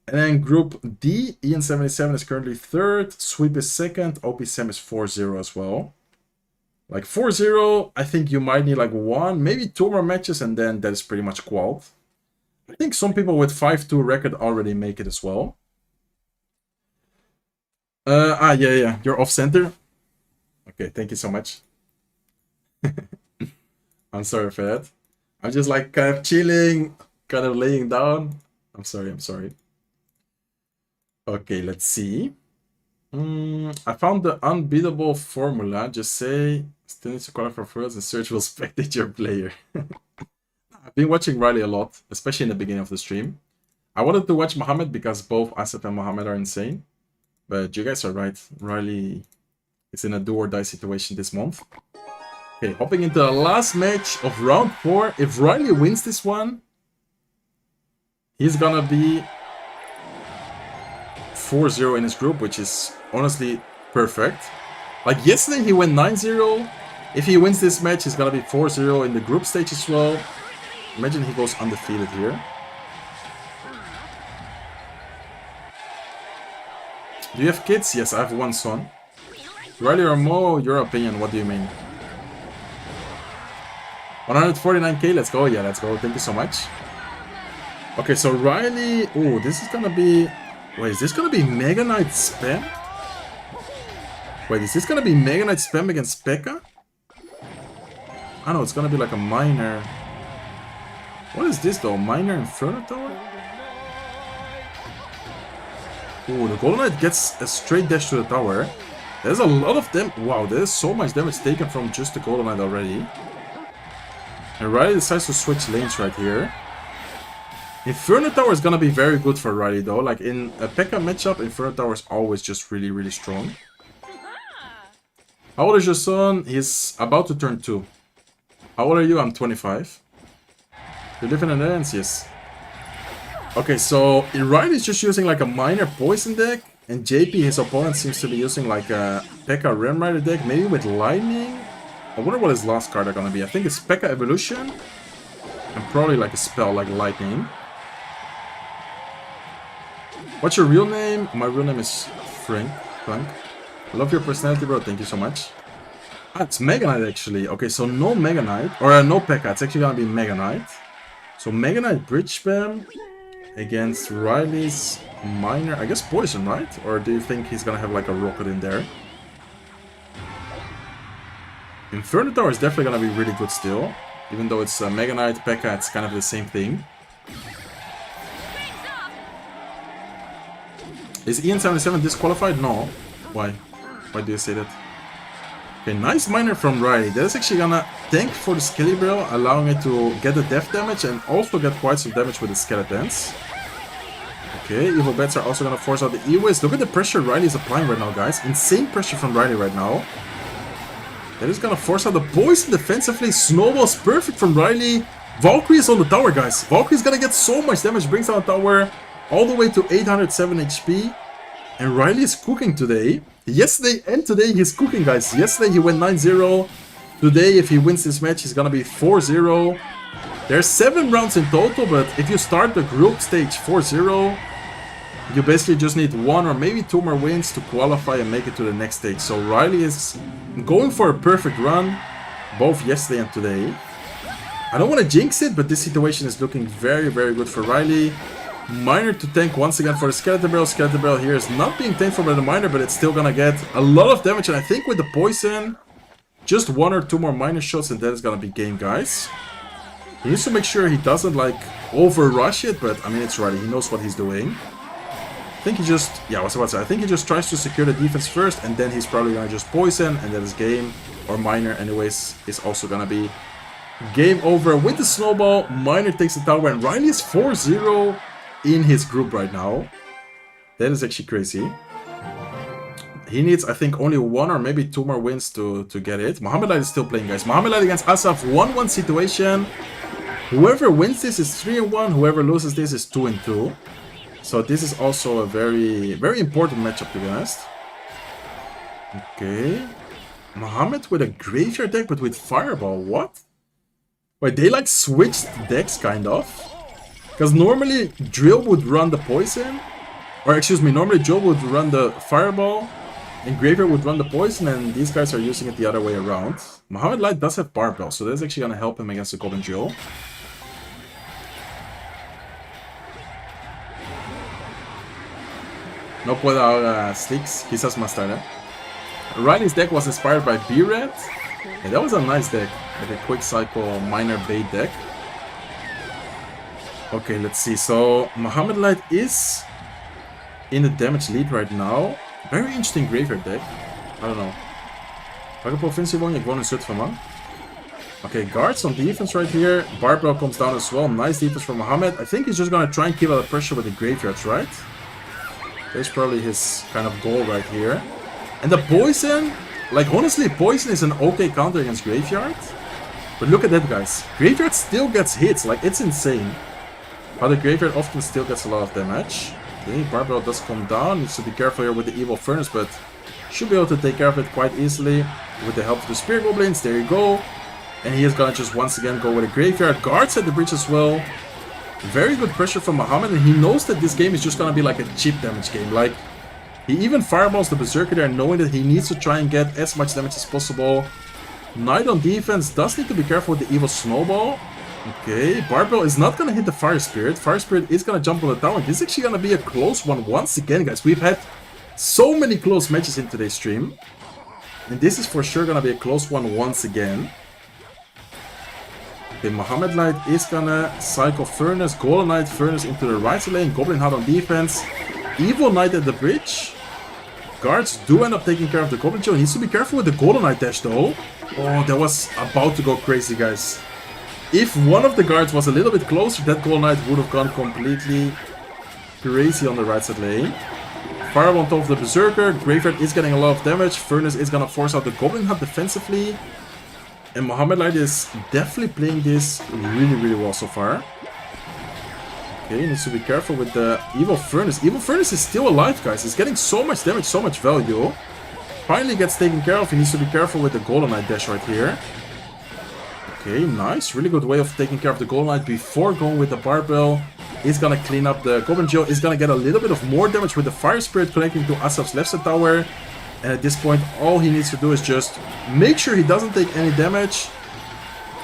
And then Group D, IAN77 is currently 3rd. Sweep is 2nd. OP7 is 4-0 as well. Like 4-0, I think you might need like 1, maybe 2 more matches, and then that is pretty much qualled. I think some people with 5-2 record already make it as well. Yeah, you're off center. Okay, thank you so much. I'm sorry for that. I'm just like kind of chilling, kind of laying down. I'm sorry. Okay, let's see. I found the unbeatable formula. Just say, still needs to qualify for first and search will spectate your player. I've been watching RYLEY a lot, especially in the beginning of the stream. I wanted to watch MOHAMED because both Assaf and MOHAMED are insane. But you guys are right. RYLEY is in a do or die situation this month. Okay, hopping into the last match of round 4. If RYLEY wins this one, he's gonna be 4-0 in his group, which is honestly perfect. Like yesterday he went 9-0. If he wins this match, he's gonna be 4-0 in the group stage as well. Imagine he goes undefeated here. Do you have kids? Yes, I have one son. RYLEY or Mo, your opinion, what do you mean? 149k, let's go. Yeah, let's go. Thank you so much. Okay, so RYLEY... Oh, this is gonna be... Wait, is this gonna be Mega Knight spam? Wait, is this gonna be Mega Knight spam against P.E.K.K.A? I know, it's gonna be like a minor... What is this though? Minor Inferno Tower? Ooh, the Golden Knight gets a straight dash to the tower. There's a lot of them. Wow, there's so much damage taken from just the Golden Knight already. And RYLEY decides to switch lanes right here. Inferno Tower is gonna be very good for RYLEY though. Like in a P.E.K.K.A matchup, Inferno Tower is always just really, really strong. How old is your son? He's about to turn 2. How old are you? I'm 25. You live in the Netherlands? Yes. Okay, so RYLEY is just using like a minor poison deck. And JP, his opponent, seems to be using like a P.E.K.K.A Ram Rider deck. Maybe with Lightning? I wonder what his last card are gonna be. I think it's P.E.K.K.A Evolution. And probably like a spell like Lightning. What's your real name? My real name is Frank. I love your personality, bro. Thank you so much. Ah, it's Mega Knight actually. Okay, so no Mega Knight. Or no P.E.K.K.A. It's actually gonna be Mega Knight. So Mega Knight Bridge Spam against RYLEY's minor, I guess poison, right? Or do you think he's gonna have like a rocket in there? Inferno Tower is definitely gonna be really good still. Even though it's Mega Knight, P.E.K.K.A, it's kind of the same thing. Is IAN77 disqualified? No. Why? Why do you say that? Okay, nice minor from RYLEY. That is actually gonna tank for the Skelebrill, allowing it to get the death damage and also get quite some damage with the skeletons. Okay, Evil Bats are also gonna force out the E-Wiz. Look at the pressure RYLEY is applying right now, guys. Insane pressure from RYLEY right now. That is gonna force out the poison defensively. Snowball's perfect from RYLEY. Valkyrie is on the tower, guys. Valkyrie is gonna get so much damage. Brings down the tower all the way to 807 HP. And RYLEY is cooking today. Yesterday and today he's cooking, guys. Yesterday he went 9-0. Today, if he wins this match, he's gonna be 4-0. There's 7 rounds in total, but if you start the group stage 4-0, you basically just need 1 or maybe 2 more wins to qualify and make it to the next stage. So RYLEY is going for a perfect run, both yesterday and today. I don't want to jinx it, but this situation is looking very, very good for RYLEY. Minor to tank once again for the Skeleton Barrel. Skeleton Barrel here is not being tanked for by the Minor, but it's still gonna get a lot of damage. And I think with the poison, just 1 or 2 more Minor shots and that is gonna be game, guys. He needs to make sure he doesn't like over rush it, but I mean it's RYLEY, he knows what he's doing. I think he just, yeah, I was about to say, I think he just tries to secure the defense first and then he's probably gonna just poison and that is game. Or Minor anyways is also gonna be game over with the Snowball. Minor takes the tower and RYLEY is 4-0 in his group right now. That is actually crazy. He needs, I think, only 1 or maybe 2 more wins to get it. MOHAMED Light is still playing, guys. MOHAMED Light against Assaf, 1-1 situation. Whoever wins this is 3-1. Whoever loses this is 2-2. So this is also a very, very important matchup, to be honest. Okay. MOHAMED with a graveyard deck, but with Fireball. What? Wait, they like switched decks, kind of. Because normally Drill would run the poison. Or excuse me, normally Joe would run the Fireball. And Graveyard would run the poison, and these guys are using it the other way around. MOHAMED Light does have Barbell, so that's actually going to help him against the Goblin Joe. No puedo ahora Slicks, quizás más tarde. RYLEY's deck was inspired by B-Red. Yeah, that was a nice deck. Like a quick cycle minor bait deck. Okay, let's see. So Mohamed Light is in the damage lead right now. Very interesting graveyard deck. I don't know. Welke provincie woon je? Ik woon in Zutphen, man. Okay, guards on defense right here. Barbell comes down as well. Nice defense from Mohamed. I think he's just gonna try and keep out the pressure with the graveyards, right? That's probably his kind of goal right here. And the poison, like honestly, poison is an okay counter against graveyard. But look at that, guys. Graveyard still gets hits, like it's insane. But the graveyard often still gets a lot of damage. Okay, Barbell does come down. Needs to be careful here with the Evil Furnace, but should be able to take care of it quite easily with the help of the Spear Goblins. There you go. And he is gonna just once again go with a graveyard. Guards at the bridge as well. Very good pressure from Mohamed, and he knows that this game is just gonna be like a cheap damage game. Like, he even fireballs the Berserker there, knowing that he needs to try and get as much damage as possible. Knight on defense does need to be careful with the Evil Snowball. Okay, Barbell is not gonna hit the Fire Spirit. Fire Spirit is gonna jump on the tower. This is actually gonna be a close one once again, guys. We've had so many close matches in today's stream. And this is for sure gonna be a close one once again. Okay, Mohamed Light is gonna cycle Furnace, Golden Knight, Furnace into the right lane, Goblin hard on defense, Evil Knight at the bridge. Guards do end up taking care of the Goblin Joe. He needs to be careful with the Golden Knight dash though. Oh, that was about to go crazy, guys. If one of the guards was a little bit closer, that Golden Knight would have gone completely crazy on the right side lane. Fireball on top of the Berserker, Graveyard is getting a lot of damage, Furnace is gonna force out the Goblin Hut defensively. And Mohamed Light is definitely playing this really, really well so far. Okay, needs to be careful with the Evil Furnace. Evil Furnace is still alive, guys. He's getting so much damage, so much value. Finally gets taken care of. He needs to be careful with the Golden Knight dash right here. Okay, nice. Really good way of taking care of the Golden Knight before going with the Barbell. He's gonna clean up the Goblin Joe. He's gonna get a little bit of more damage with the Fire Spirit connecting to Assaf's left side tower. And at this point, all he needs to do is just make sure he doesn't take any damage.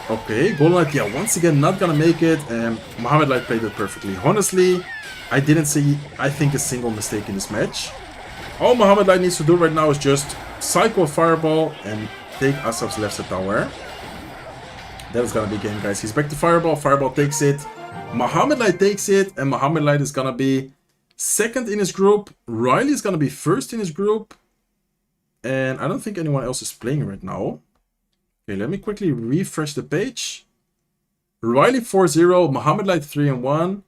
Okay, Golden Knight, yeah, once again, not gonna make it. And Mohamed Light played it perfectly. Honestly, I didn't see, I think, a single mistake in this match. All Mohamed Light needs to do right now is just cycle Fireball and take Assaf's left side tower. That is gonna be game, guys. He's back to Fireball. Fireball takes it. Mohamed Light takes it. And Mohamed Light is gonna be second in his group. RYLEY is gonna be first in his group. And I don't think anyone else is playing right now. Okay, let me quickly refresh the page. RYLEY 4-0, Mohamed Light 3-1,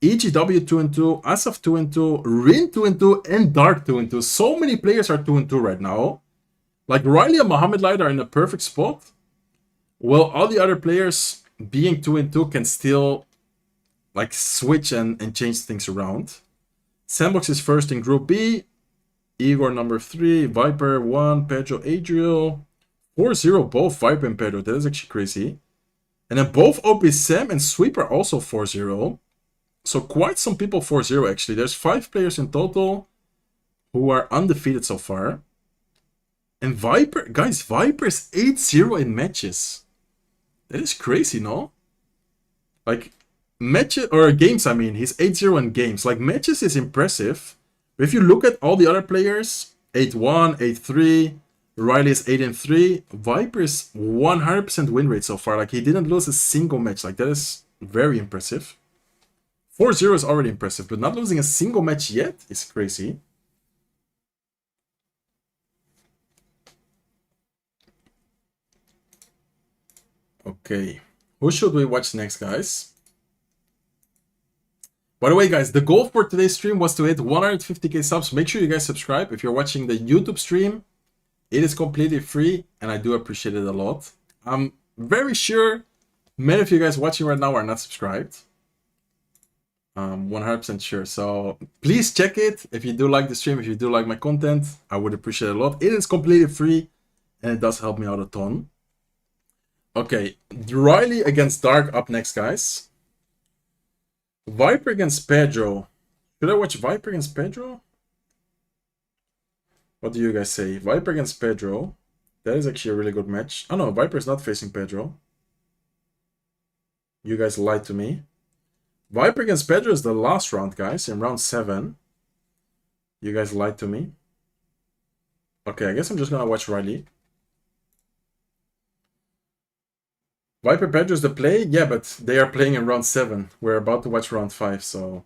EGW 2-2, Assaf 2-2, Rein 2-2, and Dark 2-2. So many players are 2-2 right now. Like, RYLEY and Mohamed Light are in a perfect spot. While all the other players being 2-2 can still like switch and change things around. Sandbox is first in Group B. Igor number 3, Viper 1, Pedro, Adriel. 4-0 both Viper and Pedro. That is actually crazy. And then both OP Sam and Sweep are also 4-0. So quite some people 4-0 actually. There's 5 players in total who are undefeated so far. And Viper, guys, Viper is 8-0 in matches. That is crazy, no? Like, matches, or games, I mean. He's 8-0 in games. Like, matches is impressive. But if you look at all the other players, 8-1, 8-3, RYLEY is 8-3. Viper is 100% win rate so far. Like, he didn't lose a single match. Like, that is very impressive. 4-0 is already impressive, but not losing a single match yet is crazy. Okay, who should we watch next, guys? By the way, guys, the goal for today's stream was to hit 150k subs. Make sure you guys subscribe. If you're watching the YouTube stream, it is completely free, and I do appreciate it a lot. I'm very sure many of you guys watching right now are not subscribed. 100% sure. So please check it. If you do like the stream, if you do like my content, I would appreciate it a lot. It is completely free, and it does help me out a ton. Okay, RYLEY against Dark up next, guys. Viper against Pedro. Should I watch Viper against Pedro? What do you guys say? Viper against Pedro. That is actually a really good match. Oh no, Viper is not facing Pedro. You guys lied to me. Viper against Pedro is the last round, guys, in round 7. You guys lied to me. Okay, I guess I'm just gonna watch RYLEY. Viper Pedro's the play? Yeah, but they are playing in round 7. We're about to watch round 5, so...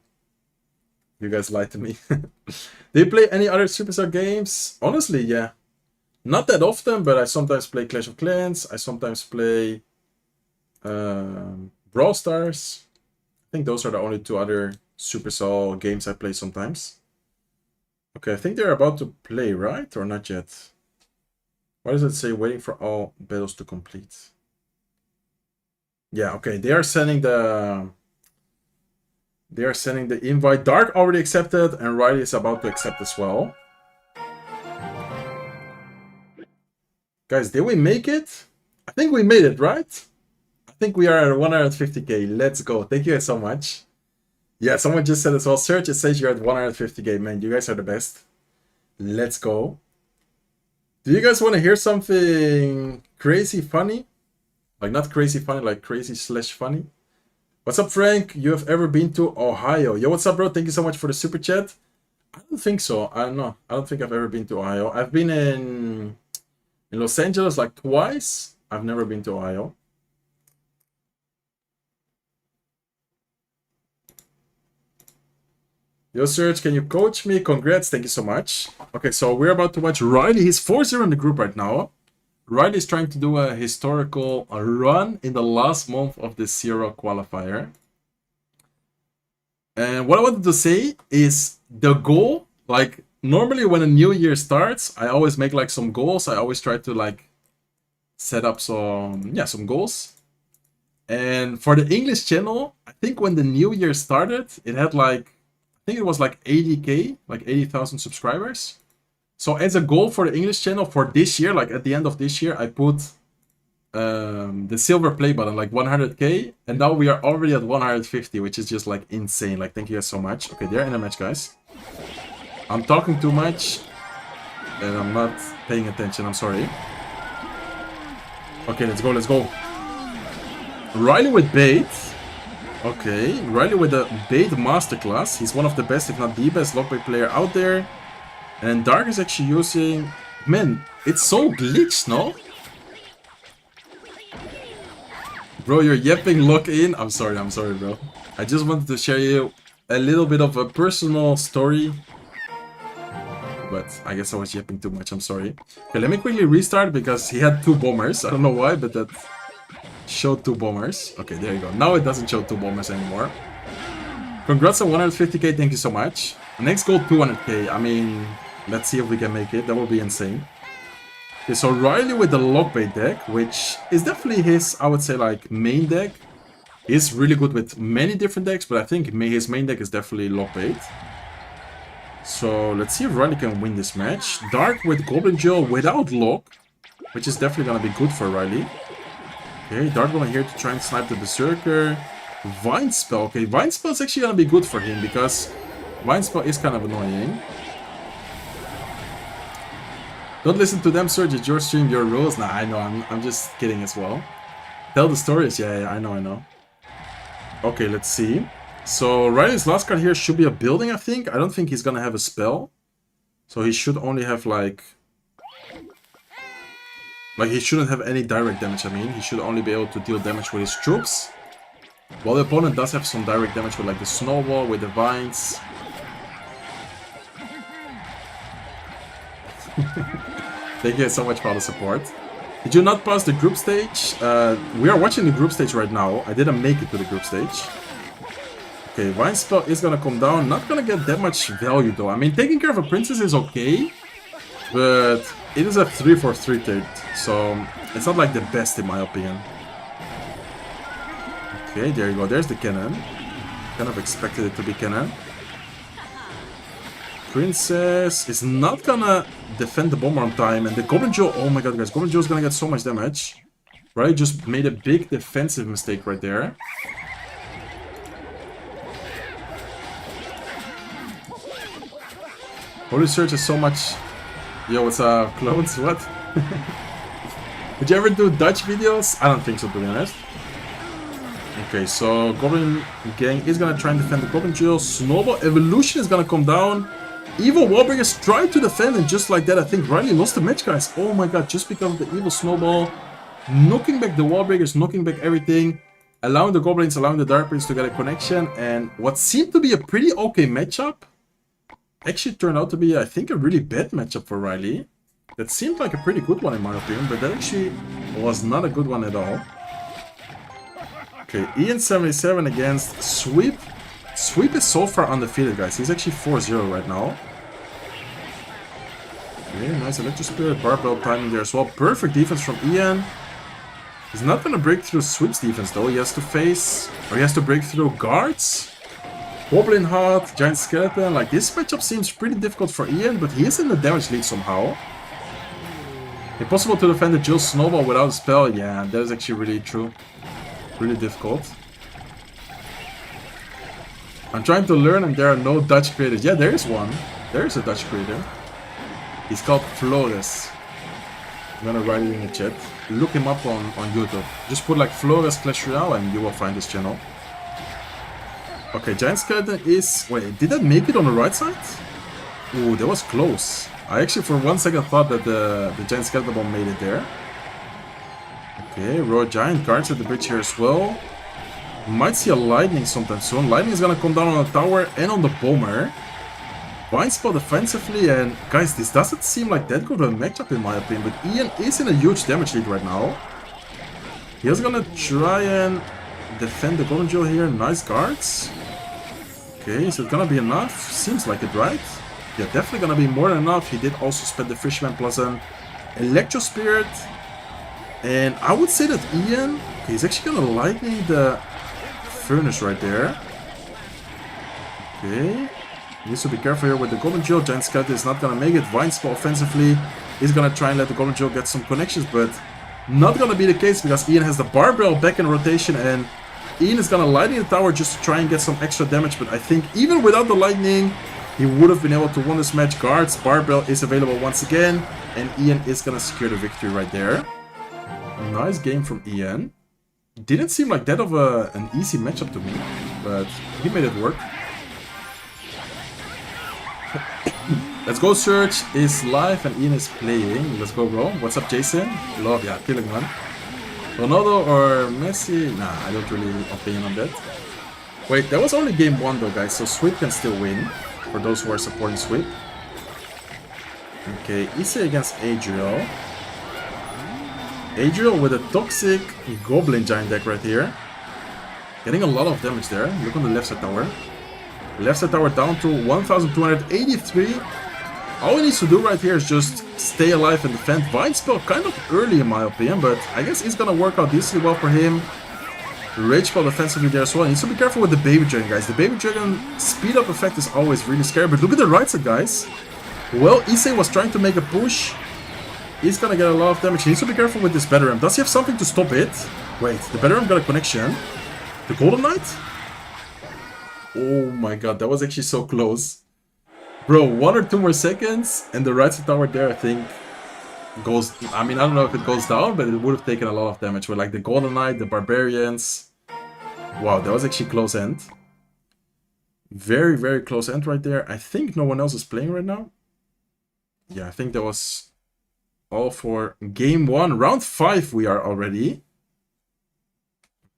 You guys lied to me. Do you play any other Superstar games? Honestly, yeah. Not that often, but I sometimes play Clash of Clans. I sometimes play Brawl Stars. I think those are the only 2 other Supercell games I play sometimes. Okay, I think they're about to play, right? Or not yet? Why does it say waiting for all battles to complete? Yeah, okay, they are sending the invite. Dark already accepted, and RYLEY is about to accept as well. Guys, did we make it? I think we made it, right? I think we are at 150k. Let's go. Thank you guys so much. Yeah, someone just said as well. Search, it says you're at 150k. Man, you guys are the best. Let's go. Do you guys want to hear something crazy funny? Like, not crazy funny, like crazy/funny. What's up, Frank? You have ever been to Ohio? Yo, what's up, bro? Thank you so much for the super chat. I don't think so. I don't know. I don't think I've ever been to Ohio. I've been in Los Angeles like twice. I've never been to Ohio. Yo, Serge, can you coach me? Congrats. Thank you so much. Okay, so we're about to watch RYLEY. He's 4-0 in the group right now. RYLEY is trying to do a historical run in the last month of the CRL qualifier. And what I wanted to say is the goal, like normally when a new year starts, I always make like some goals. I always try to like set up some goals. And for the English channel, I think when the new year started, it had like, I think it was like 80k, like 80,000 subscribers. So as a goal for the English channel for this year, like at the end of this year, I put the silver play button, like 100k. And now we are already at 150, which is just like insane. Like, thank you guys so much. Okay, they're in a match, guys. I'm talking too much and I'm not paying attention. I'm sorry. Okay, let's go, let's go. RYLEY with bait. Okay, RYLEY with a bait masterclass. He's one of the best, if not the best, lockbait player out there. And Dark is actually using... Man, it's so glitched, no? Bro, you're yapping lock in. I'm sorry, bro. I just wanted to share you a little bit of a personal story. But I guess I was yapping too much, I'm sorry. Okay, let me quickly restart because he had 2 bombers. I don't know why, but that showed 2 bombers. Okay, there you go. Now it doesn't show 2 bombers anymore. Congrats on 150k, thank you so much. Next goal, 200k. I mean, let's see if we can make it. That will be insane. Okay, so RYLEY with the lockbait deck, which is definitely his, I would say, like, main deck. He's really good with many different decks, but I think his main deck is definitely lockbait. So let's see if RYLEY can win this match. Dark with Goblin Jill without lock, which is definitely going to be good for RYLEY. Okay, Dark going here to try and snipe the Berserker. Vine Spell. Okay, Vine Spell is actually going to be good for him because Vine Spell is kind of annoying. Don't listen to them, Serge. It's your stream, your rules. Nah, I know. I'm just kidding as well. Tell the stories. Yeah, I know. Okay, let's see. So RYLEY's last card here should be a building, I think. I don't think he's going to have a spell. So he should only have like... he shouldn't have any direct damage, I mean. He should only be able to deal damage with his troops. While the opponent does have some direct damage with like the snowball, with the vines. Thank you so much for all the support. Did you not pass the group stage? We are watching the group stage right now. I didn't make it to the group stage. Okay, Vine Spell is gonna come down. Not gonna get that much value though. I mean, taking care of a princess is okay. But it is a 3 for 3 third. So it's not like the best in my opinion. Okay, there you go. There's the cannon. Kind of expected it to be cannon. Princess is not gonna defend the bomber on time. And the Goblin Joe, oh my god, guys. Goblin Joe is gonna get so much damage. Right? Just made a big defensive mistake right there. Holy Surge has so much... Yo, what's up, clones? What? Did you ever do Dutch videos? I don't think so, to be honest. Okay, so Goblin Gang is gonna try and defend the Goblin Jill. Snowball Evolution is gonna come down. Evil Wallbringers tried to defend, and just like that, I think RYLEY lost the match, guys. Oh my god, just because of the Evil Snowball. knocking back the wall breakers, knocking back everything, allowing the goblins, allowing the dark prince to get a connection, and what seemed to be a pretty okay matchup actually turned out to be, I think, a really bad matchup for RYLEY. That seemed like a pretty good one in my opinion, but that actually was not a good one at all. Okay, IAN77 against Sweep. Sweep is so far undefeated, guys. He's actually 4-0 right now. Okay, nice Electro Spirit, Barbell timing there as well. Perfect defense from IAN. He's not gonna break through Sweep's defense though. He has to face, or he has to break through guards. Goblin Heart, Giant Skeleton. Like, this matchup seems pretty difficult for IAN, but he is in the damage lead somehow. Impossible to defend the Jill Snowball without a spell. Yeah, that is actually really true. Really difficult. I'm trying to learn and there are no Dutch creators. Yeah, there is one. There is a Dutch creator. He's called Flores. I'm gonna write it in the chat. Look him up on YouTube. Just put like Flores Clash Royale and you will find his channel. Okay, Giant Skeleton is... Wait, did that make it on the right side? Ooh, that was close. I actually for 1 second thought that the Giant Skeleton bomb made it there. Okay, Royal Giant guards at the bridge here as well. Might see a lightning sometime soon. Lightning is gonna come down on the tower and on the bomber. Blind spot defensively, and guys, this doesn't seem like that good of a matchup in my opinion, but IAN is in a huge damage lead right now. He's gonna try and defend the Golden Jewel here. Nice guards. Okay, is it gonna be enough? Seems like it, right? Yeah, definitely gonna be more than enough. He did also spend the Fisherman plus an Electro Spirit. And I would say that IAN, okay, he's actually gonna lightning the Furnace right there. Okay. Needs to be careful here with the Goblin Jewel. Giant Skeleton is not gonna make it. Vine Spell offensively. He's gonna try and let the Goblin Jewel get some connections, but not gonna be the case because IAN has the Barbell back in rotation and IAN is gonna lightning the tower just to try and get some extra damage, but I think even without the lightning, he would have been able to win this match. Guards, Barbell is available once again, and IAN is gonna secure the victory right there. Nice game from IAN. Didn't seem like that of an easy matchup to me, but he made it work. Let's go, Search is live and IAN is playing. Let's go, bro. What's up, Jason? Love, yeah, killing man. Ronaldo or Messi? Nah, I don't really opinion on that. Wait, that was only game 1 though, guys, so Sweep can still win, for those who are supporting Sweep. Okay, Issei against Adriel. Adriel with a toxic Goblin Giant deck right here. Getting a lot of damage there. Look on the left side tower. Left side tower down to 1283. All he needs to do right here is just stay alive and defend. Vine Spell kind of early in my opinion, but I guess it's gonna work out decently well for him. Rage Spell defensively there as well. He needs to be careful with the Baby Dragon, guys. The Baby Dragon speed up effect is always really scary, but look at the right side, guys. Well, Issei was trying to make a push. He's gonna get a lot of damage. He needs to be careful with this Battle Ram. Does he have something to stop it? Wait, the Battle Ram got a connection. The Golden Knight? Oh my god, that was actually so close. Bro, 1 or 2 more seconds, and the right side tower there, I think, goes... I mean, I don't know if it goes down, but it would have taken a lot of damage. With like the Golden Knight, the Barbarians. Wow, that was actually close end. Very, very close end right there. I think no one else is playing right now. Yeah, I think that was all for game 1. Round 5 we are already.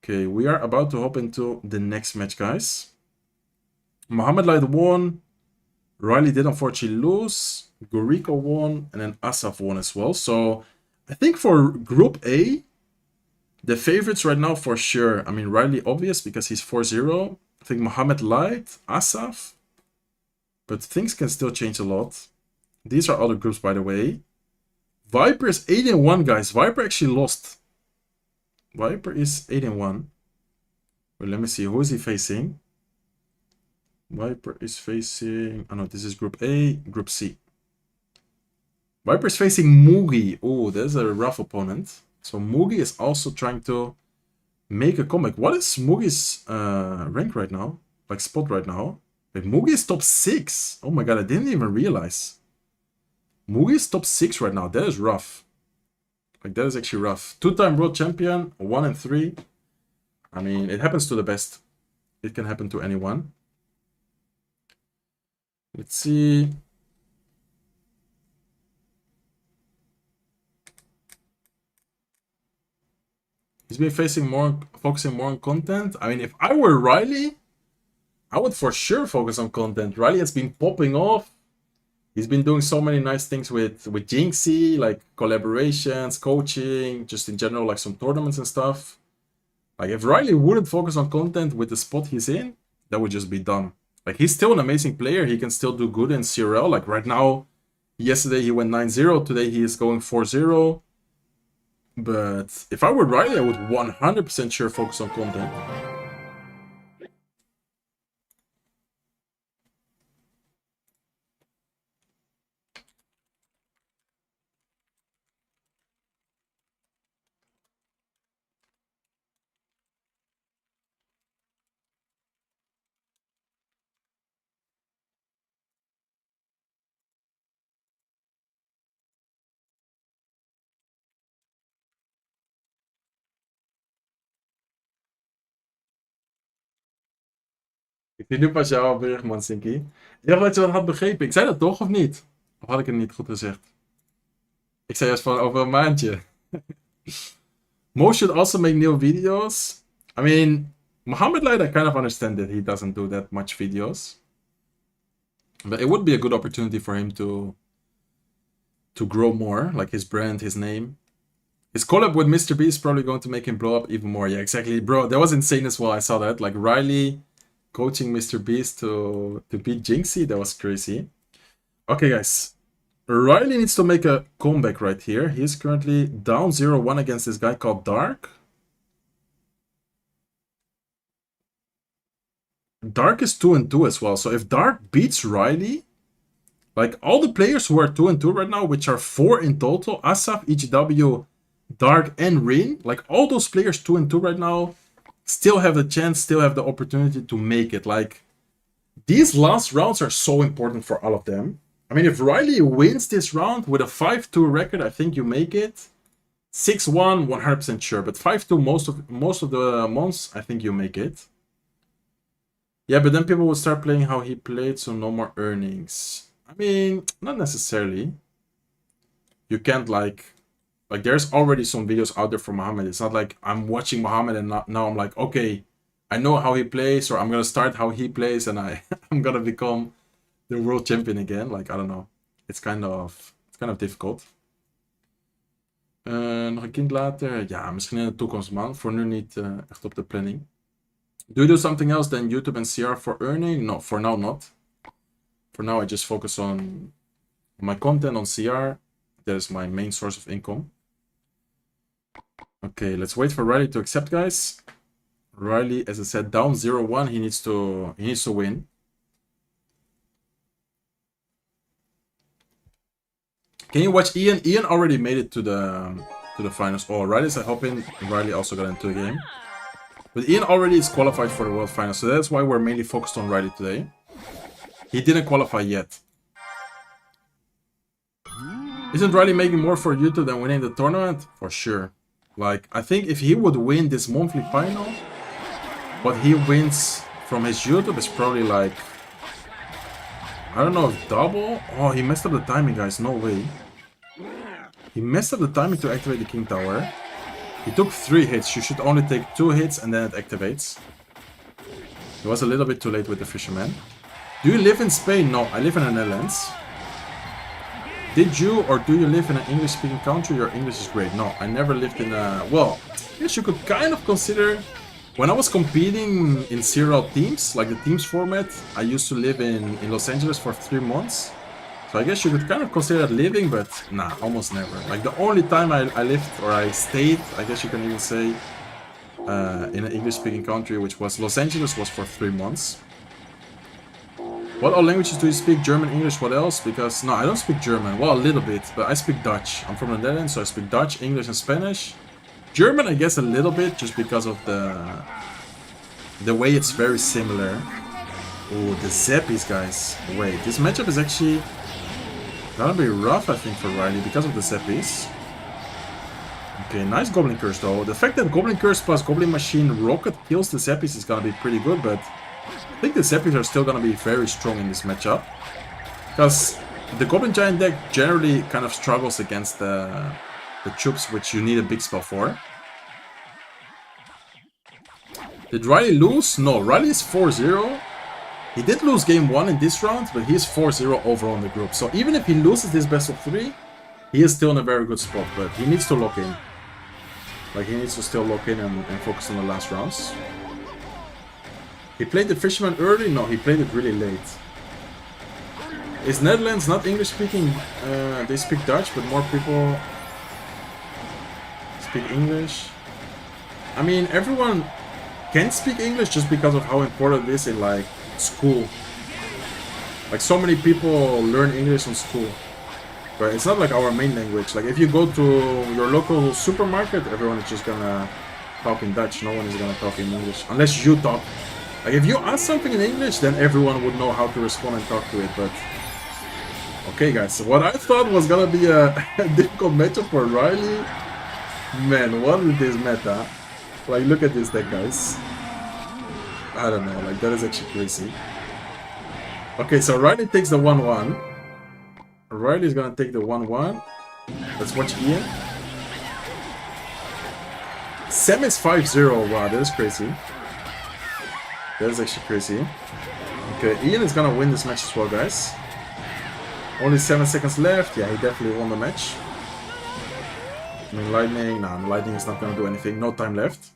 Okay, we are about to hop into the next match, guys. Mohamed Light won. RYLEY did unfortunately lose. Goriko won. And then Assaf won as well. So, I think for Group A, the favorites right now for sure. I mean, RYLEY obvious because he's 4-0. I think Mohamed Light, Assaf. But things can still change a lot. These are other groups, by the way. Viper is 8-1, guys. Viper actually lost. Viper is 8-1. Well, let me see. Who is he facing? Viper is facing... Oh no, this is Group A. Group C. Viper is facing Mugi. Oh, that's a rough opponent. So Mugi is also trying to make a comeback. What is Mugi's rank right now? Like spot right now? Wait, Mugi is top 6. Oh my god, I didn't even realize. Mugi is top 6 right now. That is rough. Like, that is actually rough. 2-time world champion, 1 and 3. I mean, it happens to the best. It can happen to anyone. Let's see. He's been focusing more on content. I mean, if I were RYLEY, I would for sure focus on content. RYLEY has been popping off. He's been doing so many nice things with Jinxie, like collaborations, coaching, just in general, like some tournaments and stuff. Like, if RYLEY wouldn't focus on content with the spot he's in, that would just be done. Like, he's still an amazing player. He can still do good in CRL. Like, right now, yesterday he went 9-0. Today he is going 4-0. But if I were RYLEY, I would 100% sure focus on content. Ik zie nu pas jouw bericht, man, Sinky. Ik dacht dat je wat had begrepen. Ik zei dat toch, of niet? Of had ik het niet goed gezegd? Ik zei juist van over een maandje. Mo should also make new videos. I mean, Mohamed Light, I kind of understand that he doesn't do that much videos. But it would be a good opportunity for him to grow more, like his brand, his name. His collab with Mr. B is probably going to make him blow up even more. Yeah, exactly. Bro, that was insane as well. I saw that. Like, RYLEY coaching Mr. Beast to beat Jinxie. That was crazy. Okay, guys. RYLEY needs to make a comeback right here. He's currently down 0-1 against this guy called Dark. Dark is 2-2 as well. So if Dark beats RYLEY, like all the players who are 2-2 right now, which are 4 in total, Assaf, EGW, Dark, and Rein, like all those players 2-2 right now, still have the chance, still have the opportunity to make it. Like, these last rounds are so important for all of them. I mean, if RYLEY wins this round with a 5-2 record, I think you make it. 6-1, 100% sure. But 5-2 most of the months, I think you make it. Yeah, but then people will start playing how he played, so no more earnings. I mean, not necessarily. You can't like there's already some videos out there for Mohamed. It's not like I'm watching Mohamed and now I'm like, okay, I know how he plays, or I'm gonna start how he plays and I'm gonna become the world champion again. Like, I don't know. It's kind of difficult. Nog een kind later. Ja, misschien in de toekomst, man. Voor nu niet echt op de planning. Do you do something else than YouTube and CR for earning? No, for now not. For now I just focus on my content on CR. That is my main source of income. Okay, let's wait for RYLEY to accept, guys. RYLEY, as I said, down 0-1. He needs to win. Can you watch Ian? Ian already made it to the finals. Oh, RYLEY's hoping RYLEY also got into the game. But Ian already is qualified for the World Finals, so that's why we're mainly focused on RYLEY today. He didn't qualify yet. Isn't RYLEY making more for YouTube than winning the tournament? For sure. Like, I think if he would win this monthly final, what he wins from his YouTube is probably like, I don't know, double? Oh, he messed up the timing, guys. No way. He messed up the timing to activate the King Tower. He took 3 hits. You should only take 2 hits and then it activates. He was a little bit too late with the Fisherman. Do you live in Spain? No, I live in the Netherlands. Did you or do you live in an English-speaking country? Your English is great. No, I never lived in a... Well, I guess you could kind of consider... When I was competing in CRL teams, like the teams format, I used to live in Los Angeles for 3 months. So I guess you could kind of consider that living, but nah, almost never. Like the only time I lived or I stayed, I guess you can even say, in an English-speaking country, which was Los Angeles, was for 3 months. What all languages do you speak? German, English, what else? Because, no, I don't speak German. Well, a little bit, but I speak Dutch. I'm from the Netherlands, so I speak Dutch, English, and Spanish. German, I guess a little bit, just because of the way it's very similar. Oh, the Zappies, guys. Wait, this matchup is actually gonna be rough, I think, for RYLEY because of the Zappies. Okay, nice Goblin Curse, though. The fact that Goblin Curse plus Goblin Machine Rocket kills the Zappies is gonna be pretty good, but I think the Zappies are still gonna be very strong in this matchup. Because the Goblin Giant deck generally kind of struggles against the Chups, which you need a big spell for. Did RYLEY lose? No, RYLEY is 4-0. He did lose game 1 in this round, but he is 4-0 overall in the group. So even if he loses this best of 3, he is still in a very good spot, but he needs to lock in. Like, he needs to still lock in and focus on the last rounds. He played the Fisherman early? No, he played it really late. Is Netherlands not English speaking? They speak Dutch, but more people speak English. I mean, everyone can speak English just because of how important it is in, like, school. Like, so many people learn English in school. But it's not like our main language. Like, if you go to your local supermarket, everyone is just gonna talk in Dutch. No one is gonna talk in English. Unless you talk. Like, if you ask something in English, then everyone would know how to respond and talk to it. But okay, guys. What I thought was gonna be a difficult matchup for RYLEY. Man, what is this meta? Like, look at this deck, guys. I don't know. Like, that is actually crazy. Okay, so RYLEY takes the 1-1. RYLEY is gonna take the 1-1. Let's watch Ian. Sam is 5-0. Wow, that is crazy. That is actually crazy. Okay, Ian is gonna win this match as well, guys. Only 7 seconds left. Yeah, he definitely won the match. I mean, Lightning. Nah, Lightning is not gonna do anything. No time left.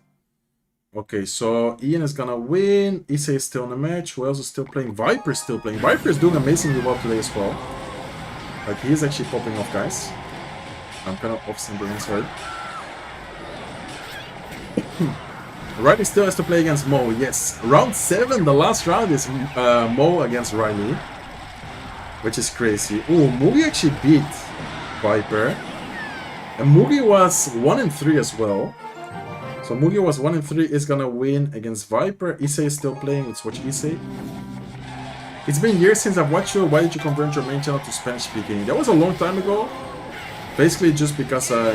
Okay, so Ian is gonna win. Issei is still in the match. Who else is still playing? Viper is still playing. Viper is doing amazingly well today as well. Like, he is actually popping off, guys. I'm kind of off the inside. RYLEY still has to play against Mo. Yes, round 7, the last round is Mo against RYLEY, which is crazy. Oh, Mugi actually beat Viper, and Mugi was 1-3 as well. So Mugi was 1-3, is gonna win against Viper. Issei is still playing. Let's watch Issei. It's been years since I've watched you. Why did you convert your main channel to Spanish speaking? That was a long time ago. Basically just because I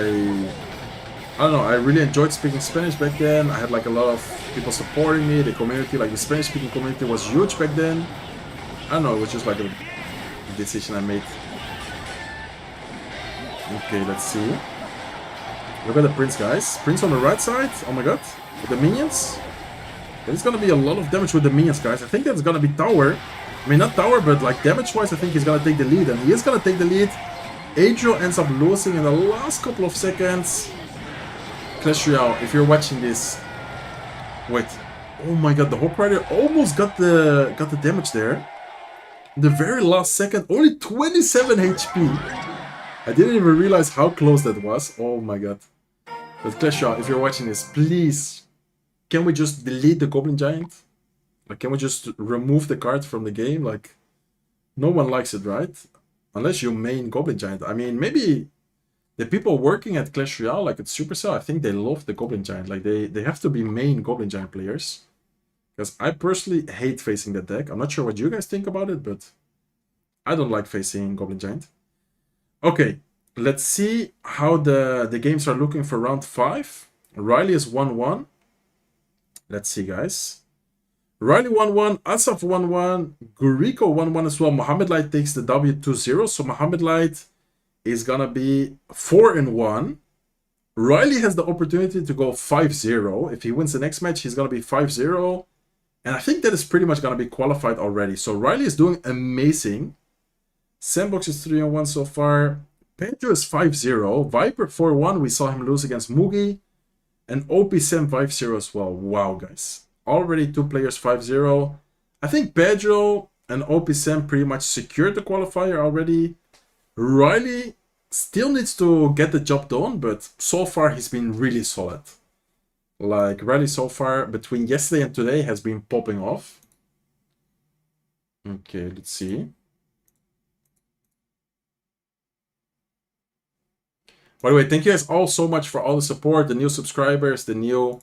don't know, I really enjoyed speaking Spanish back then. I had like a lot of people supporting me. The community, like the Spanish speaking community, was huge back then. I don't know, it was just like a decision I made. Okay, let's see. Look at the Prince, guys. Prince on the right side. Oh my god. With the minions. There's gonna be a lot of damage with the minions, guys. I think that's gonna be tower. I mean, not tower, but like damage-wise, I think he's gonna take the lead. And he is gonna take the lead. Adriel ends up losing in the last couple of seconds. Clash Royale, if you're watching this. Wait. Oh my god, the Hawk Rider almost got the damage there. In the very last second, only 27 HP. I didn't even realize how close that was. Oh my god. But Clash Royale, if you're watching this, please, can we just delete the Goblin Giant? Like, can we just remove the card from the game? Like, no one likes it, right? Unless you main Goblin Giant. I mean, maybe the people working at Clash Royale, like at Supercell, I think they love the Goblin Giant. Like, they have to be main Goblin Giant players. Because I personally hate facing that deck. I'm not sure what you guys think about it, but I don't like facing Goblin Giant. Okay, let's see how the games are looking for round 5. RYLEY is 1-1. Let's see, guys. RYLEY 1-1, Assaf 1-1, Guriko 1-1 as well. Mohamed Light takes the W 2-0, so Mohamed Light is gonna be 4-1. RYLEY has the opportunity to go 5-0. If he wins the next match, he's gonna be 5-0. And I think that is pretty much gonna be qualified already. So RYLEY is doing amazing. Sandbox is 3-1 so far. Pedro is 5-0. Viper 4-1. We saw him lose against Mugi. And OP Sam 5-0 as well. Wow, guys. Already 2 players 5-0. I think Pedro and OP Sam pretty much secured the qualifier already. RYLEY still needs to get the job done, but so far he's been really solid. Like, RYLEY so far, between yesterday and today, has been popping off. Okay, let's see. By the way, thank you guys all so much for all the support, the new subscribers, the new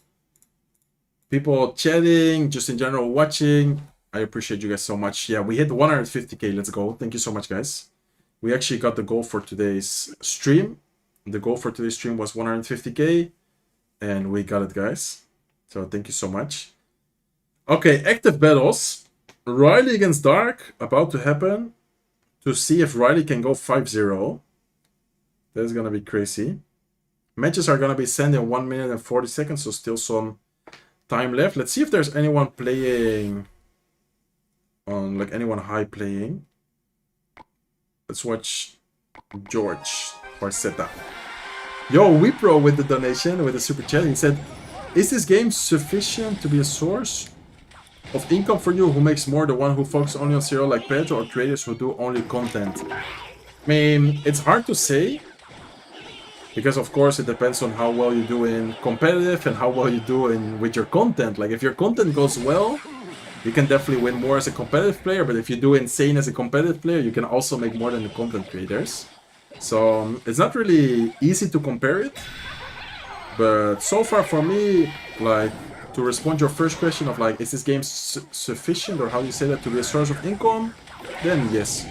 people chatting, just in general watching. I appreciate you guys so much. Yeah, we hit 150k. Let's go. Thank you so much, guys. We actually got the goal for today's stream. The goal for today's stream was 150k. And we got it, guys. So thank you so much. Okay, active battles. RYLEY against Dark, about to happen. To see if RYLEY can go 5-0. That's gonna be crazy. Matches are gonna be sent in 1 minute and 40 seconds, so still some time left. Let's see if there's anyone playing on, like, anyone high playing. Let's watch George Barcetta. Yo, Wipro with the donation, with the super chat. He said, is this game sufficient to be a source of income for you? Who makes more, the one who focuses only on CRL like Pedro, or creators who do only content? I mean, it's hard to say, because of course it depends on how well you do in competitive and how well you do in with your content. Like, if your content goes well, you can definitely win more as a competitive player, but if you do insane as a competitive player, you can also make more than the content creators. So it's not really easy to compare it, but so far for me, like, to respond to your first question of like, is this game sufficient, or how do you say that, to be a source of income, then yes.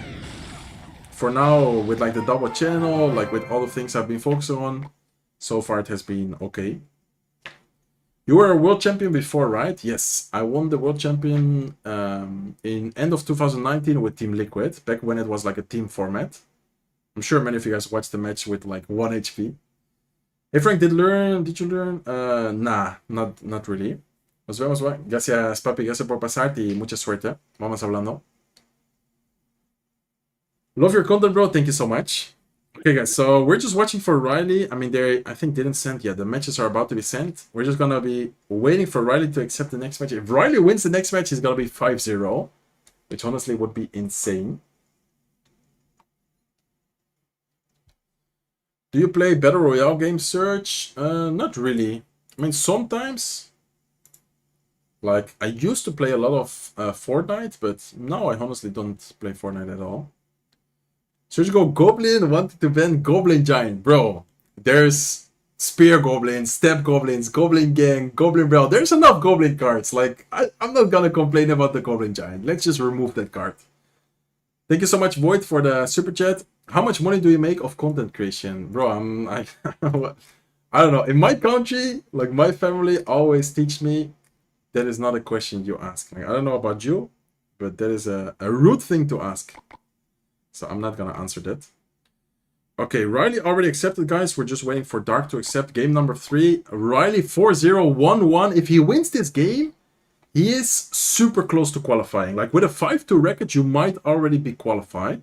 For now, with like the double channel, like with all the things I've been focusing on, so far it has been okay. You were a world champion before, right? Yes, I won the world champion in end of 2019 with Team Liquid, back when it was like a team format. I'm sure many of you guys watched the match with like 1 HP. Hey Frank, did you learn? Nah, not really. Nos vemos, bye. Gracias, papi, gracias por pasarte y mucha suerte. Vamos hablando. Love your content, bro. Thank you so much. Okay, guys, so we're just watching for RYLEY. I mean, they, I think, didn't send yet. The matches are about to be sent. We're just gonna be waiting for RYLEY to accept the next match. If RYLEY wins the next match, he's gonna be 5-0, which honestly would be insane. Do you play Battle Royale game, Search? Not really. I mean, sometimes. Like, I used to play a lot of Fortnite, but now I honestly don't play Fortnite at all. Search go Goblin, wanted to ban Goblin Giant. Bro, there's Spear Goblins, Step Goblins, Goblin Gang, Goblin Bro. There's enough Goblin cards. Like, I'm not gonna complain about the Goblin Giant. Let's just remove that card. Thank you so much, Void, for the super chat. How much money do you make of content creation? Bro, I don't know. In my country, like, my family always teach me that is not a question you ask. Like, I don't know about you, but that is a rude thing to ask. So I'm not gonna answer that. Okay, RYLEY already accepted, guys. We're just waiting for Dark to accept. Game number 3. RYLEY 4-0-1-1. If he wins this game, he is super close to qualifying. Like, with a 5-2 record, you might already be qualified.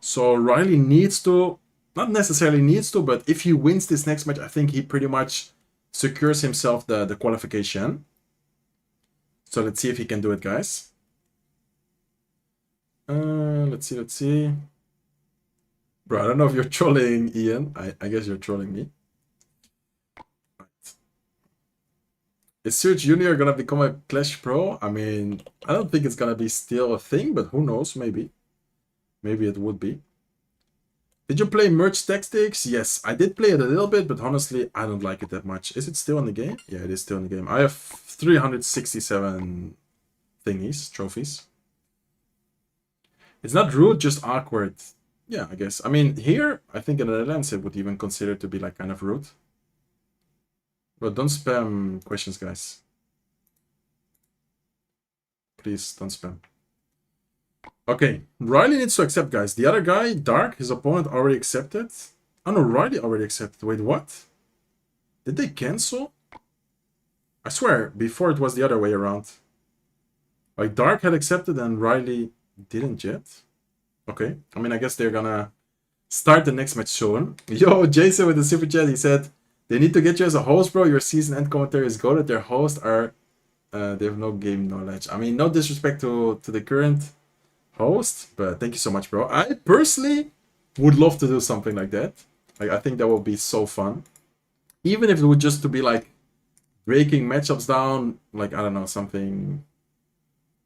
So RYLEY needs to, not necessarily needs to, but if he wins this next match, I think he pretty much secures himself the qualification. So let's see if he can do it, guys. Let's see. Bro, I don't know if you're trolling Ian. I guess you're trolling me. Right. Is Surge Junior gonna become a Clash Pro? I mean, I don't think it's gonna be still a thing, but who knows, maybe. Maybe it would be. Did you play Merge Tactics? Yes, I did play it a little bit, but honestly, I don't like it that much. Is it still in the game? Yeah, it is still in the game. I have 367 thingies, trophies. It's not rude, just awkward. Yeah, I guess. I mean, here, I think in the Netherlands, it would even consider to be like kind of rude. But don't spam questions, guys. Please, don't spam. Okay, RYLEY needs to accept, guys. The other guy, Dark, his opponent already accepted. Oh no, RYLEY already accepted. Wait, what? Did they cancel? I swear, before it was the other way around. Like, Dark had accepted and RYLEY didn't yet. Okay, I mean, I guess they're gonna start the next match soon. Yo, Jason with the super chat, he said, they need to get you as a host, bro. Your season end commentary is goated. Their hosts are, they have no game knowledge. I mean, no disrespect to the current host, but thank you so much, bro. I personally would love to do something like that. Like, I think that would be so fun. Even if it would just to be like breaking matchups down, like, I don't know, something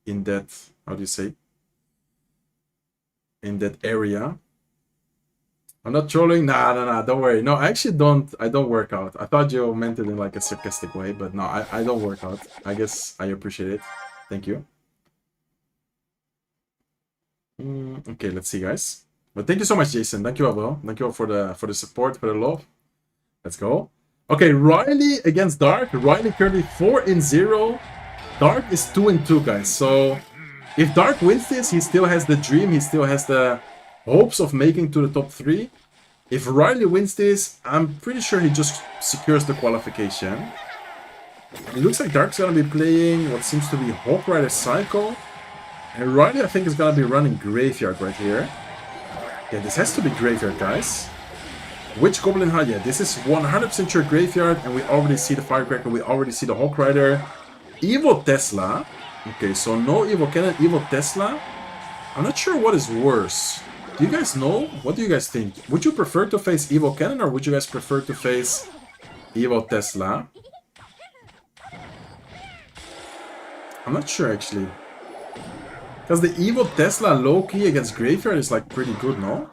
in that, how do you say? In that area. I'm not trolling. Nah, don't worry. No, I actually don't. I don't work out. I thought you meant it in like a sarcastic way, but no, I don't work out. I guess I appreciate it. Thank you. Okay, let's see, guys. But thank you so much, Jason. Thank you all, bro. Thank you all for the support, for the love. Let's go. Okay, RYLEY against Dark. RYLEY currently 4-0. Dark is 2-2, guys. So if Dark wins this, he still has the dream. He still has the hopes of making to the top 3. If RYLEY wins this, I'm pretty sure he just secures the qualification. It looks like Dark's gonna be playing what seems to be Hawk Rider Cycle. And RYLEY, I think, is gonna be running Graveyard right here. Yeah, this has to be Graveyard, guys. Which Goblin Hut? Yeah, this is 100% sure Graveyard, and we already see the Firecracker, we already see the Hawk Rider. Evo Tesla. Okay, so no Evo Cannon, Evo Tesla. I'm not sure what is worse. Do you guys know? What do you guys think? Would you prefer to face Evo Cannon, or would you guys prefer to face Evo Tesla? I'm not sure, actually. Because the Evo Tesla low-key against Graveyard is like pretty good, no?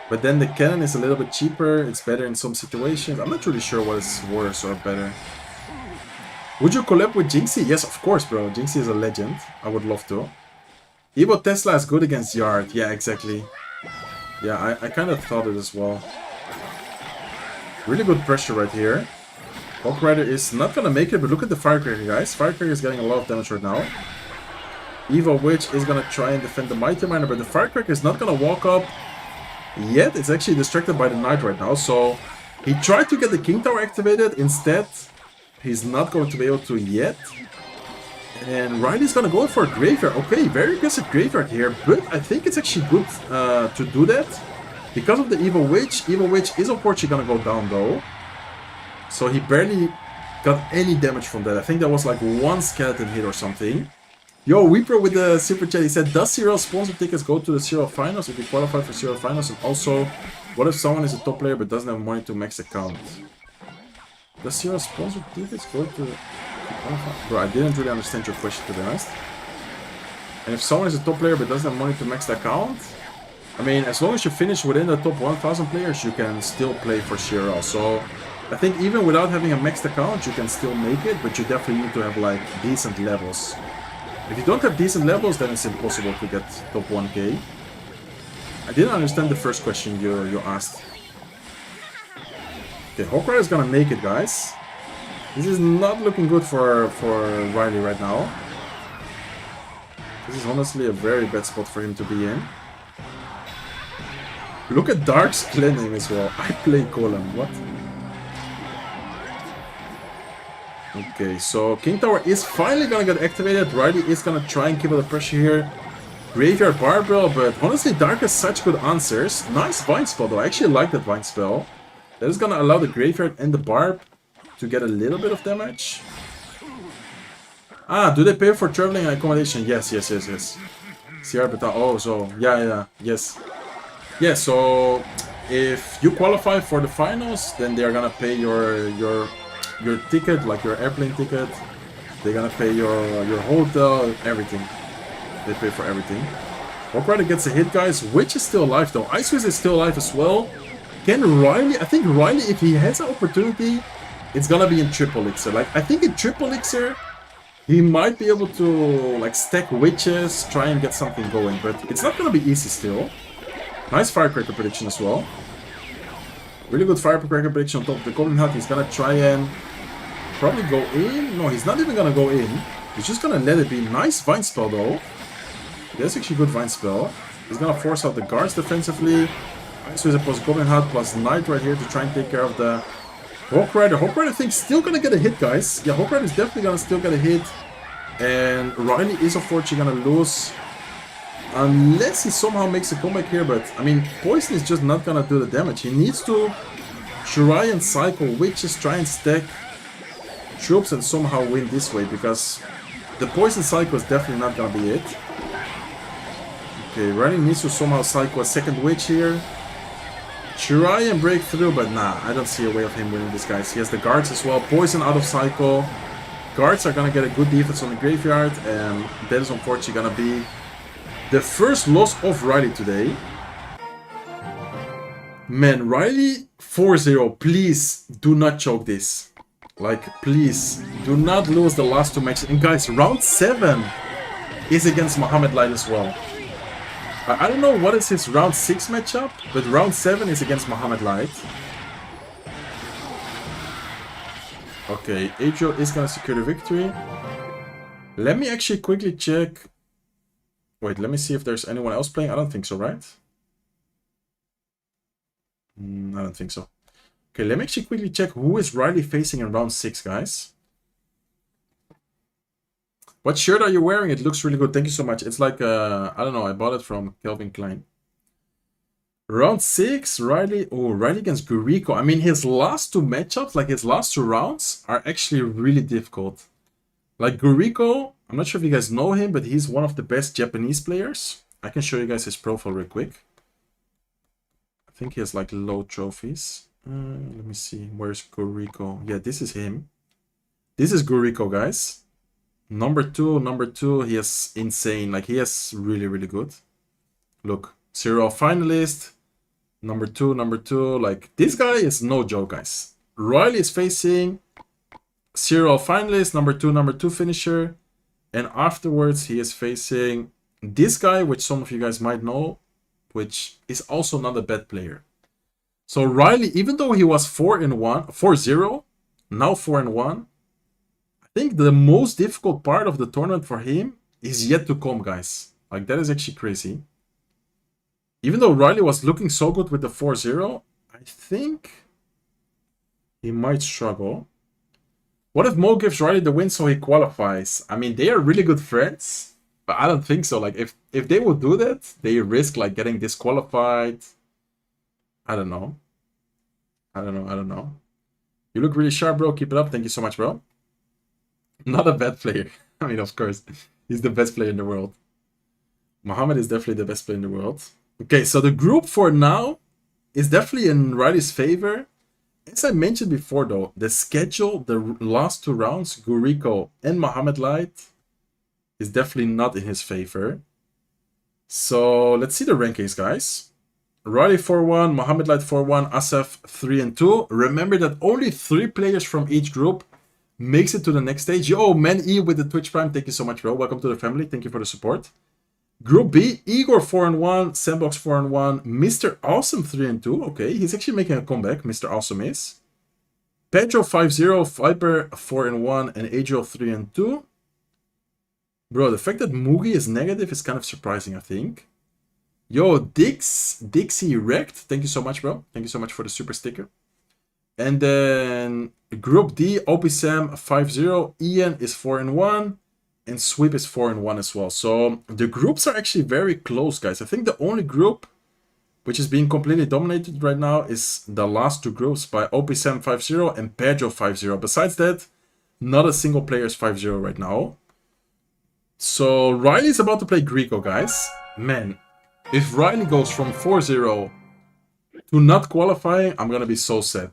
But then the cannon is a little bit cheaper, it's better in some situations. I'm not really sure what is worse or better. Would you collab with Jinxie? Yes, of course, bro. Jinxie is a legend. I would love to. Evo Tesla is good against Yard. Yeah, exactly. Yeah, I kind of thought it as well. Really good pressure right here. Hawk Rider is not gonna make it, but look at the Firecracker, guys. Firecracker is getting a lot of damage right now. Evo Witch is gonna try and defend the Mighty Miner, but the Firecracker is not gonna walk up yet. It's actually distracted by the Knight right now, so he tried to get the King Tower activated. Instead, he's not going to be able to yet. And RYLEY's gonna go for a Graveyard. Okay, very aggressive Graveyard here, but I think it's actually good to do that. Because of the Evo Witch. Evo Witch is unfortunately gonna go down though. So he barely got any damage from that. I think that was like one skeleton hit or something. Yo, Weeper with the super chat, he said, does CRL sponsor tickets go to the CRL finals if you qualify for CRL finals? And also, what if someone is a top player but doesn't have money to max account? Does CRL sponsor tickets go to the qualify? Bro, I didn't really understand your question, to be honest. And if someone is a top player but doesn't have money to max the account, I mean, as long as you finish within the top 1000 players, you can still play for CRL. So I think even without having a maxed account, you can still make it, but you definitely need to have like decent levels. If you don't have decent levels, then it's impossible to get top 1k. I didn't understand the first question you asked. Okay, Hawk Rider is gonna make it, guys. This is not looking good for RYLEY right now. This is honestly a very bad spot for him to be in. Look at Dark's clan name as well. I play Golem. What? Okay, so King Tower is finally gonna get activated. RYLEY is gonna try and keep up the pressure here. Graveyard Barbell, but honestly, Dark has such good answers. Nice Vine Spell though. I actually like that Vine Spell. That is gonna allow the Graveyard and the Barb to get a little bit of damage. Ah, do they pay for traveling and accommodation? Yes. CR Beta. Oh, so yeah, yes. Yeah, so if you qualify for the finals, then they're gonna pay your ticket, like your airplane ticket. They're gonna pay your hotel, everything. They pay for everything. Hawk Rider gets a hit, guys. Witch is still alive though. Ice Wiz is still alive as well. Can RYLEY? I think RYLEY, if he has an opportunity, it's gonna be in Triple Elixir. Like, I think in Triple Elixir, he might be able to like stack witches, try and get something going, but it's not gonna be easy still. Nice Firecracker prediction as well. Really good Firecracker prediction on top of the Goblin Hut. He's gonna try and probably go in. No, he's not even gonna go in. He's just gonna let it be. Nice Vine Spell though. That's actually good Vine Spell. He's gonna force out the guards defensively. Ice Wizard plus Goblin Hut plus Knight right here to try and take care of the Hawk Rider. Hawk Rider, I think, still gonna get a hit, guys. Yeah, Hawk Rider is definitely gonna still get a hit. And RYLEY is unfortunately gonna lose. Unless he somehow makes a comeback here, but I mean, Poison is just not gonna do the damage. He needs to try and cycle witches, try and stack troops and somehow win this way, because the Poison cycle is definitely not gonna be it. Okay, RYLEY needs to somehow cycle a second witch here. Try and break through, but nah, I don't see a way of him winning this, guys. He has the guards as well. Poison out of cycle. Guards are gonna get a good defense on the graveyard, and that is unfortunately gonna be the first loss of RYLEY today. Man, RYLEY 4-0, please do not choke this. Like, please, do not lose the last two matches. And guys, round 7 is against MOHAMED Light as well. I don't know what is his round 6 matchup, but round 7 is against MOHAMED Light. Okay, Adriel is gonna secure the victory. Let me actually quickly check. Wait, let me see if there's anyone else playing. I don't think so, right? I don't think so. Okay, let me actually quickly check who is RYLEY facing in round 6, guys. What shirt are you wearing? It looks really good. Thank you so much. It's like, I don't know, I bought it from Calvin Klein. Round 6, RYLEY. Oh, RYLEY against Guriko. I mean, his last 2 matchups, like his last 2 rounds, are actually really difficult. Like Guriko, I'm not sure if you guys know him, but he's one of the best Japanese players. I can show you guys his profile real quick. I think he has like low trophies. Let me see. Where's Guriko? Yeah, this is him. This is Guriko, guys. Number two. He is insane. Like, he is really, really good. Look, CRL finalist. Number two. Like, this guy is no joke, guys. RYLEY is facing CRL finalist, number two finisher. And afterwards, he is facing this guy, which some of you guys might know, which is also not a bad player. So RYLEY, even though he was 4-0, now 4-1, I think the most difficult part of the tournament for him is yet to come, guys. Like, that is actually crazy. Even though RYLEY was looking so good with the 4-0, I think he might struggle. What if Mo gives RYLEY the win so he qualifies? I mean, they are really good friends, but I don't think so. Like, if they would do that, they risk like getting disqualified. I don't know. I don't know. You look really sharp, bro. Keep it up. Thank you so much, bro. Not a bad player. I mean, of course, he's the best player in the world. Mohamed is definitely the best player in the world. Okay, so the group for now is definitely in RYLEY's favor. As I mentioned before, though, the schedule, the last 2 rounds, Guriko and Mohamed Light, is definitely not in his favor. So let's see the rankings, guys. RYLEY 4-1, Mohamed Light 4-1, Assaf 3-2. Remember that only 3 players from each group makes it to the next stage. Yo, Man E with the Twitch Prime, thank you so much, bro. Welcome to the family. Thank you for the support. Group B, Igor 4-1, Sandbox 4-1, Mr. Awesome 3-2. Okay, he's actually making a comeback, Mr. Awesome is. Pedro 5-0, Viper 4-1, and Adriel 3-2. Bro, the fact that Mugi is negative is kind of surprising, I think. Yo, Dixie Wrecked. Thank you so much, bro. Thank you so much for the super sticker. And then Group D, OPSam 5-0, Ian is 4-1, and Sweep is 4-1 as well. So the groups are actually very close, guys. I think the only group which is being completely dominated right now is the last 2 groups by OPSam 5-0 and Pedro 5-0. Besides that, not a single player is 5-0 right now. So RYLEY is about to play Greco, guys. Man, if RYLEY goes from 4-0 to not qualifying, I'm gonna be so sad.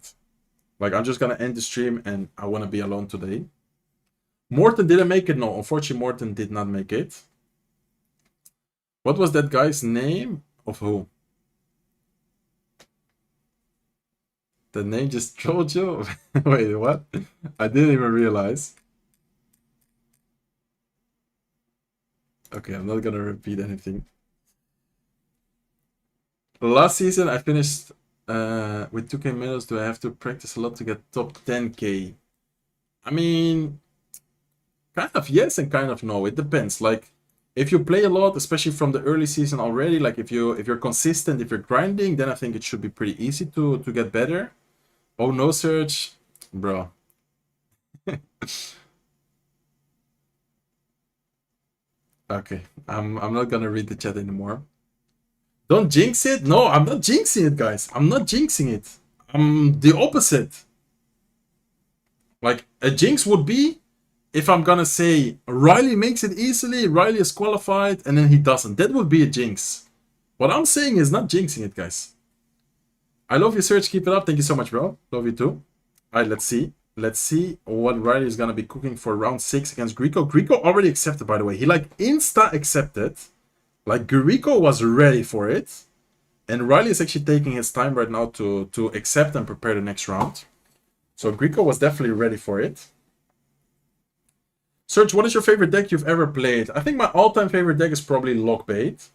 Like, I'm just gonna end the stream and I wanna be alone today. Morten didn't make it. No, unfortunately, Morten did not make it. What was that guy's name? Of who? The name just trolled you? Wait, what? I didn't even realize. Okay, I'm not gonna repeat anything. Last season, I finished with 2k medals. Do I have to practice a lot to get top 10k? I mean, kind of yes and kind of no. It depends. Like, if you play a lot, especially from the early season already, like if you're consistent, if you're grinding, then I think it should be pretty easy to get better. Oh no, Search, bro. Okay, I'm not gonna read the chat anymore. Don't jinx it. No, I'm not jinxing it, guys. I'm not jinxing it. I'm the opposite. Like, a jinx would be if I'm gonna say RYLEY makes it easily, RYLEY is qualified, and then he doesn't. That would be a jinx. What I'm saying is not jinxing it, guys. I love you, Serge. Keep it up. Thank you so much, bro. Love you too. Alright, let's see. Let's see what RYLEY is gonna be cooking for round 6 against Greco. Greco already accepted, by the way. He like insta accepted. Like, Greco was ready for it. And RYLEY is actually taking his time right now to accept and prepare the next round. So Greco was definitely ready for it. Serge, what is your favorite deck you've ever played? I think my all-time favorite deck is probably Lockbait.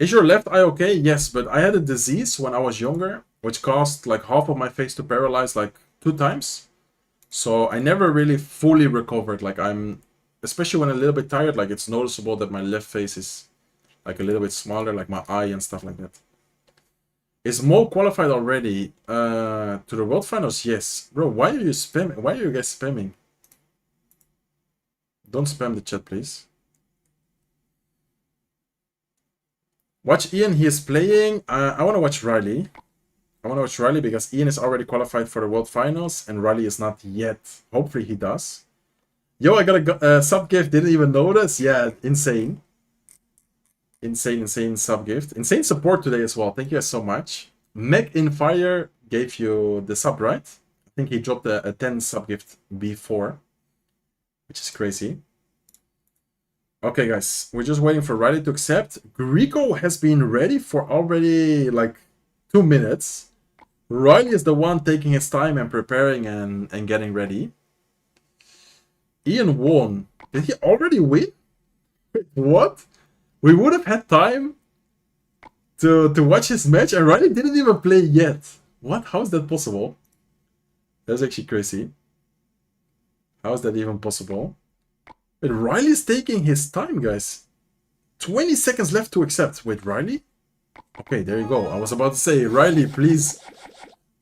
Is your left eye okay? Yes, but I had a disease when I was younger, which caused like half of my face to paralyze like 2 times. So I never really fully recovered. Like, especially when I'm a little bit tired, like it's noticeable that my left face is like a little bit smaller, like my eye and stuff like that. Is Mo qualified already to the World Finals? Yes. Bro, why are you spamming? Why are you guys spamming? Don't spam the chat, please. Watch Ian, he is playing. I want to watch RYLEY. I want to watch RYLEY because Ian is already qualified for the World Finals and RYLEY is not yet. Hopefully he does. Yo, I got a sub gift. Didn't even notice. Yeah, insane. Insane sub gift. Insane support today as well. Thank you guys so much. Meg in Fire gave you the sub, right? I think he dropped a 10 sub gift before, which is crazy. Okay, guys, we're just waiting for RYLEY to accept. Rico has been ready for already like 2 minutes. RYLEY is the one taking his time and preparing and getting ready. Ian won. Did he already win? Wait, what? We would have had time to watch his match and RYLEY didn't even play yet. What? How is that possible? That's actually crazy. How is that even possible? Wait, RYLEY's taking his time, guys. 20 seconds left to accept. Wait, RYLEY? Okay, there you go. I was about to say, RYLEY, please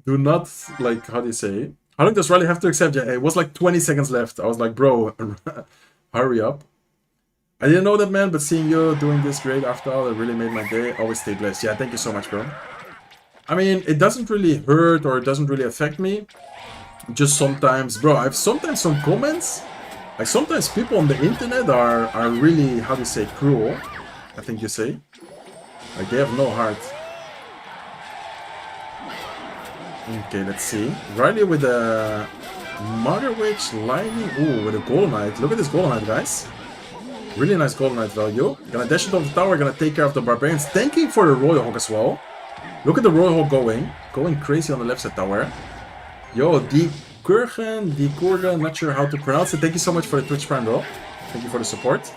do not, like, how do you say? How long does RYLEY have to accept? Yeah, it was like 20 seconds left. I was like, bro, hurry up. I didn't know that, man, but seeing you doing this great after all, it really made my day. Always stay blessed. Yeah, thank you so much, bro. I mean, it doesn't really hurt or it doesn't really affect me. Just sometimes, bro, I have sometimes some comments. Like, sometimes people on the internet are really, how do you say, cruel. I think you say. Like, they have no heart. Okay, let's see. RYLEY with a Mother Witch, Lightning. Ooh, with a Golden Knight. Look at this Golden Knight, guys. Really nice Golden Knight value. Gonna dash it off the tower, gonna take care of the Barbarians. Thanking for the Royal Hawk as well. Look at the Royal Hawk going. Going crazy on the left side tower. Yo, Die Kurgen, not sure how to pronounce it. Thank you so much for the Twitch Prime, bro. Thank you for the support.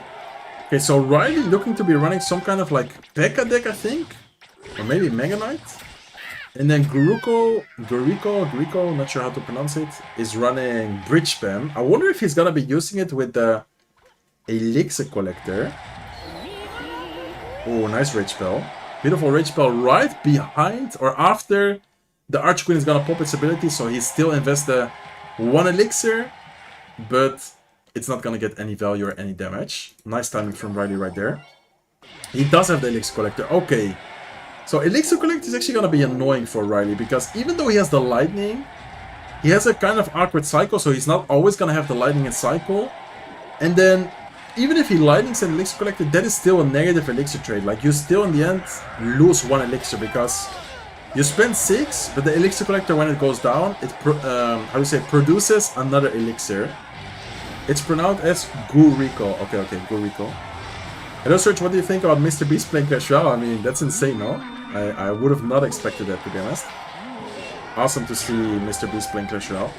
Okay, so RYLEY looking to be running some kind of like P.E.K.K.A deck, I think. Or maybe Mega Knight. And then Guriko, not sure how to pronounce it, is running Bridge Spam. I wonder if he's gonna be using it with the Elixir Collector. Oh, nice Rage Spell. Beautiful Rage Spell right behind or after the Archqueen is gonna pop its ability, so he still invests the 1 Elixir, but it's not gonna get any value or any damage. Nice timing from RYLEY right there. He does have the Elixir Collector. Okay. So Elixir Collector is actually gonna be annoying for RYLEY, because even though he has the Lightning, he has a kind of awkward cycle, so he's not always gonna have the Lightning in cycle. And then, even if he Lightnings an Elixir Collector, that is still a negative Elixir trade. Like, you still in the end lose 1 Elixir, because you spend 6, but the Elixir Collector, when it goes down, it produces another Elixir. It's pronounced as Guriko. Okay, Guriko. Hello, Serge, what do you think about Mr. Beast playing Clash Royale? I mean, that's insane, no? I would have not expected that, to be honest. Awesome to see Mr. Beast playing Clash Royale.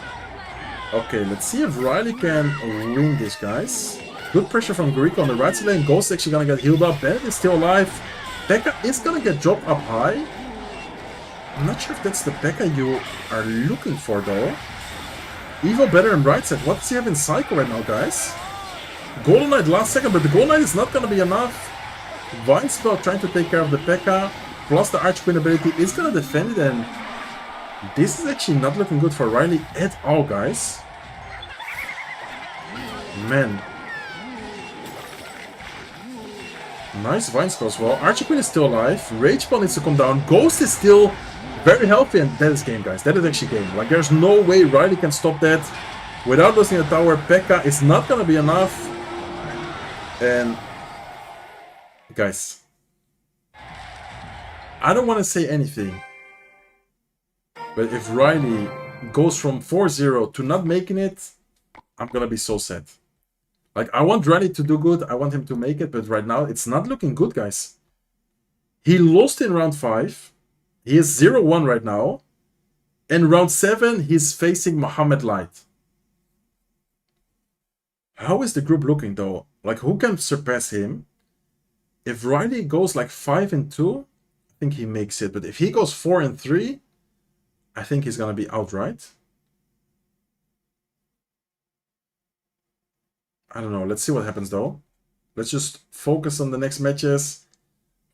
Okay, let's see if RYLEY can win this, guys. Good pressure from Guriko on the right side lane. Ghost is actually gonna get healed up. Bennett is still alive. P.E.K.K.A is gonna get dropped up high. I'm not sure if that's the P.E.K.K.A you are looking for, though. Evo better in right side. What does he have in cycle right now, guys? Golden Knight last second, but the Golden Knight is not gonna be enough. Vine Spell trying to take care of the P.E.K.K.A. Plus the Archqueen ability is gonna defend it, and this is actually not looking good for RYLEY at all, guys. Man. Nice Vine Spell as well. Archqueen is still alive. Rage Spell needs to come down. Ghost is still very healthy, and that is game, guys. That is actually game. Like, there's no way RYLEY can stop that without losing the tower. P.E.K.K.A is not gonna be enough. And guys, I don't want to say anything, but if RYLEY goes from 4-0 to not making it, I'm gonna be so sad. Like, I want RYLEY to do good, I want him to make it, but right now it's not looking good, guys. He lost in round 5, he is 0-1 right now, and round 7 he's facing Mohamed Light. How is the group looking, though? Like, who can surpass him? If RYLEY goes like 5-2, I think he makes it. But if he goes 4-3, I think he's gonna be outright. I don't know. Let's see what happens, though. Let's just focus on the next matches.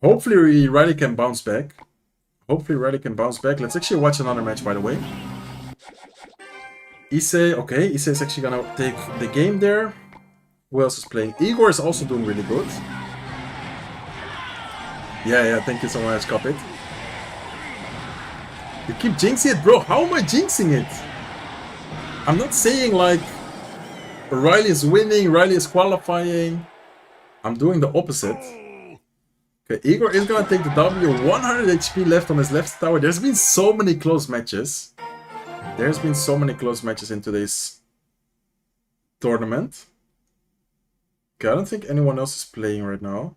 Hopefully RYLEY can bounce back. Hopefully RYLEY can bounce back. Let's actually watch another match, by the way. Issei, okay, Issei is actually gonna take the game there. Who else is playing? Igor is also doing really good. Yeah, thank you so much, Copit. You keep jinxing it, bro. How am I jinxing it? I'm not saying like RYLEY is winning, RYLEY is qualifying. I'm doing the opposite. Okay, Igor is gonna take the W. 100 HP left on his left tower. There's been so many close matches. There's been so many close matches in today's tournament. Okay, I don't think anyone else is playing right now.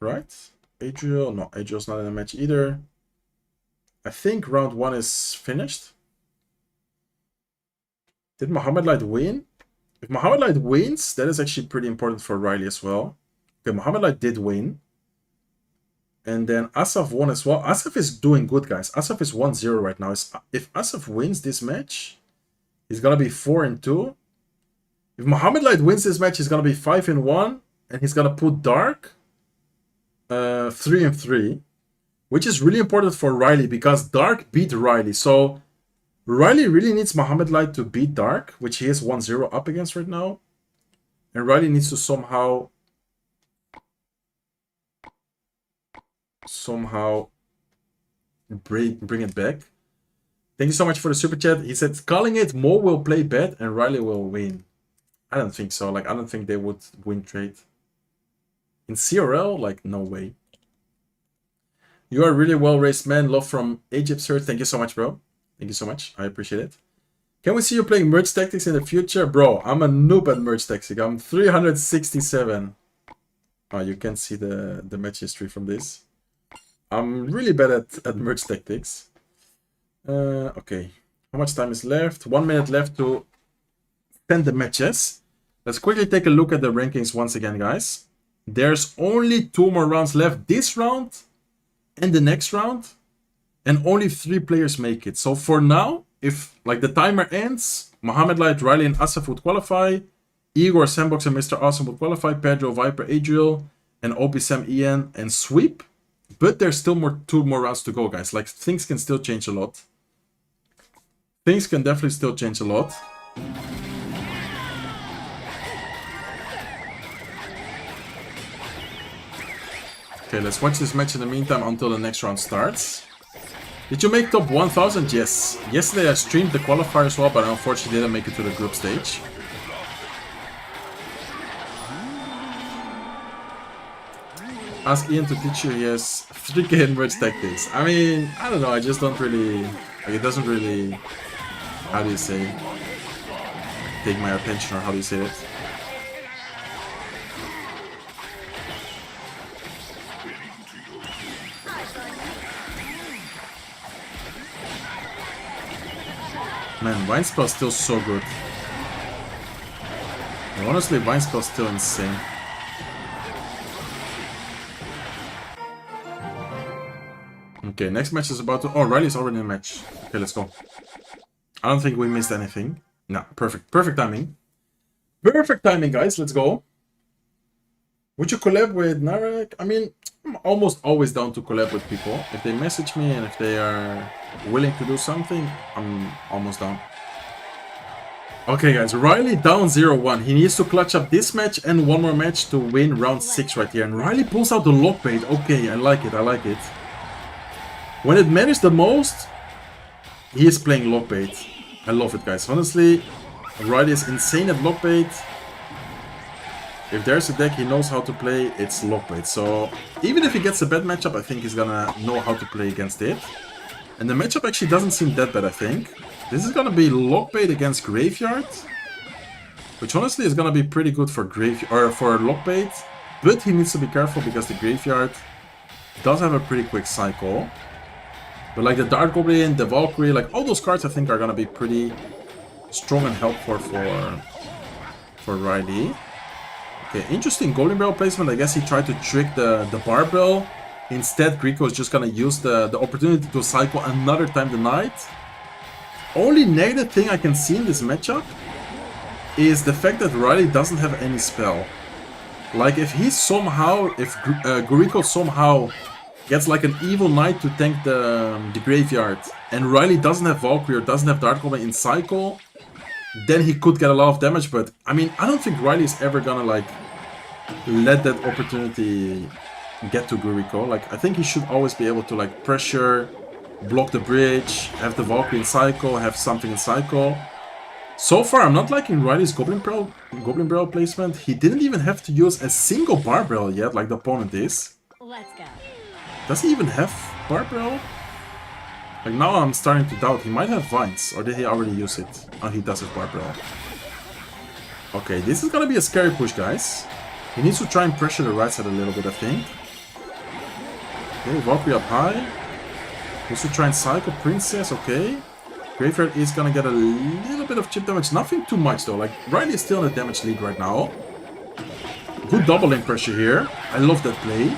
Right? Adriel? No, Adriel's not in the match either. I think round 1 is finished. Did MOHAMED Light win? If MOHAMED Light wins, that is actually pretty important for RYLEY as well. Okay, MOHAMED Light did win. And then Assaf won as well. Assaf is doing good, guys. Assaf is 1-0 right now. If Assaf wins this match, he's gonna be 4-2. If MOHAMED Light wins this match, he's gonna be 5-1. And he's gonna put Dark 3-3. Which is really important for RYLEY because Dark beat RYLEY. So RYLEY really needs MOHAMED Light to beat Dark, which he is 1-0 up against right now. And RYLEY needs to somehow bring it back. Thank you so much for the super chat. He said, calling it, Mo will play bad and RYLEY will win. I don't think so. Like, I don't think they would win trade. In CRL, like, no way. You are a really well-raised man. Love from Egypt, sir. Thank you so much, bro. Thank you so much. I appreciate it. Can we see you playing merge tactics in the future? Bro, I'm a noob at merge tactics. I'm 367. Oh, you can see the match history from this. I'm really bad at merge tactics. Okay. How much time is left? 1 minute left to end the matches. Let's quickly take a look at the rankings once again, guys. There's only 2 more rounds left. This round and the next round. And only 3 players make it. So for now, if like the timer ends, MOHAMED Light, RYLEY, and Assaf would qualify. Igor, Sandbox, and Mr. Awesome would qualify. Pedro, Viper, Adriel, and OP, Sam, Ian, and Sweep. But there's still 2 more rounds to go, guys. Like, things can still change a lot. Things can definitely still change a lot. Okay, let's watch this match in the meantime until the next round starts. Did you make top 1000? Yes. Yesterday I streamed the qualifier as well, but I unfortunately didn't make it to the group stage. Ask Ian to teach you. He has 3k in merge tactics. I mean, I don't know. I just don't really... Like, it doesn't really... How do you say? Take my attention, or how do you say it? Man, Vine Spell is still so good. And honestly, Vine Spell is still insane. Okay, next match is about to... Oh, RYLEY is already in the match. Okay, let's go. I don't think we missed anything. No, perfect. Perfect timing. Perfect timing, guys. Let's go. Would you collab with Narek? I mean, I'm almost always down to collab with people. If they message me and if they are willing to do something, I'm almost down. Okay, guys. RYLEY down 0-1. He needs to clutch up this match and 1 more match to win round 6 right here. And RYLEY pulls out the lock bait. Okay, I like it. I like it. When it matters the most, he is playing lockbait. I love it, guys. Honestly, RYLEY is insane at lockbait. If there's a deck he knows how to play, it's lockbait. So even if he gets a bad matchup, I think he's gonna know how to play against it. And the matchup actually doesn't seem that bad, I think. This is gonna be lockbait against Graveyard, which honestly is gonna be pretty good for for lockbait. But he needs to be careful because the Graveyard does have a pretty quick cycle. But like the Dart Goblin, the Valkyrie, like all those cards I think are gonna be pretty strong and helpful for RYLEY. Okay, interesting Golden Barrel placement. I guess he tried to trick the Barbell. Instead, Greco is just gonna use the opportunity to cycle another time the night. Only negative thing I can see in this matchup is the fact that RYLEY doesn't have any spell. Like if he somehow, if Gurico somehow gets like an evil knight to tank the graveyard, and RYLEY doesn't have Valkyrie or doesn't have Dart Goblin in cycle, then he could get a lot of damage. But I mean, I don't think RYLEY is ever gonna like let that opportunity get to Guriko. Like, I think he should always be able to like pressure, block the bridge, have the Valkyrie in cycle, have something in cycle. So far, I'm not liking RYLEY's Goblin Barrel placement. He didn't even have to use a single Bar Barrel yet, like the opponent is. Let's go. Does he even have Bar Barrel? Like, now I'm starting to doubt. He might have Vines, or did he already use it? Oh, he does have Bar Barrel. Okay, this is gonna be a scary push, guys. He needs to try and pressure the right side a little bit, I think. Okay, Valkyrie up high. Needs to try and cycle Princess, okay. Graveyard is gonna get a little bit of chip damage, nothing too much though. Like, RYLEY is still in the damage lead right now. Good double link pressure here. I love that play.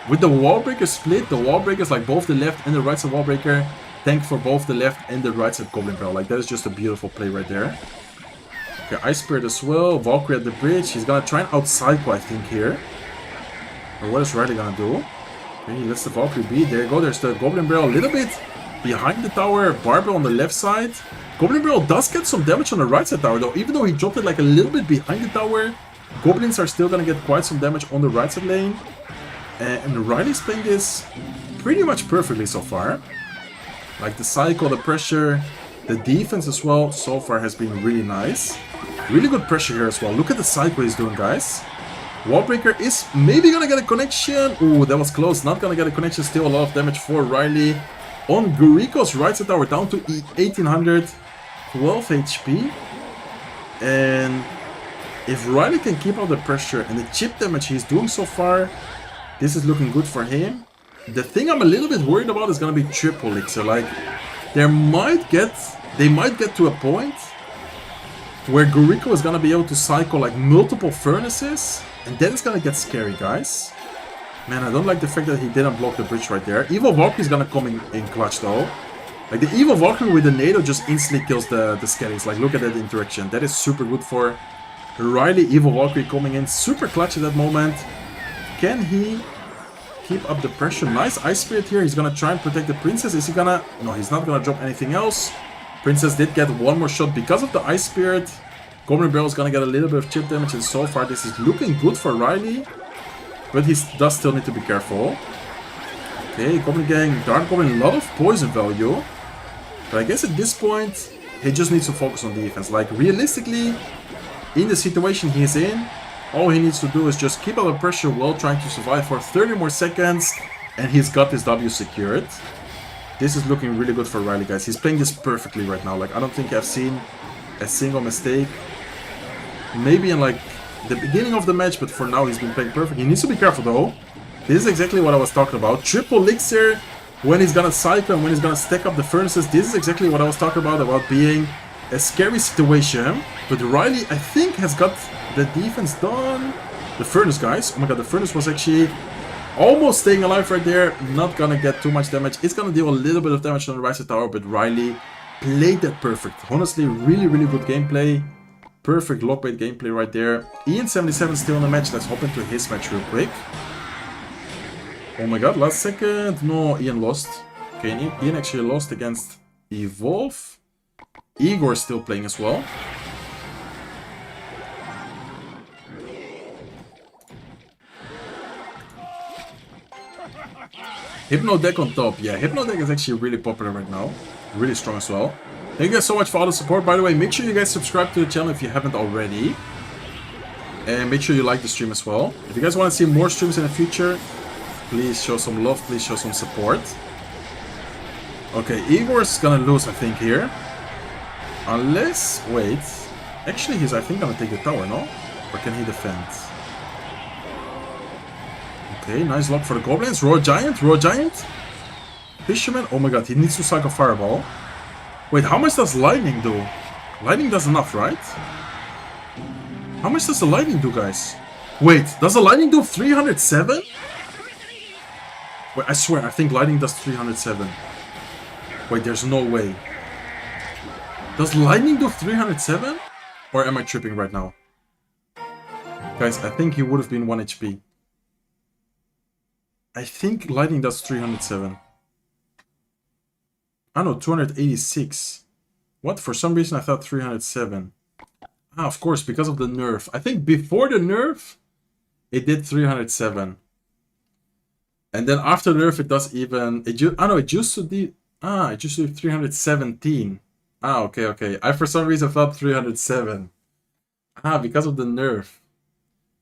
With the wall breaker split, the wall breakers, like both the left and the right side wall breaker, tank for both the left and the right side Goblin Barrel. Like, that is just a beautiful play right there. Okay, Ice Spirit as well. Valkyrie at the bridge. He's gonna try and out-cycle, I think, here. Or what is RYLEY gonna do? Okay, he lets the Valkyrie be. There you go. There's the Goblin Barrel a little bit behind the tower, Barbell on the left side. Goblin Barrel does get some damage on the right side tower though, even though he dropped it like a little bit behind the tower. Goblins are still gonna get quite some damage on the right side lane. And RYLEY's playing this pretty much perfectly so far. Like the cycle, the pressure, the defense as well, so far has been really nice. Really good pressure here as well. Look at the cycle he's doing, guys. Wallbreaker is maybe gonna get a connection. Ooh, that was close. Not gonna get a connection. Still a lot of damage for RYLEY. On Guriko's right side tower, down to 1800, 12 HP. And if RYLEY can keep out the pressure and the chip damage he's doing so far, this is looking good for him. The thing I'm a little bit worried about is gonna be triple elixir. Like, they might get to a point where Guriko is gonna be able to cycle like multiple furnaces, and then it's gonna get scary, guys. Man, I don't like the fact that he didn't block the bridge right there. Evil Valkyrie is gonna come in clutch though. Like, the Evil Valkyrie with the NATO just instantly kills the skellies. Like, look at that interaction. That is super good for RYLEY. Evil Valkyrie coming in super clutch at that moment. Can he keep up the pressure? Nice Ice Spirit here. He's gonna try and protect the Princess. Is he gonna... No, he's not gonna drop anything else. Princess did get one more shot because of the Ice Spirit. Goblin Barrel is gonna get a little bit of chip damage, and so far this is looking good for RYLEY. But he does still need to be careful. Okay, Goblin Gang, Dark Goblin, a lot of poison value. But I guess at this point, he just needs to focus on defense. Like, realistically, in the situation he's in, all he needs to do is just keep up the pressure while trying to survive for 30 more seconds, and he's got this W secured. This is looking really good for RYLEY, guys. He's playing this perfectly right now. Like, I don't think I've seen a single mistake. Maybe in, like, the beginning of the match, but for now he's been playing perfect. He needs to be careful, though. This is exactly what I was talking about. Triple elixir, when he's gonna cycle and when he's gonna stack up the furnaces. This is exactly what I was talking about being a scary situation. But RYLEY, I think, has got the defense done. The furnace, guys. Oh my god, the furnace was actually almost staying alive right there. Not gonna get too much damage. It's gonna deal a little bit of damage on the right side tower, but RYLEY played that perfect. Honestly, really, really good gameplay. Perfect lockbait gameplay right there. IAN77 still in the match. Let's hop into his match real quick. Oh my god, last second. No, Ian lost. Okay, Ian actually lost against Evolve. Igor is still playing as well. Hypno deck on top. Yeah, Hypno deck is actually really popular right now. Really strong as well. Thank you guys so much for all the support. By the way, make sure you guys subscribe to the channel if you haven't already. And make sure you like the stream as well. If you guys want to see more streams in the future, please show some love, please show some support. Okay, Igor's gonna lose, I think, here. Unless... Wait. Actually, he's, I think, gonna take the tower, no? Or can he defend? Okay, nice lock for the Goblins. Raw Giant, Fisherman. Oh my god, he needs to cycle Fireball. Wait, how much does Lightning do? Lightning does enough, right? How much does the Lightning do, guys? Wait, does the Lightning do 307? Wait, I swear, I think Lightning does 307. Wait, there's no way. Does Lightning do 307? Or am I tripping right now? Guys, I think he would have been 1 HP. I think lightning does 307. I know, 286. What? For some reason I thought 307. Ah, of course, because of the nerf. I think before the nerf, it did 307. And then after the nerf, it does even... it used to be... Ah, it used to be 317. Ah, okay. I, for some reason, thought 307. Ah, because of the nerf.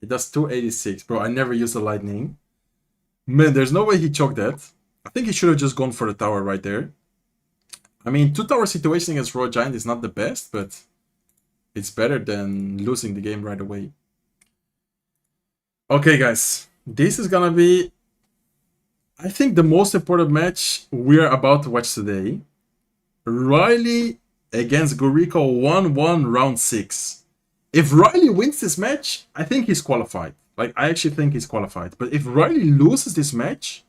It does 286. Bro, I never used the lightning. Man, there's no way he choked that. I think he should have just gone for the tower right there. I mean, 2-tower situation against Royal Giant is not the best, but it's better than losing the game right away. Okay, guys. This is gonna be, I think, the most important match we are about to watch today. RYLEY against Gorico 1-1 round 6. If RYLEY wins this match, I think he's qualified. Like, I actually think he's qualified. But if RYLEY loses this match,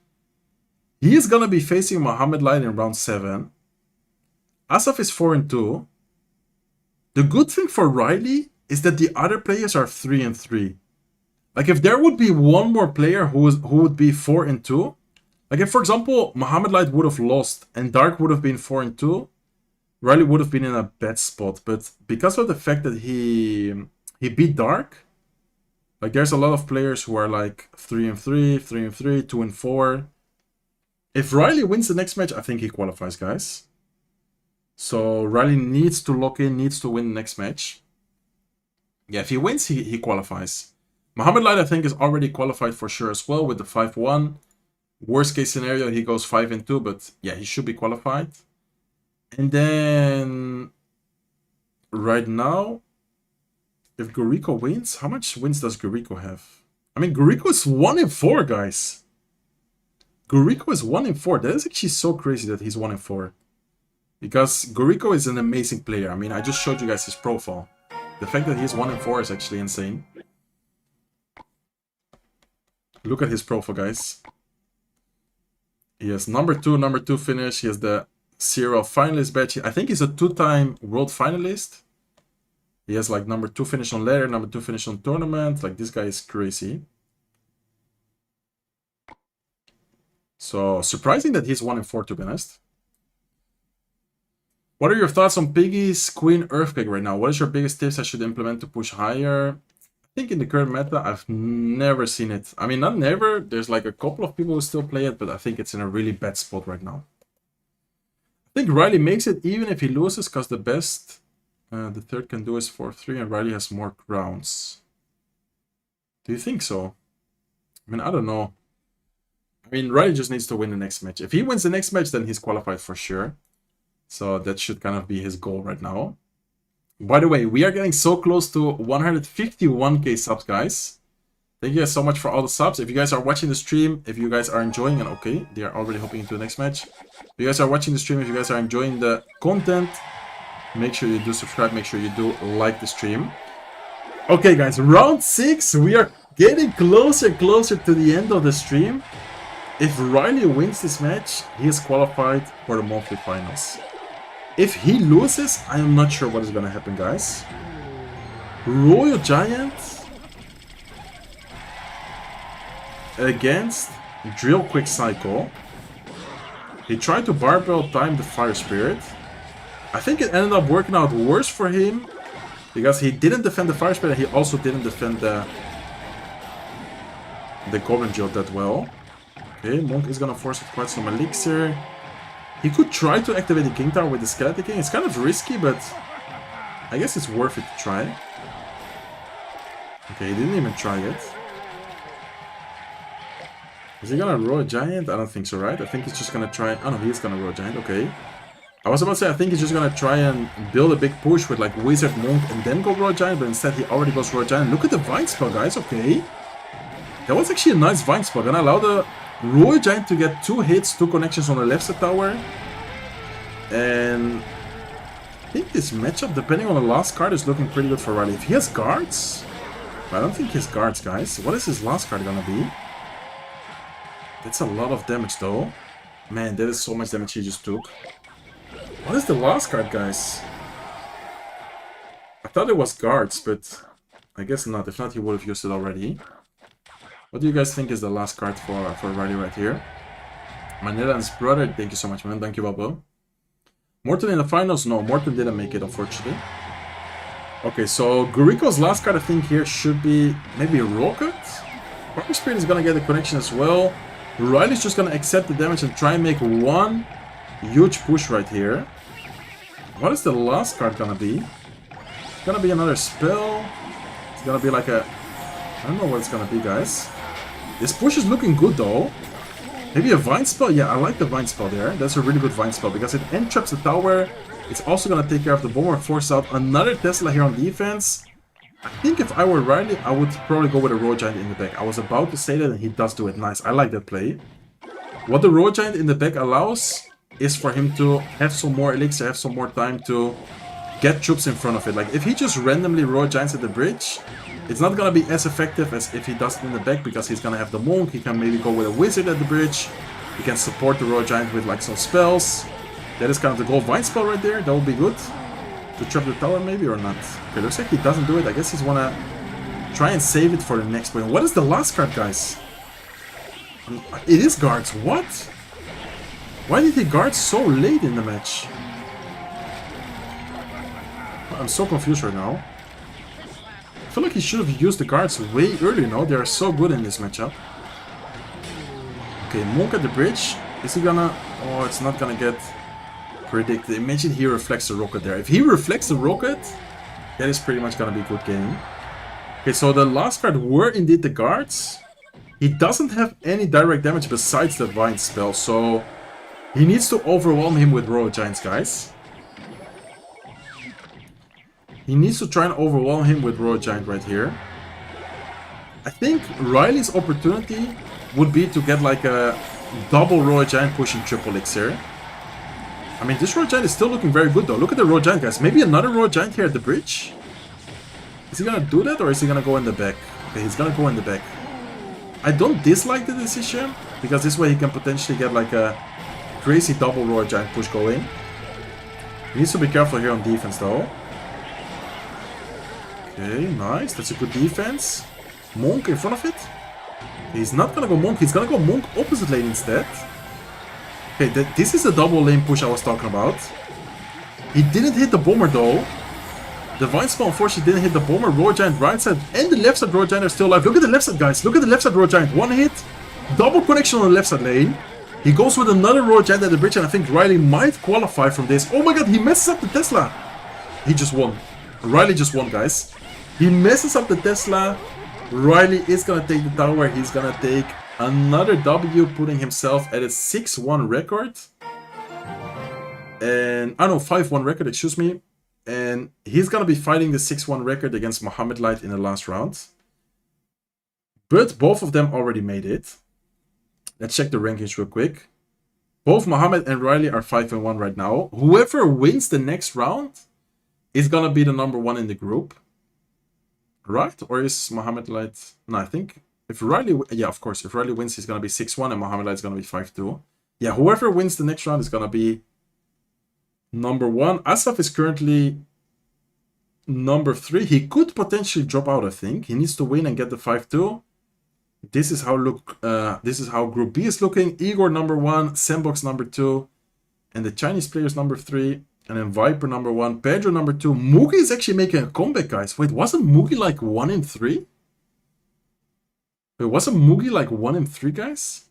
he is gonna be facing MOHAMED in round 7. Assaf is 4-2. The good thing for RYLEY is that the other players are 3-3. Like, if there would be one more player who would be 4-2, like if, for example, MOHAMED would have lost and Dark would have been 4-2, RYLEY would have been in a bad spot. But because of the fact that he beat Dark, like there's a lot of players who are like 3-3, 3-3, 2-4. If RYLEY wins the next match, I think he qualifies, guys. So RYLEY needs to lock in, needs to win the next match. Yeah, if he wins, he qualifies. MOHAMED, I think, is already qualified for sure as well with the 5-1. Worst case scenario, he goes 5-2, but yeah, he should be qualified. And then right now, if Gorico wins, how much wins does Gorico have? I mean, Gorico is 1-4, guys. Gorico is 1-4. That is actually so crazy that he's 1-4. Because Gorico is an amazing player. I mean, I just showed you guys his profile. The fact that he's 1-4 is actually insane. Look at his profile, guys. He has number 2 finish. He has the CRL finalist badge. I think he's a 2-time world finalist. He has like number 2 finish on ladder, number 2 finish on tournament. Like, this guy is crazy. So, surprising that he's 1-4, to be honest. What are your thoughts on Piggy's Queen Earthquake right now? What is your biggest tips I should implement to push higher? I think in the current meta, I've never seen it. I mean, not never. There's like a couple of people who still play it, but I think it's in a really bad spot right now. I think RYLEY makes it even if he loses, because the best the third can do is 4-3, and RYLEY has more crowns. Do you think so? I mean, I don't know. I mean, RYLEY just needs to win the next match. If he wins the next match, then he's qualified for sure. So that should kind of be his goal right now. By the way, we are getting so close to 151k subs, guys. Thank you guys so much for all the subs. If you guys are watching the stream, if you guys are enjoying, and okay, they are already hopping into the next match. If you guys are watching the stream, if you guys are enjoying the content, make sure you do subscribe, make sure you do like the stream. Okay, guys, round 6. We are getting closer and closer to the end of the stream. If RYLEY wins this match, he is qualified for the monthly finals. If he loses, I am not sure what is going to happen, guys. Royal Giant against Drill Quick Cycle. He tried to barbell time the Fire Spirit. I think it ended up working out worse for him because he didn't defend the Fire Spirit and he also didn't defend the Goblin Drill that well. Okay, Monk is going to force quite some elixir. He could try to activate the King Tower with the Skeleton King. It's kind of risky, but I guess it's worth it to try. Okay, he didn't even try it. Is he gonna Royal Giant? I don't think so, right? I think he's just gonna try... Oh no, he is gonna Royal Giant, okay. I was about to say, I think he's just gonna try and build a big push with like Wizard, Monk, and then go Royal Giant, but instead he already goes Royal Giant. Look at the Vine Spell, guys, okay. That was actually a nice Vine Spell. Gonna allow the Royal Giant to get 2 hits, 2 connections on the left side tower. And I think this matchup, depending on the last card, is looking pretty good for RYLEY. If he has guards... I don't think he has guards, guys. What is his last card gonna be? That's a lot of damage, though. Man, that is so much damage he just took. What is the last card, guys? I thought it was guards, but I guess not. If not, he would have used it already. What do you guys think is the last card for RYLEY right here? My Netherlands brother, thank you so much, man. Thank you, Bobo. Morton in the finals? No, Morton didn't make it, unfortunately. Okay, so Guriko's last card, I think, here should be maybe Rocket. Power Spirit is gonna get the connection as well. RYLEY's just gonna accept the damage and try and make one huge push right here. What is the last card gonna be? It's gonna be another spell. It's gonna be like a... I don't know what it's gonna be, guys. This push is looking good, though. Maybe a Vine Spell? Yeah, I like the Vine Spell there. That's a really good Vine Spell because it entraps the tower. It's also going to take care of the bomber, force out another Tesla here on defense. I think if I were RYLEY, I would probably go with a Royal Giant in the back. I was about to say that and he does do it. Nice. I like that play. What the Royal Giant in the back allows is for him to have some more elixir, have some more time to get troops in front of it. Like if he just randomly Royal Giants at the bridge, it's not going to be as effective as if he does it in the back because he's going to have the Monk. He can maybe go with a Wizard at the bridge. He can support the Royal Giant with like some spells. That is kind of the gold Vine spell right there. That would be good. To trap the tower maybe or not. Okay, looks like he doesn't do it. I guess he's want to try and save it for the next point. What is the last card, guys? It is guards. What? Why did he guard so late in the match? I'm so confused right now. I feel like he should have used the guards way earlier now. They are so good in this matchup. Okay, Monk at the bridge. Is he gonna... Oh, it's not gonna get predicted. Imagine he reflects the rocket there. If he reflects the rocket, that is pretty much gonna be a good game. Okay, so the last card were indeed the guards. He doesn't have any direct damage besides the Vine spell, so he needs to overwhelm him with Royal Giants, guys. He needs to try and overwhelm him with Royal Giant right here. I think RYLEY's opportunity would be to get like a double Royal Giant pushing triple elixir. I mean, this Royal Giant is still looking very good though. Look at the Royal Giant, guys. Maybe another Royal Giant here at the bridge? Is he gonna do that or is he gonna go in the back? Okay, he's gonna go in the back. I don't dislike the decision because this way he can potentially get like a crazy double Royal Giant push going. He needs to be careful here on defense though. Okay, nice. That's a good defense. Monk in front of it. He's not gonna go Monk. He's gonna go Monk opposite lane instead. Okay, this is the double lane push I was talking about. He didn't hit the bomber though. The Vine Spell unfortunately didn't hit the bomber. Royal Giant right side and the left side Royal Giant are still alive. Look at the left side, guys. Look at the left side Royal Giant. One hit. Double connection on the left side lane. He goes with another Royal Giant at the bridge and I think RYLEY might qualify from this. Oh my god, he messes up the Tesla. He just won. RYLEY just won, guys. He messes up the Tesla. RYLEY is going to take the tower. He's going to take another W, putting himself at a 6-1 record. And, I know, 5-1 record, excuse me. And he's going to be fighting the 6-1 record against MOHAMED in the last round. But both of them already made it. Let's check the rankings real quick. Both MOHAMED and RYLEY are 5-1 right now. Whoever wins the next round is going to be the #1 in the group. Right? Or is MOHAMED? No, I think if RYLEY... Yeah, of course. If RYLEY wins, he's going to be 6-1 and MOHAMED is going to be 5-2. Yeah, whoever wins the next round is going to be #1. Assaf is currently #3. He could potentially drop out, I think. He needs to win and get the 5-2. This is how Group B is looking. Igor #1, Sandbox #2, and the Chinese players #3. And then Viper #1, Pedro #2. Moogie is actually making a comeback, guys. Wait, wasn't Moogie like 1 in 3? Wait, wasn't Moogie like 1 in 3, guys?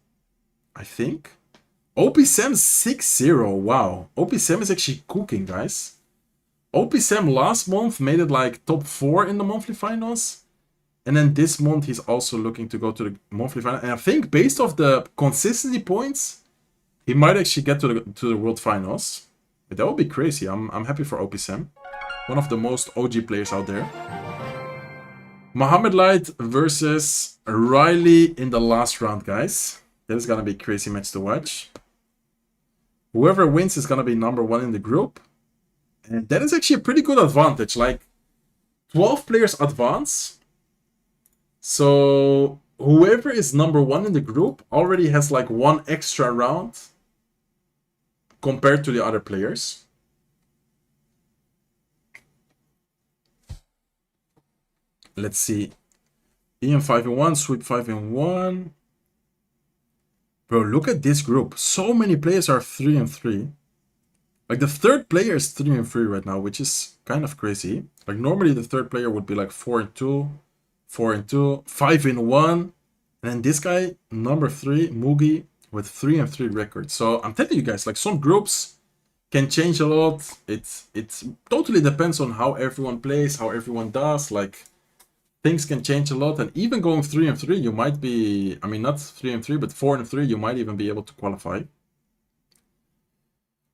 I think. OP Sam 6-0. Wow. OP Sam is actually cooking, guys. OP Sam last month made it like top 4 in the monthly finals. And then this month he's also looking to go to the monthly final. And I think based off the consistency points, he might actually get to the world finals. That would be crazy. I'm happy for OP Sam. One of the most OG players out there. MOHAMED versus RYLEY in the last round, guys. That is going to be a crazy match to watch. Whoever wins is going to be #1 in the group. And that is actually a pretty good advantage. Like 12 players advance. So whoever is #1 in the group already has like 1 extra round compared to the other players. Let's see. Ian 5-1, Sweep 5-1. Bro, look at this group. So many players are 3-3. Like the third player is 3-3 right now, which is kind of crazy. Like normally the third player would be like 4-2, 4-2, 5-1. And then this guy, number 3, Mugi, with 3-3 record. So I'm telling you guys, like some groups can change a lot. It totally depends on how everyone plays, how everyone does. Like things can change a lot, and even going 3-3, you might be, I mean, not 3-3, but 4-3, you might even be able to qualify.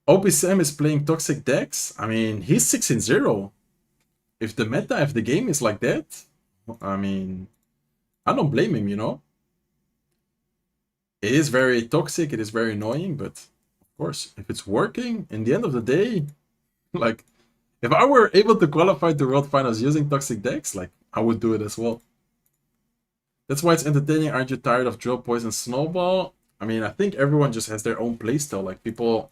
OP Sam is playing toxic decks. I mean, he's 6-0. If the meta, if the game is like that, I mean, I don't blame him, you know? It is very toxic, it is very annoying, but of course, if it's working, in the end of the day, like, if I were able to qualify to World Finals using toxic decks, like, I would do it as well. That's why it's entertaining. Aren't you tired of Drill, Poison, Snowball? I mean, I think everyone just has their own playstyle. Like, people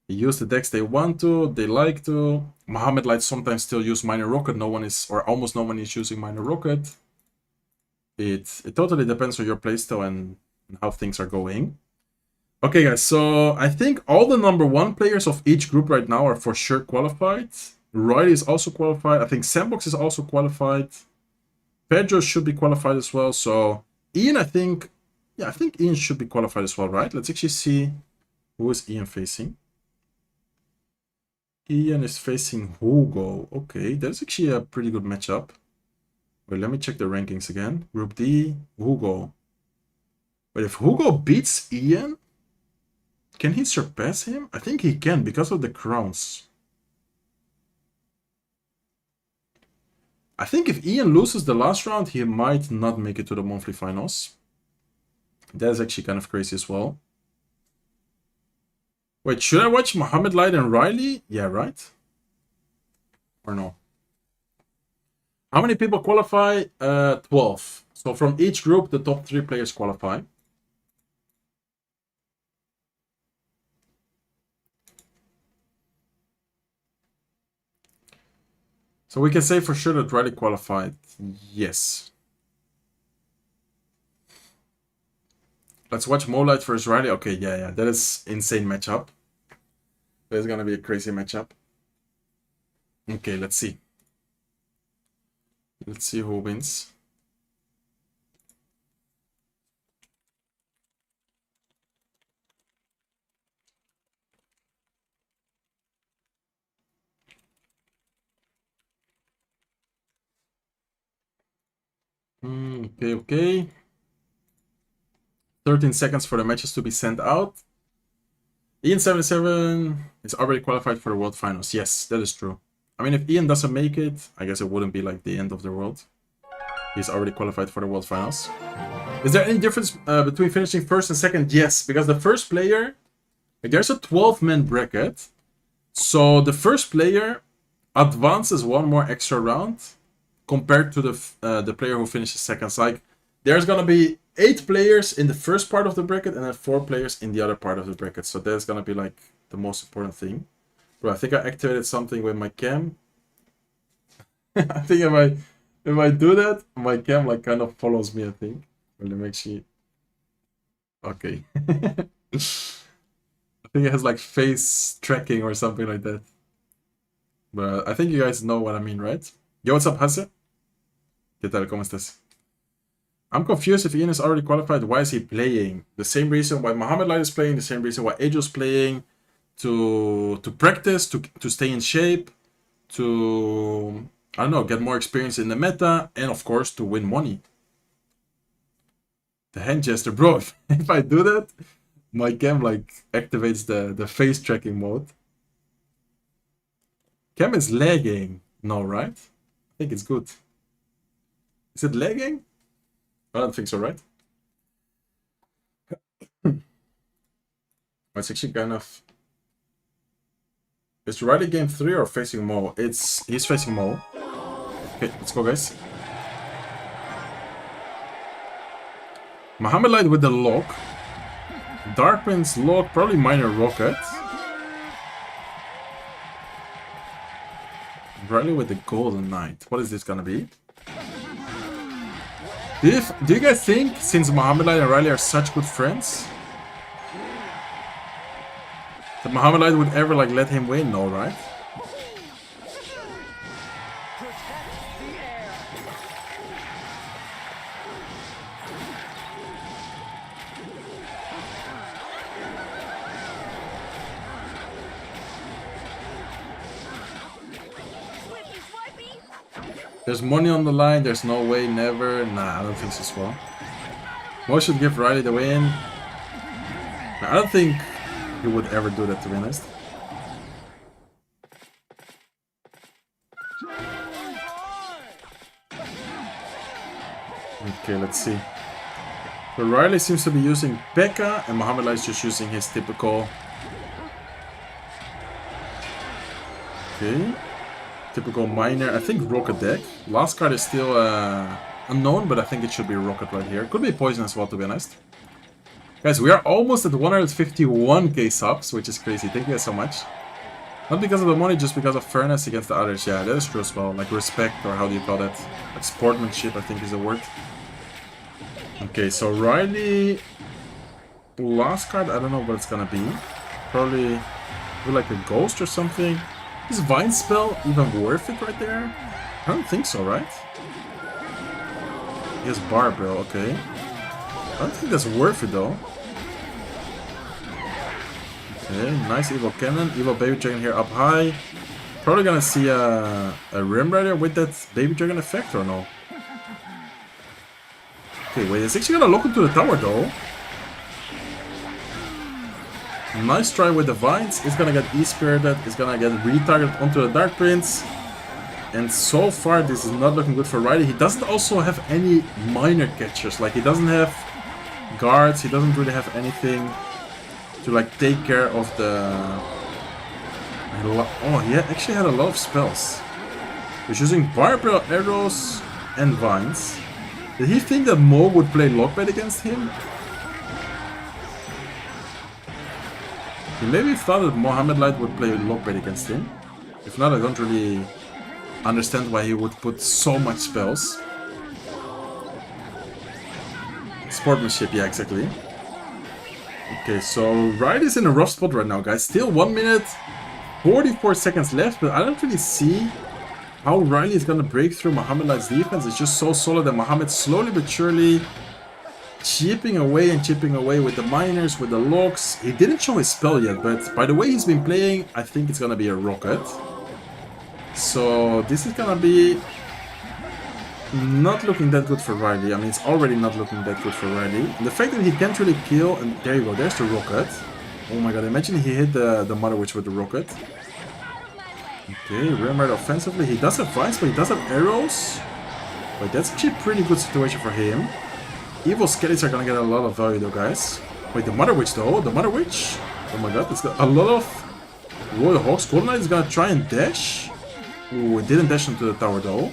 use the decks they want to, they like to. MOHAMED Light sometimes still use Minor Rocket. No one is, or almost no one is using Minor Rocket. It totally depends on your playstyle and how things are going. Okay, guys, so I think all the number 1 players of each group right now are for sure qualified. RYLEY is also qualified. I think Sandbox is also qualified. Pedro should be qualified as well. So Ian, I think Ian should be qualified as well, right? Let's actually see who is Ian facing. Ian is facing Hugo. Okay, that's actually a pretty good matchup. Wait, let me check the rankings again. Group D, Hugo. But if Hugo beats Ian, can he surpass him? I think he can because of the crowns. I think if Ian loses the last round, he might not make it to the monthly finals. That is actually kind of crazy as well. Wait, should I watch MOHAMED Light and RYLEY? Yeah, right? Or no? How many people qualify? 12. So from each group, the top 3 players qualify. So we can say for sure that RYLEY qualified. Yes. Let's watch Moonlight versus RYLEY. Okay, yeah. That is insane matchup. That is gonna be a crazy matchup. Okay, let's see. Let's see who wins. Okay. 13 seconds for the matches to be sent out. IAN77 is already qualified for the World Finals. Yes, that is true. I mean, if Ian doesn't make it, I guess it wouldn't be like the end of the world. He's already qualified for the World Finals. Is there any difference between finishing first and second? Yes, because the first player, like, there's a 12-man bracket. So the first player advances 1 more extra round compared to the player who finishes second. So, like, there's gonna be 8 players in the first part of the bracket and then 4 players in the other part of the bracket. So that's gonna be like the most important thing. Bro, I think I activated something with my cam. I think if I do that, my cam like kind of follows me, I think. Let me actually. Okay. I think it has like face tracking or something like that. But I think you guys know what I mean, right? Yo, what's up, Hasse? ¿Qué tal? ¿Cómo estás? I'm confused if Ian is already qualified. Why is he playing? The same reason why MOHAMED Light is playing, the same reason why Ajo's playing, to practice, to stay in shape, to, I don't know, get more experience in the meta, and of course to win money. The hand gesture, bro, if I do that, my cam like activates the face tracking mode. Cam is lagging. No, right? I think it's good. Is it lagging? I don't think so, right? It's actually kind of... Is RYLEY game 3 or facing Mo? He's facing Mo. Okay, let's go, guys. MOHAMED Light with the lock. Darkman's lock, probably Minor Rocket. RYLEY with the Golden Knight. What is this gonna be? Do you guys think, since MOHAMED Light and RYLEY are such good friends, that MOHAMED Light would ever like let him win? No, right? There's money on the line, there's no way, never. Nah, I don't think so as well. Mo should give RYLEY the win. I don't think he would ever do that, to be honest. Okay, let's see. So RYLEY seems to be using P.E.K.K.A. and MOHAMED Light is just using his typical... Okay. Typical miner, I think rocket deck. Last card is still unknown, but I think it should be rocket right here. Could be poison as well, to be honest. Guys, we are almost at 151k subs, which is crazy. Thank you guys so much. Not because of the money, just because of fairness against the others. Yeah, that is true as well. Like respect, or how do you call that? Like sportsmanship, I think is the word. Okay, so RYLEY... Last card, I don't know what it's gonna be. Probably do like a ghost or something. Is Vine spell even worth it right there? I don't think so, right? He has Barbell, okay. I don't think that's worth it though. Okay, nice Evil Cannon. Evil Baby Dragon here up high. Probably gonna see a Rim Rider with that Baby Dragon effect or no? Okay, wait, it's actually gonna lock into the tower though. Nice try with the Vines. It's gonna get E-Spirited. It's gonna get retargeted onto the Dark Prince. And so far, this is not looking good for RYLEY. He doesn't also have any minor catchers. Like, he doesn't have guards. He doesn't really have anything to, like, take care of the... Oh, he actually had a lot of spells. He's using Barbell, Arrows, and Vines. Did he think that Mo would play Lockbait against him? He maybe thought that MOHAMED Light would play Lockbait against him. If not, I don't really understand why he would put so much spells. Sportsmanship, yeah, exactly. Okay, so RYLEY's in a rough spot right now, guys. Still 1 minute, 44 seconds left, but I don't really see how RYLEY is gonna break through MOHAMED Light's defense. It's just so solid that MOHAMED slowly but surely chipping away and chipping away with the miners, with the locks. He didn't show his spell yet, but by the way he's been playing, I think it's gonna be a rocket. So this is gonna be not looking that good for RYLEY. I mean, it's already not looking that good for RYLEY. And the fact that he can't really kill, and there you go, there's the rocket. Oh my god, imagine he hit the Mother Witch with the rocket. Okay, Rim Rider offensively. He does have Vines, but he does have arrows. Wait, that's actually a pretty good situation for him. Evil Skellies are gonna get a lot of value though, guys. Wait, the Mother Witch though? The Mother Witch? Oh my god, it's got a lot of Royal Hawks. Golden Knight is gonna try and dash. Ooh, it didn't dash into the tower though.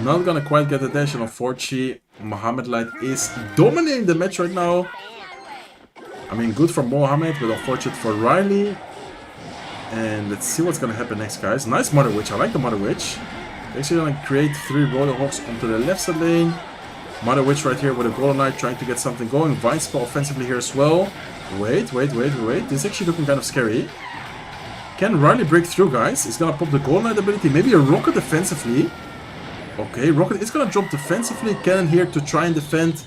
Not gonna quite get the dash, and unfortunately, MOHAMED Light is dominating the match right now. I mean, good for MOHAMED, but unfortunate for RYLEY. And let's see what's gonna happen next, guys. Nice Mother Witch, I like the Mother Witch. Actually gonna create 3 Royal Hawks onto the left side lane. Mother Witch right here with a Golden Knight trying to get something going. Vine Spell offensively here as well. Wait. This is actually looking kind of scary. Can RYLEY break through, guys? He's gonna pop the Golden Knight ability. Maybe a Rocket defensively. Okay, Rocket is gonna drop defensively. Cannon here to try and defend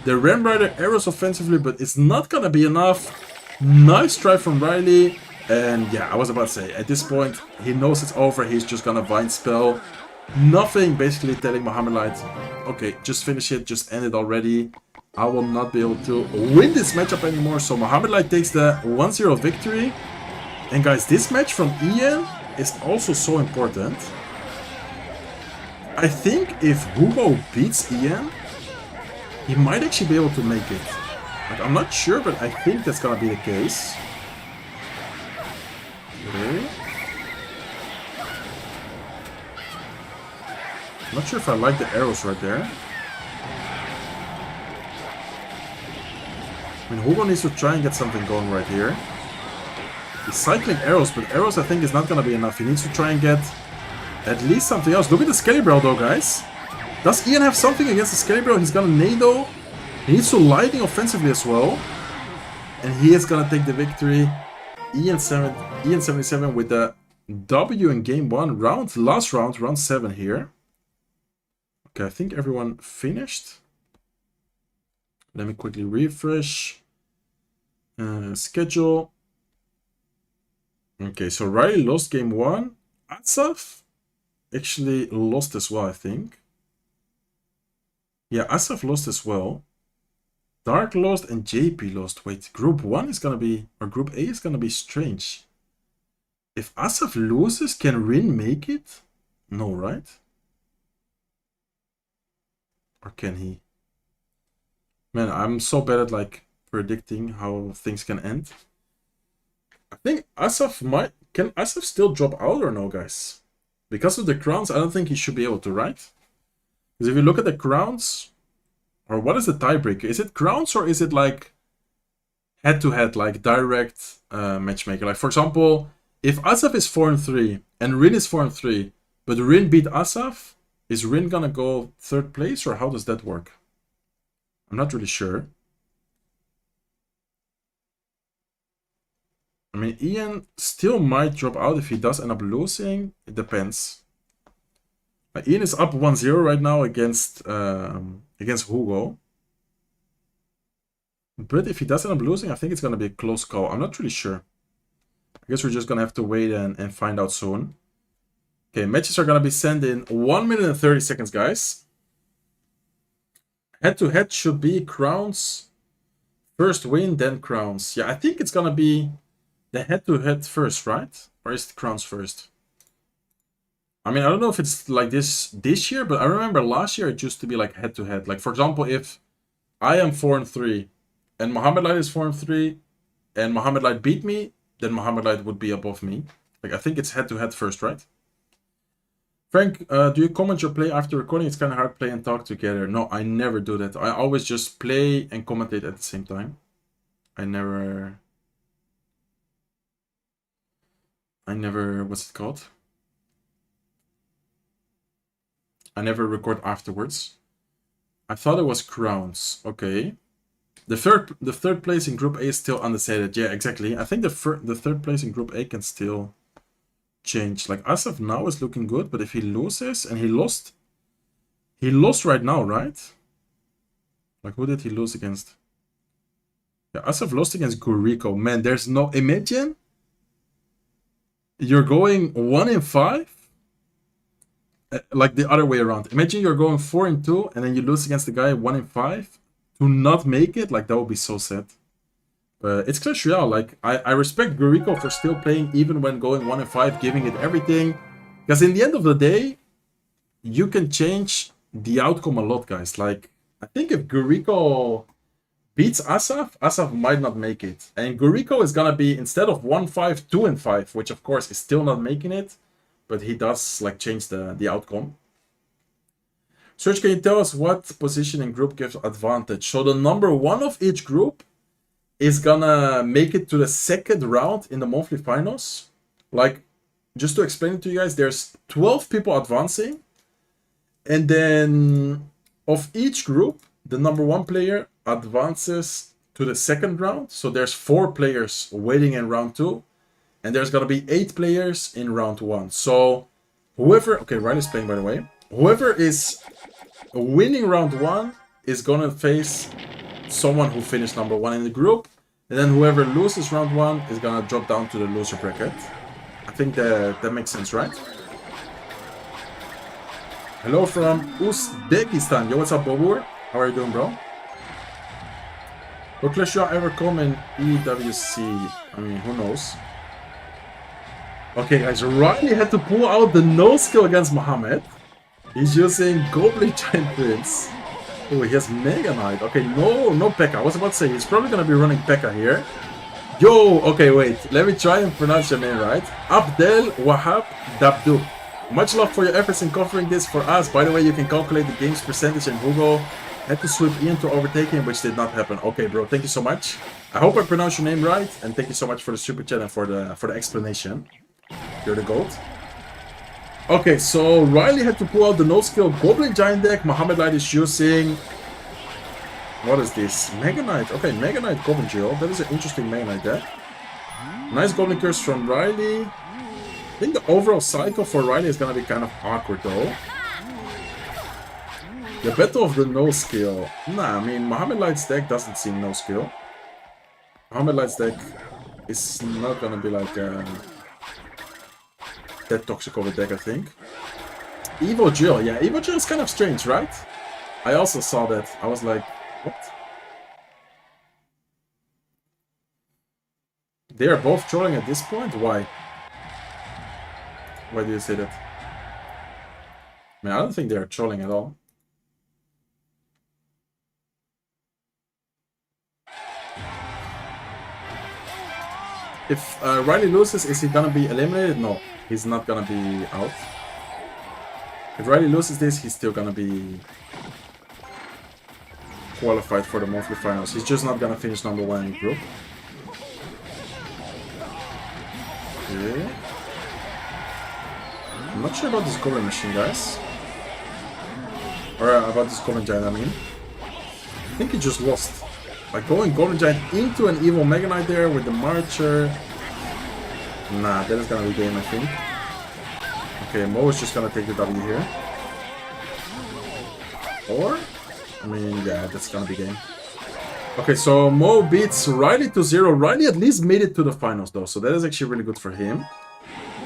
the Ram Rider arrows offensively, but it's not gonna be enough. Nice try from RYLEY. And yeah, I was about to say, at this point, he knows it's over. He's just gonna Vine Spell. Nothing, basically telling MOHAMED Light, okay, just finish it, just end it already. I will not be able to win this matchup anymore. So MOHAMED Light takes the 1-0 victory. And guys, this match from IAN is also so important. I think if Hugo beats IAN, he might actually be able to make it. Like, I'm not sure, but I think that's gonna be the case. Okay. Not sure if I like the arrows right there. I mean, Hugo needs to try and get something going right here. He's cycling arrows, but arrows I think is not gonna be enough. He needs to try and get at least something else. Look at the Skelly Barrel though, guys. Does Ian have something against the Scarecrow? He's gonna Nado. He needs to lightning offensively as well. And he is gonna take the victory. IAN77 with the W in game 1. Last round, round 7 here. Okay, I think everyone finished. Let me quickly refresh. Schedule. Okay, so RYLEY lost game 1. Assaf actually lost as well, I think. Yeah, Assaf lost as well. Dark lost and JP lost. Wait, group 1 is gonna be, or group A is gonna be strange. If Assaf loses, can Rein make it? No, right? Or can he? Man, I'm so bad at like predicting how things can end. I think Assaf might... Can Assaf still drop out or no, guys? Because of the crowns, I don't think he should be able to, right? Because if you look at the crowns... Or what is the tiebreaker? Is it crowns or is it like head-to-head, like direct matchmaker? Like, for example, if Assaf is 4-3 and Rein is 4-3, but Rein beat Assaf, is Rein gonna go 3rd place or how does that work? I'm not really sure. I mean, Ian still might drop out if he does end up losing. It depends. Ian is up 1-0 right now against Hugo. But if he does end up losing, I think it's going to be a close call. I'm not really sure. I guess we're just going to have to wait and find out soon. Okay, matches are going to be sent in 1 minute and 30 seconds, guys. Head-to-head should be crowns. First win, then crowns. Yeah, I think it's going to be the head-to-head first, right? Or is it crowns first? I mean, I don't know if it's like this year, but I remember last year it used to be like head-to-head. Like, for example, if I am 4-3 and MOHAMED is 4-3 and MOHAMED beat me, then MOHAMED would be above me. Like, I think it's head-to-head first, right? Frank, do you comment your play after recording? It's kind of hard to play and talk together. No, I never do that. I always just play and commentate at the same time. I never, what's it called? I never record afterwards. I thought it was crowns. Okay. The third place in Group A is still undecided. Yeah, exactly. I think the third place in Group A can still change. Like, Assaf now is looking good, but if he loses, and he lost right now, right? Like, who did he lose against? Yeah, Assaf lost against Guriko. Man, there's no... Imagine you're going 1-5. Like the other way around. Imagine you're going 4-2 and then you lose against the guy 1-5. To not make it, like, that would be so sad. But it's Clash Royale. Like, I respect Guriko for still playing even when going 1-5, giving it everything. Because in the end of the day, you can change the outcome a lot, guys. Like, I think if Guriko beats Assaf, Assaf might not make it. And Guriko is gonna be, instead of 1-5, 2-5, which of course is still not making it. But he does like change the outcome. Serge, can you tell us what position in group gives advantage? So the number 1 of each group is gonna make it to the 2nd round in the monthly finals. Like, just to explain it to you guys, there's 12 people advancing. And then of each group, the number 1 player advances to the 2nd round. So there's 4 players waiting in round 2. And there's going to be 8 players in round 1. So whoever... Okay, RYLEY's playing, by the way. Whoever is winning round 1 is going to face someone who finished number 1 in the group. And then whoever loses round 1 is going to drop down to the loser bracket. I think that makes sense, right? Hello from Uzbekistan. Yo, what's up, Bobur? How are you doing, bro? Will Clash Royale ever come in EWC? I mean, who knows? Okay, guys, RYLEY had to pull out the no skill against MOHAMED. He's using Goblin Giant Prince. Oh, he has Mega Knight. Okay, no P.E.K.K.A. I was about to say, he's probably going to be running P.E.K.K.A. here. Yo, okay, wait. Let me try and pronounce your name right. Abdel Wahab Dabdu. Much love for your efforts in covering this for us. By the way, you can calculate the game's percentage and Hugo had to sweep Ian to overtake him, which did not happen. Okay, bro, thank you so much. I hope I pronounced your name right, and thank you so much for the super chat and for the explanation. You're the GOAT. Okay, so RYLEY had to pull out the no-skill Goblin Giant deck. MOHAMED Light is using... What is this? Mega Knight. Okay, Mega Knight Goblin Geo. That is an interesting Mega Knight deck. Nice Goblin Curse from RYLEY. I think the overall cycle for RYLEY is going to be kind of awkward though. The Battle of the No-Skill. Nah, I mean, MOHAMED Light's deck doesn't seem no-skill. MOHAMED Light's deck is not going to be like that toxic of a deck, I think. Evo Jill. Yeah, Evo Jill is kind of strange, right? I also saw that. I was like, what? They are both trolling at this point? Why? Why do you say that? I mean, I don't think they are trolling at all. If RYLEY loses, is he gonna be eliminated? No, he's not gonna be out. If RYLEY loses this, he's still gonna be qualified for the monthly finals. He's just not gonna finish number 1 in group. Okay. I'm not sure about this Goblin machine, guys. Or about this Goblin Giant, I mean. I think he just lost. Like going Goblin Giant into an evil Mega Knight there with the Marcher. Nah, that is gonna be game, I think. Okay, Mo is just gonna take the W here. Or? I mean, yeah, that's gonna be game. Okay, so Mo beats RYLEY to 0. RYLEY at least made it to the finals though, so that is actually really good for him.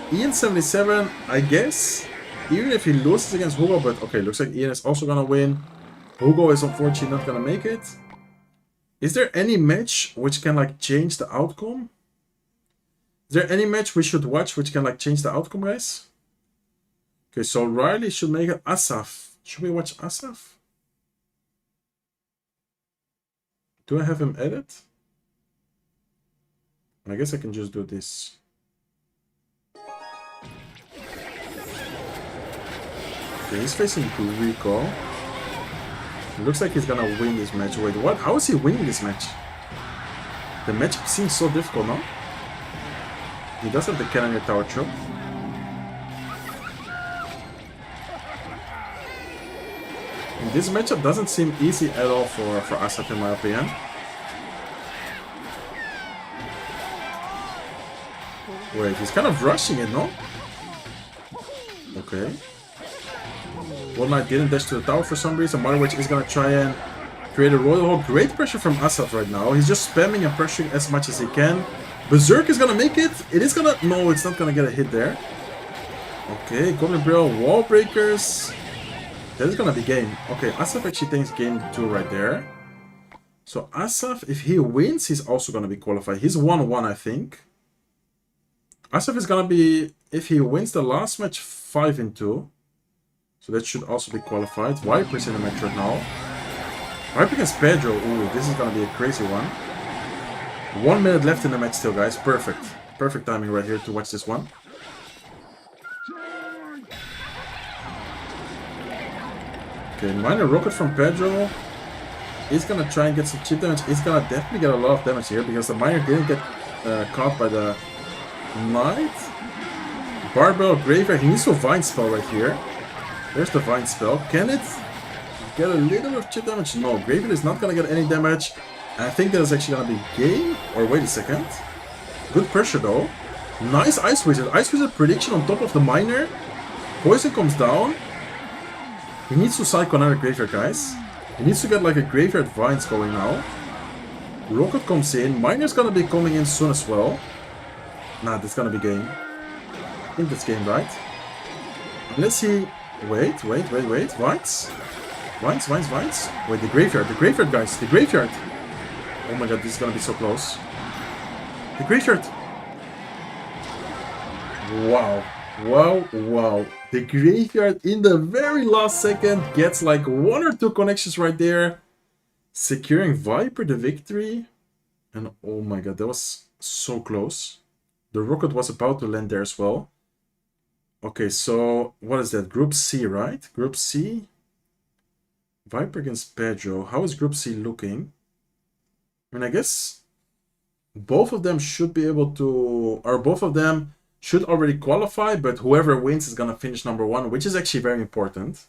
IAN77, I guess, even if he loses against Hugo, but okay, looks like Ian is also gonna win. Hugo is unfortunately not gonna make it. Is there any match which can like change the outcome? Is there any match we should watch which can like change the outcome, guys? Okay, so RYLEY should make it Assaf. Should we watch Assaf? Do I have him edit? I guess I can just do this. Okay, he's facing Rico. It looks like he's gonna win this match. Wait, what? How is he winning this match? The matchup seems so difficult, no? He does have the Cannoneer Tower Troop. And this matchup doesn't seem easy at all for Assaf, in my opinion. Wait, he's kind of rushing it, no? Okay. One Knight didn't dash to the tower for some reason. Mother Witch is gonna try and create a Royal Hole. Great pressure from Assaf right now. He's just spamming and pressuring as much as he can. Berserk is gonna make it. It is gonna... No, it's not gonna get a hit there. Okay, Goblin Braille, Wall Breakers. That is gonna be game. Okay, Assaf actually takes game 2 right there. So Assaf, if he wins, he's also gonna be qualified. He's 1-1, I think. Assaf is gonna be, if he wins the last match, 5-2. So that should also be qualified. Viper's in the match right now. Viper against Pedro. Ooh, this is gonna be a crazy one. 1 minute left in the match still, guys. Perfect. Perfect timing right here to watch this one. Okay, minor rocket from Pedro. He's gonna try and get some chip damage. He's gonna definitely get a lot of damage here because the miner didn't get caught by the Knight. Barbell Graveyard. He needs to Vine Spell right here. There's the Vine Spell. Can it get a little bit of chip damage? No, Graveyard is not gonna get any damage. I think that is actually gonna be game. Or wait a second. Good pressure though. Nice Ice Wizard. Ice Wizard prediction on top of the miner. Poison comes down. He needs to cycle another Graveyard, guys. He needs to get like a Graveyard Vines going now. Rocket comes in. Miner's gonna be coming in soon as well. Nah, that's gonna be game. I think that's game, right? Unless he... Wait. Vines? Vines? Wait, the graveyard, guys, the graveyard! Oh my god, this is gonna be so close. The graveyard! Wow. The graveyard in the very last second gets like 1 or 2 connections right there. Securing Viper the victory. And oh my god, that was so close. The rocket was about to land there as well. Okay, so what is that? Group C, right? Group C. Viper against Pedro. How is Group C looking? I mean, I guess both of them should be able to... Or both of them should already qualify, but whoever wins is gonna finish number 1, which is actually very important.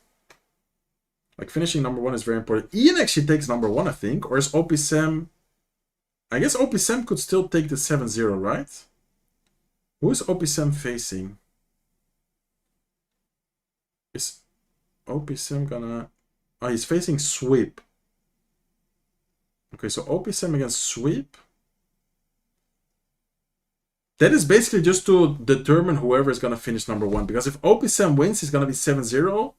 Like, finishing number 1 is very important. Ian actually takes number 1, I think, or is OP Sam... I guess OP Sam could still take the 7-0, right? Who is OP Sam facing? Is OP Sam gonna... Oh, he's facing Sweep. Okay, so OP Sam against Sweep. That is basically just to determine whoever is gonna finish number 1. Because if OP Sam wins, he's gonna be 7-0.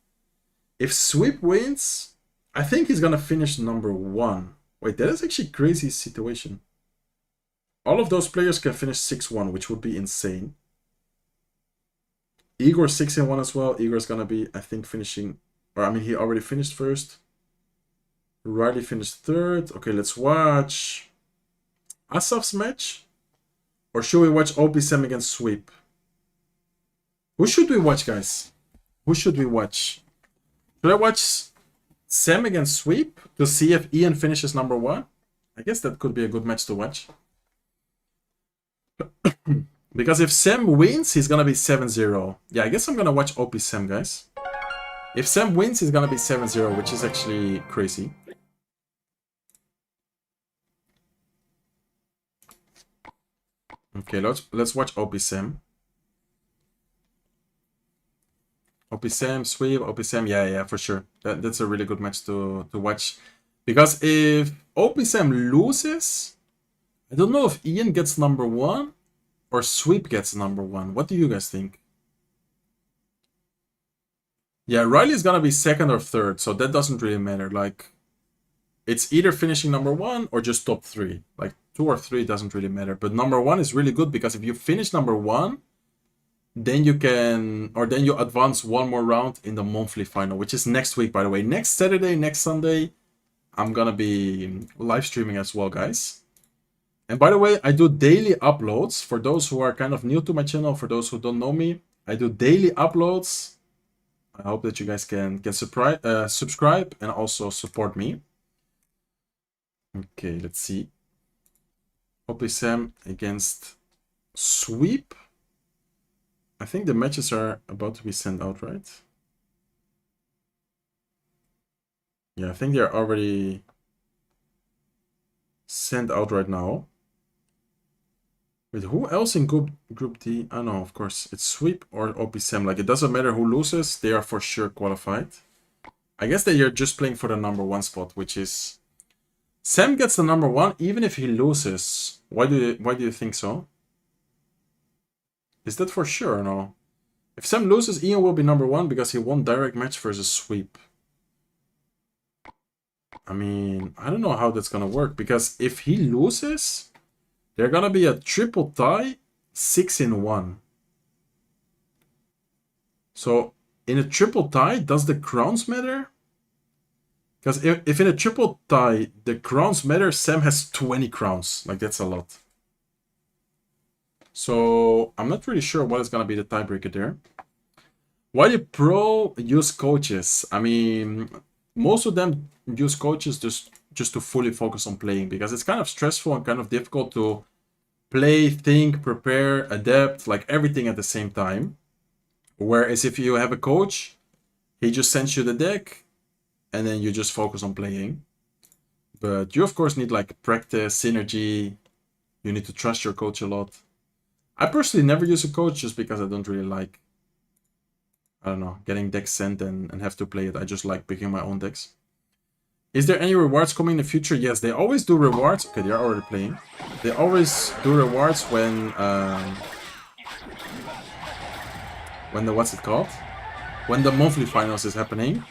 If Sweep wins, I think he's gonna finish number 1. Wait, that is actually a crazy situation. All of those players can finish 6-1, which would be insane. Igor 6-1 as well. Igor's gonna be, I think, finishing... Or, I mean, he already finished first. RYLEY finished third. Okay, let's watch Assaf's match. Or should we watch OP Sam against Sweep? Who should we watch, guys? Who should we watch? Should I watch Sam against Sweep to see if Ian finishes number 1? I guess that could be a good match to watch. Because if Sam wins, he's gonna be 7-0. Yeah, I guess I'm gonna watch OP Sam, guys. If Sam wins, he's gonna be 7-0, which is actually crazy. Okay, let's watch OP Sam. OP Sam, Sweep, OP Sam, yeah, for sure. That's a really good match to watch. Because if OP Sam loses, I don't know if Ian gets number 1 or Sweep gets number 1. What do you guys think? Yeah, RYLEY is gonna be 2nd or 3rd, so that doesn't really matter. Like, it's either finishing number 1 or just top 3. Like, 2 or 3 doesn't really matter. But number 1 is really good because if you finish number 1, then you can, or then you advance 1 more round in the monthly final, which is next week, by the way. Next Saturday, next Sunday, I'm gonna be live streaming as well, guys. And by the way, I do daily uploads. For those who are kind of new to my channel, for those who don't know me, I do daily uploads. I hope that you guys can subscribe and also support me. Okay, let's see. OP Sam against Sweep. I think the matches are about to be sent out, right? Yeah, I think they're already sent out right now. Wait, who else in Group D? Oh no, of course, it's Sweep or OP Sam. Like, it doesn't matter who loses, they are for sure qualified. I guess they are just playing for the number 1 spot, which is... Sam gets the number 1 even if he loses. Why do you think so? Is that for sure or no? If Sam loses, Ian will be number 1 because he won direct match versus Sweep. I mean, I don't know how that's gonna work, because if he loses, they're gonna be a triple tie, 6-1. So, in a triple tie, does the crowns matter? Because if in a triple tie, the crowns matter, Sam has 20 crowns. Like, that's a lot. So, I'm not really sure what is gonna be the tiebreaker there. Why do pro use coaches? I mean, most of them use coaches just to fully focus on playing, because it's kind of stressful and kind of difficult to play, think, prepare, adapt, like everything at the same time. Whereas if you have a coach, he just sends you the deck and then you just focus on playing. But you of course need like practice, synergy. You need to trust your coach a lot. I personally never use a coach just because I don't really like, I don't know, getting decks sent and have to play it. I just like picking my own decks. Is there any rewards coming in the future? Yes, they always do rewards. Okay, they're already playing. They always do rewards when the, what's it called? When the monthly finals is happening.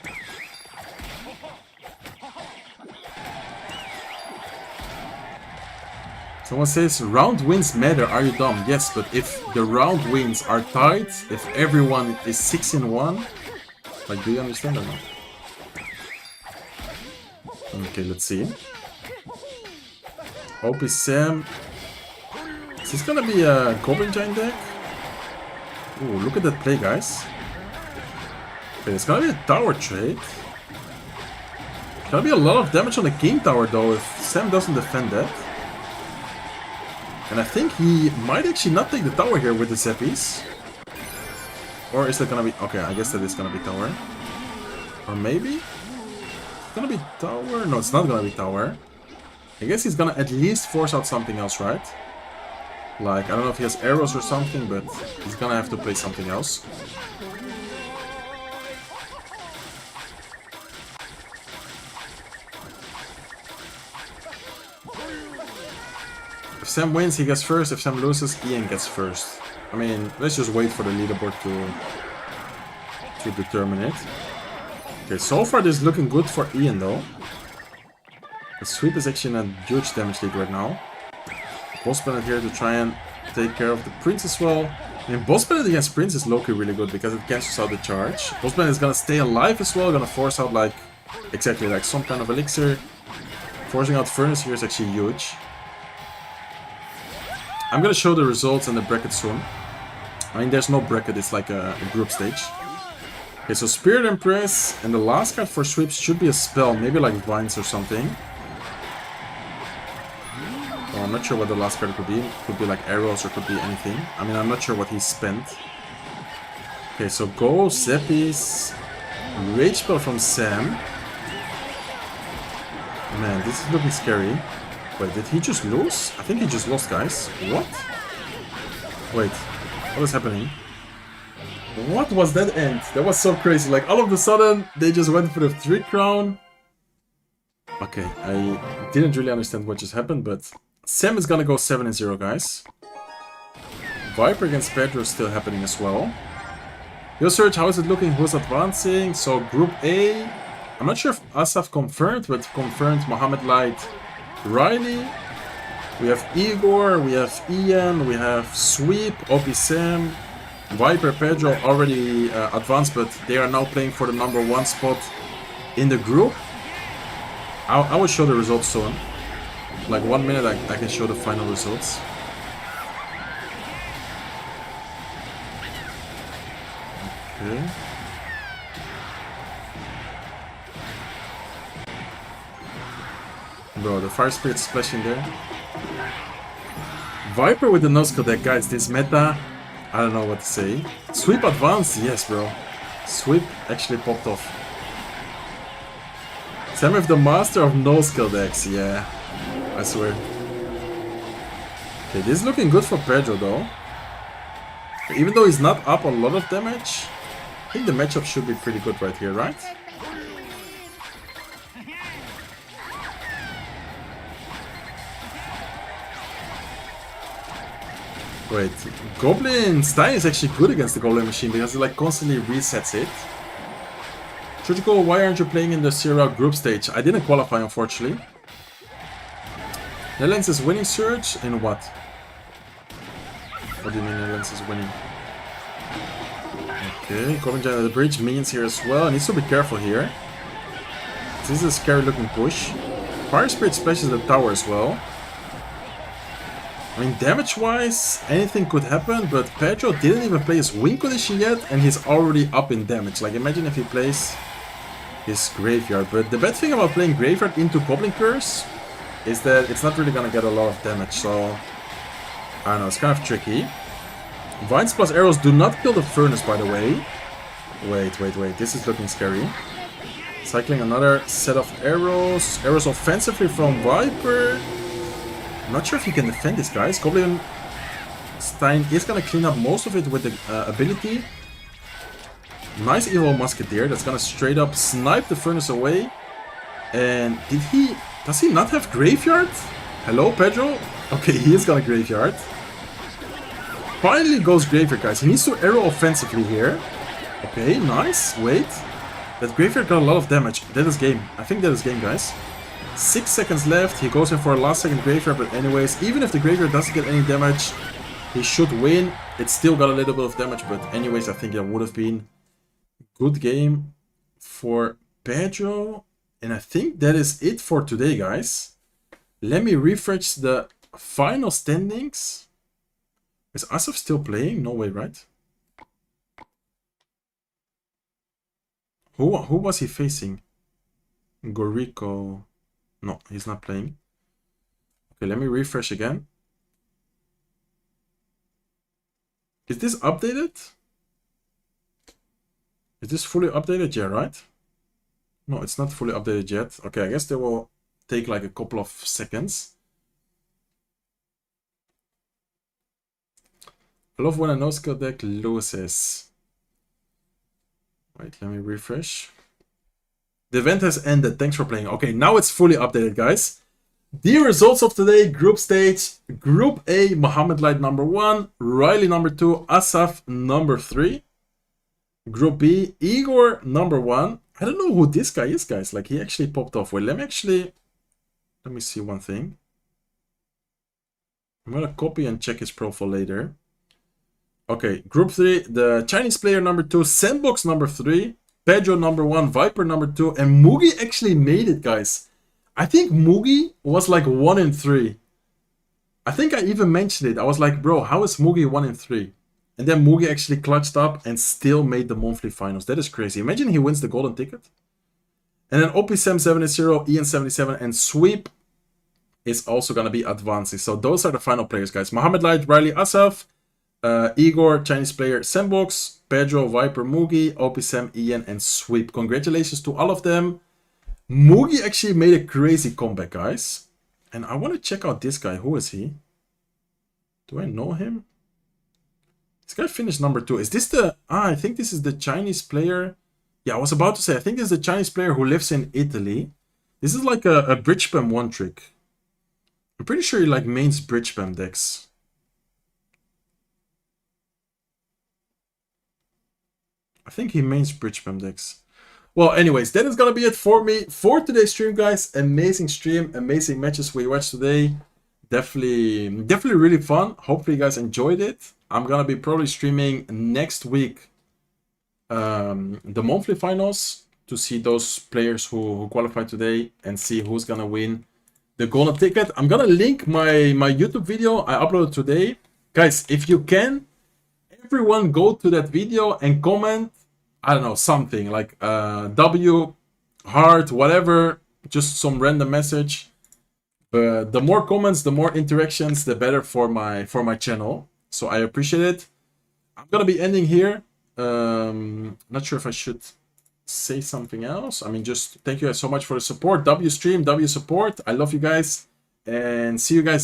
Someone says, round wins matter, are you dumb? Yes, but if the round wins are tied, if everyone is 6-1, like, do you understand or not? Okay, let's see. OP Sam. Is this gonna be a Goblin Giant deck? Ooh, look at that play, guys. Okay, it's gonna be a tower trade. Gonna be a lot of damage on the King Tower, though, if Sam doesn't defend that. And I think he might actually not take the tower here with the Zeppies. Or is that gonna be... Okay, I guess that is gonna be tower. Or maybe? It's gonna be tower? No, it's not gonna be tower. I guess he's gonna at least force out something else, right? Like, I don't know if he has arrows or something, but he's gonna have to play something else. If Sam wins, he gets first. If Sam loses, Ian gets first. I mean, let's just wait for the leaderboard to determine it. Okay, so far this is looking good for Ian though. The sweep is actually in a huge damage lead right now. Boss Bandit here to try and take care of the Prince as well. I mean, Boss Bandit against Prince is low-key really good because it cancels out the charge. Boss Bandit is gonna stay alive as well, gonna force out like, exactly like some kind of elixir. Forcing out Furnace here is actually huge. I'm gonna show the results in the bracket soon. I mean, there's no bracket, it's like a group stage. Okay, so Spirit Empress, and the last card for sweeps should be a spell, maybe like Vines or something. Well, I'm not sure what the last card could be. Could be like arrows or could be anything. I mean, I'm not sure what he spent. Okay, so go, Zeppies, Rage Spell from Sam. Man, this is looking scary. Wait, did he just lose? I think he just lost, guys. What? Wait, what is happening? What was that end? That was so crazy. Like, all of a sudden, they just went for the 3 crown. Okay, I didn't really understand what just happened, but Sam is gonna go 7-0, guys. Viper against Pedro is still happening as well. Yo, Serge, how is it looking? Who's advancing? So, Group A. I'm not sure if Assaf confirmed, but confirmed Mohamed Light, RYLEY. We have Igor, we have Ian, we have Sweep, OP Sam, Viper, Pedro already advanced, but they are now playing for the #1 spot in the group. I will show the results soon. Like 1 minute I can show the final results. Okay. Bro, the Fire Spirit splashing there. Viper with the no-skill deck, guys. This meta, I don't know what to say. Sweep advanced, yes, bro. Sweep actually popped off. Sam with the master of no-skill decks, yeah. I swear. Okay, this is looking good for Pedro, though. Even though he's not up a lot of damage, I think the matchup should be pretty good right here, right? Wait, Goblin Stein is actually good against the Goblin machine because it like constantly resets it. Surgical, why aren't you playing in the CRL group stage? I didn't qualify, unfortunately. Netherlands is winning, Surge? In what? What do you mean Netherlands is winning? Okay, Goblin Giant at the bridge, minions here as well. Needs to be careful here. This is a scary looking push. Fire Spirit splashes the tower as well. I mean, damage-wise, anything could happen, but Pedro didn't even play his win condition yet, and he's already up in damage. Like, imagine if he plays his Graveyard. But the bad thing about playing Graveyard into Goblin Curse is that it's not really gonna get a lot of damage, so... I don't know, it's kind of tricky. Vines plus arrows do not kill the Furnace, by the way. Wait, this is looking scary. Cycling another set of arrows. Arrows offensively from Viper. I'm not sure if he can defend this, guys. Goblin Stein is gonna clean up most of it with the ability. Nice evil musketeer that's gonna straight up snipe the Furnace away. And does he not have Graveyard? Hello, Pedro? Okay, he is gonna Graveyard. Finally goes Graveyard, guys. He needs to arrow offensively here. Okay, nice. Wait. That Graveyard got a lot of damage. That is game. I think that is game, guys. 6 seconds left, he goes in for a last second Graveyard, but anyways, even if the Graveyard doesn't get any damage, he should win. It still got a little bit of damage, but anyways, I think that would have been a good game for Pedro. And I think that is it for today, guys. Let me refresh the final standings. Is Assaf still playing? No way, right? Who was he facing? Goriko. No, he's not playing. Okay, let me refresh again. Is this updated? Is this fully updated? Yeah, right? No, it's not fully updated yet. Okay, I guess they will take like a couple of seconds. I love when a no-skill deck loses. Wait, let me refresh. The event has ended. Thanks for playing. Okay, now it's fully updated, guys. The results of today, group stage. Group A, Mohamed Light number 1, RYLEY number 2, Assaf number 3. Group B, Igor number 1. I don't know who this guy is, guys. Like, he actually popped off. Well, let me see one thing. I'm gonna copy and check his profile later. Okay, group 3, the Chinese player number 2, Sandbox number 3, Pedro number 1, Viper number 2, and Mugi actually made it, guys. I think Mugi was like 1 in 3. I think I even mentioned it. I was like, bro, how is Mugi 1 in 3? And then Mugi actually clutched up and still made the monthly finals. That is crazy. Imagine he wins the golden ticket. And then OPSM70, IAN77, and Sweep is also going to be advancing. So those are the final players, guys. Mohamed Light, RYLEY, Assaf, Igor, Chinese player, Sandbox, Pedro, Viper, Mugi, OPSM, Ian, and Sweep. Congratulations to all of them. Mugi actually made a crazy comeback, guys. And I want to check out this guy. Who is he? Do I know him? This guy finished number 2. Is this the... I think this is the Chinese player. Yeah, I was about to say, I think this is the Chinese player who lives in Italy. This is like a bridge spam one trick. I'm pretty sure he like mains bridge spam decks. I think he mains bridge spam decks. Well, anyways, that is going to be it for me for today's stream, guys. Amazing stream, amazing matches we watched today. Definitely really fun. Hopefully you guys enjoyed it. I'm going to be probably streaming next week the monthly finals to see those players who qualified today and see who's going to win the golden ticket. I'm going to link my YouTube video I uploaded today. Guys, if you can, everyone go to that video and comment, I don't know, something like W, heart, whatever, just some random message. But the more comments, the more interactions, the better for my channel. So I appreciate it. I'm gonna be ending here. Not sure if I should say something else. I mean, just thank you guys so much for the support. W stream, W support. I love you guys, and see you guys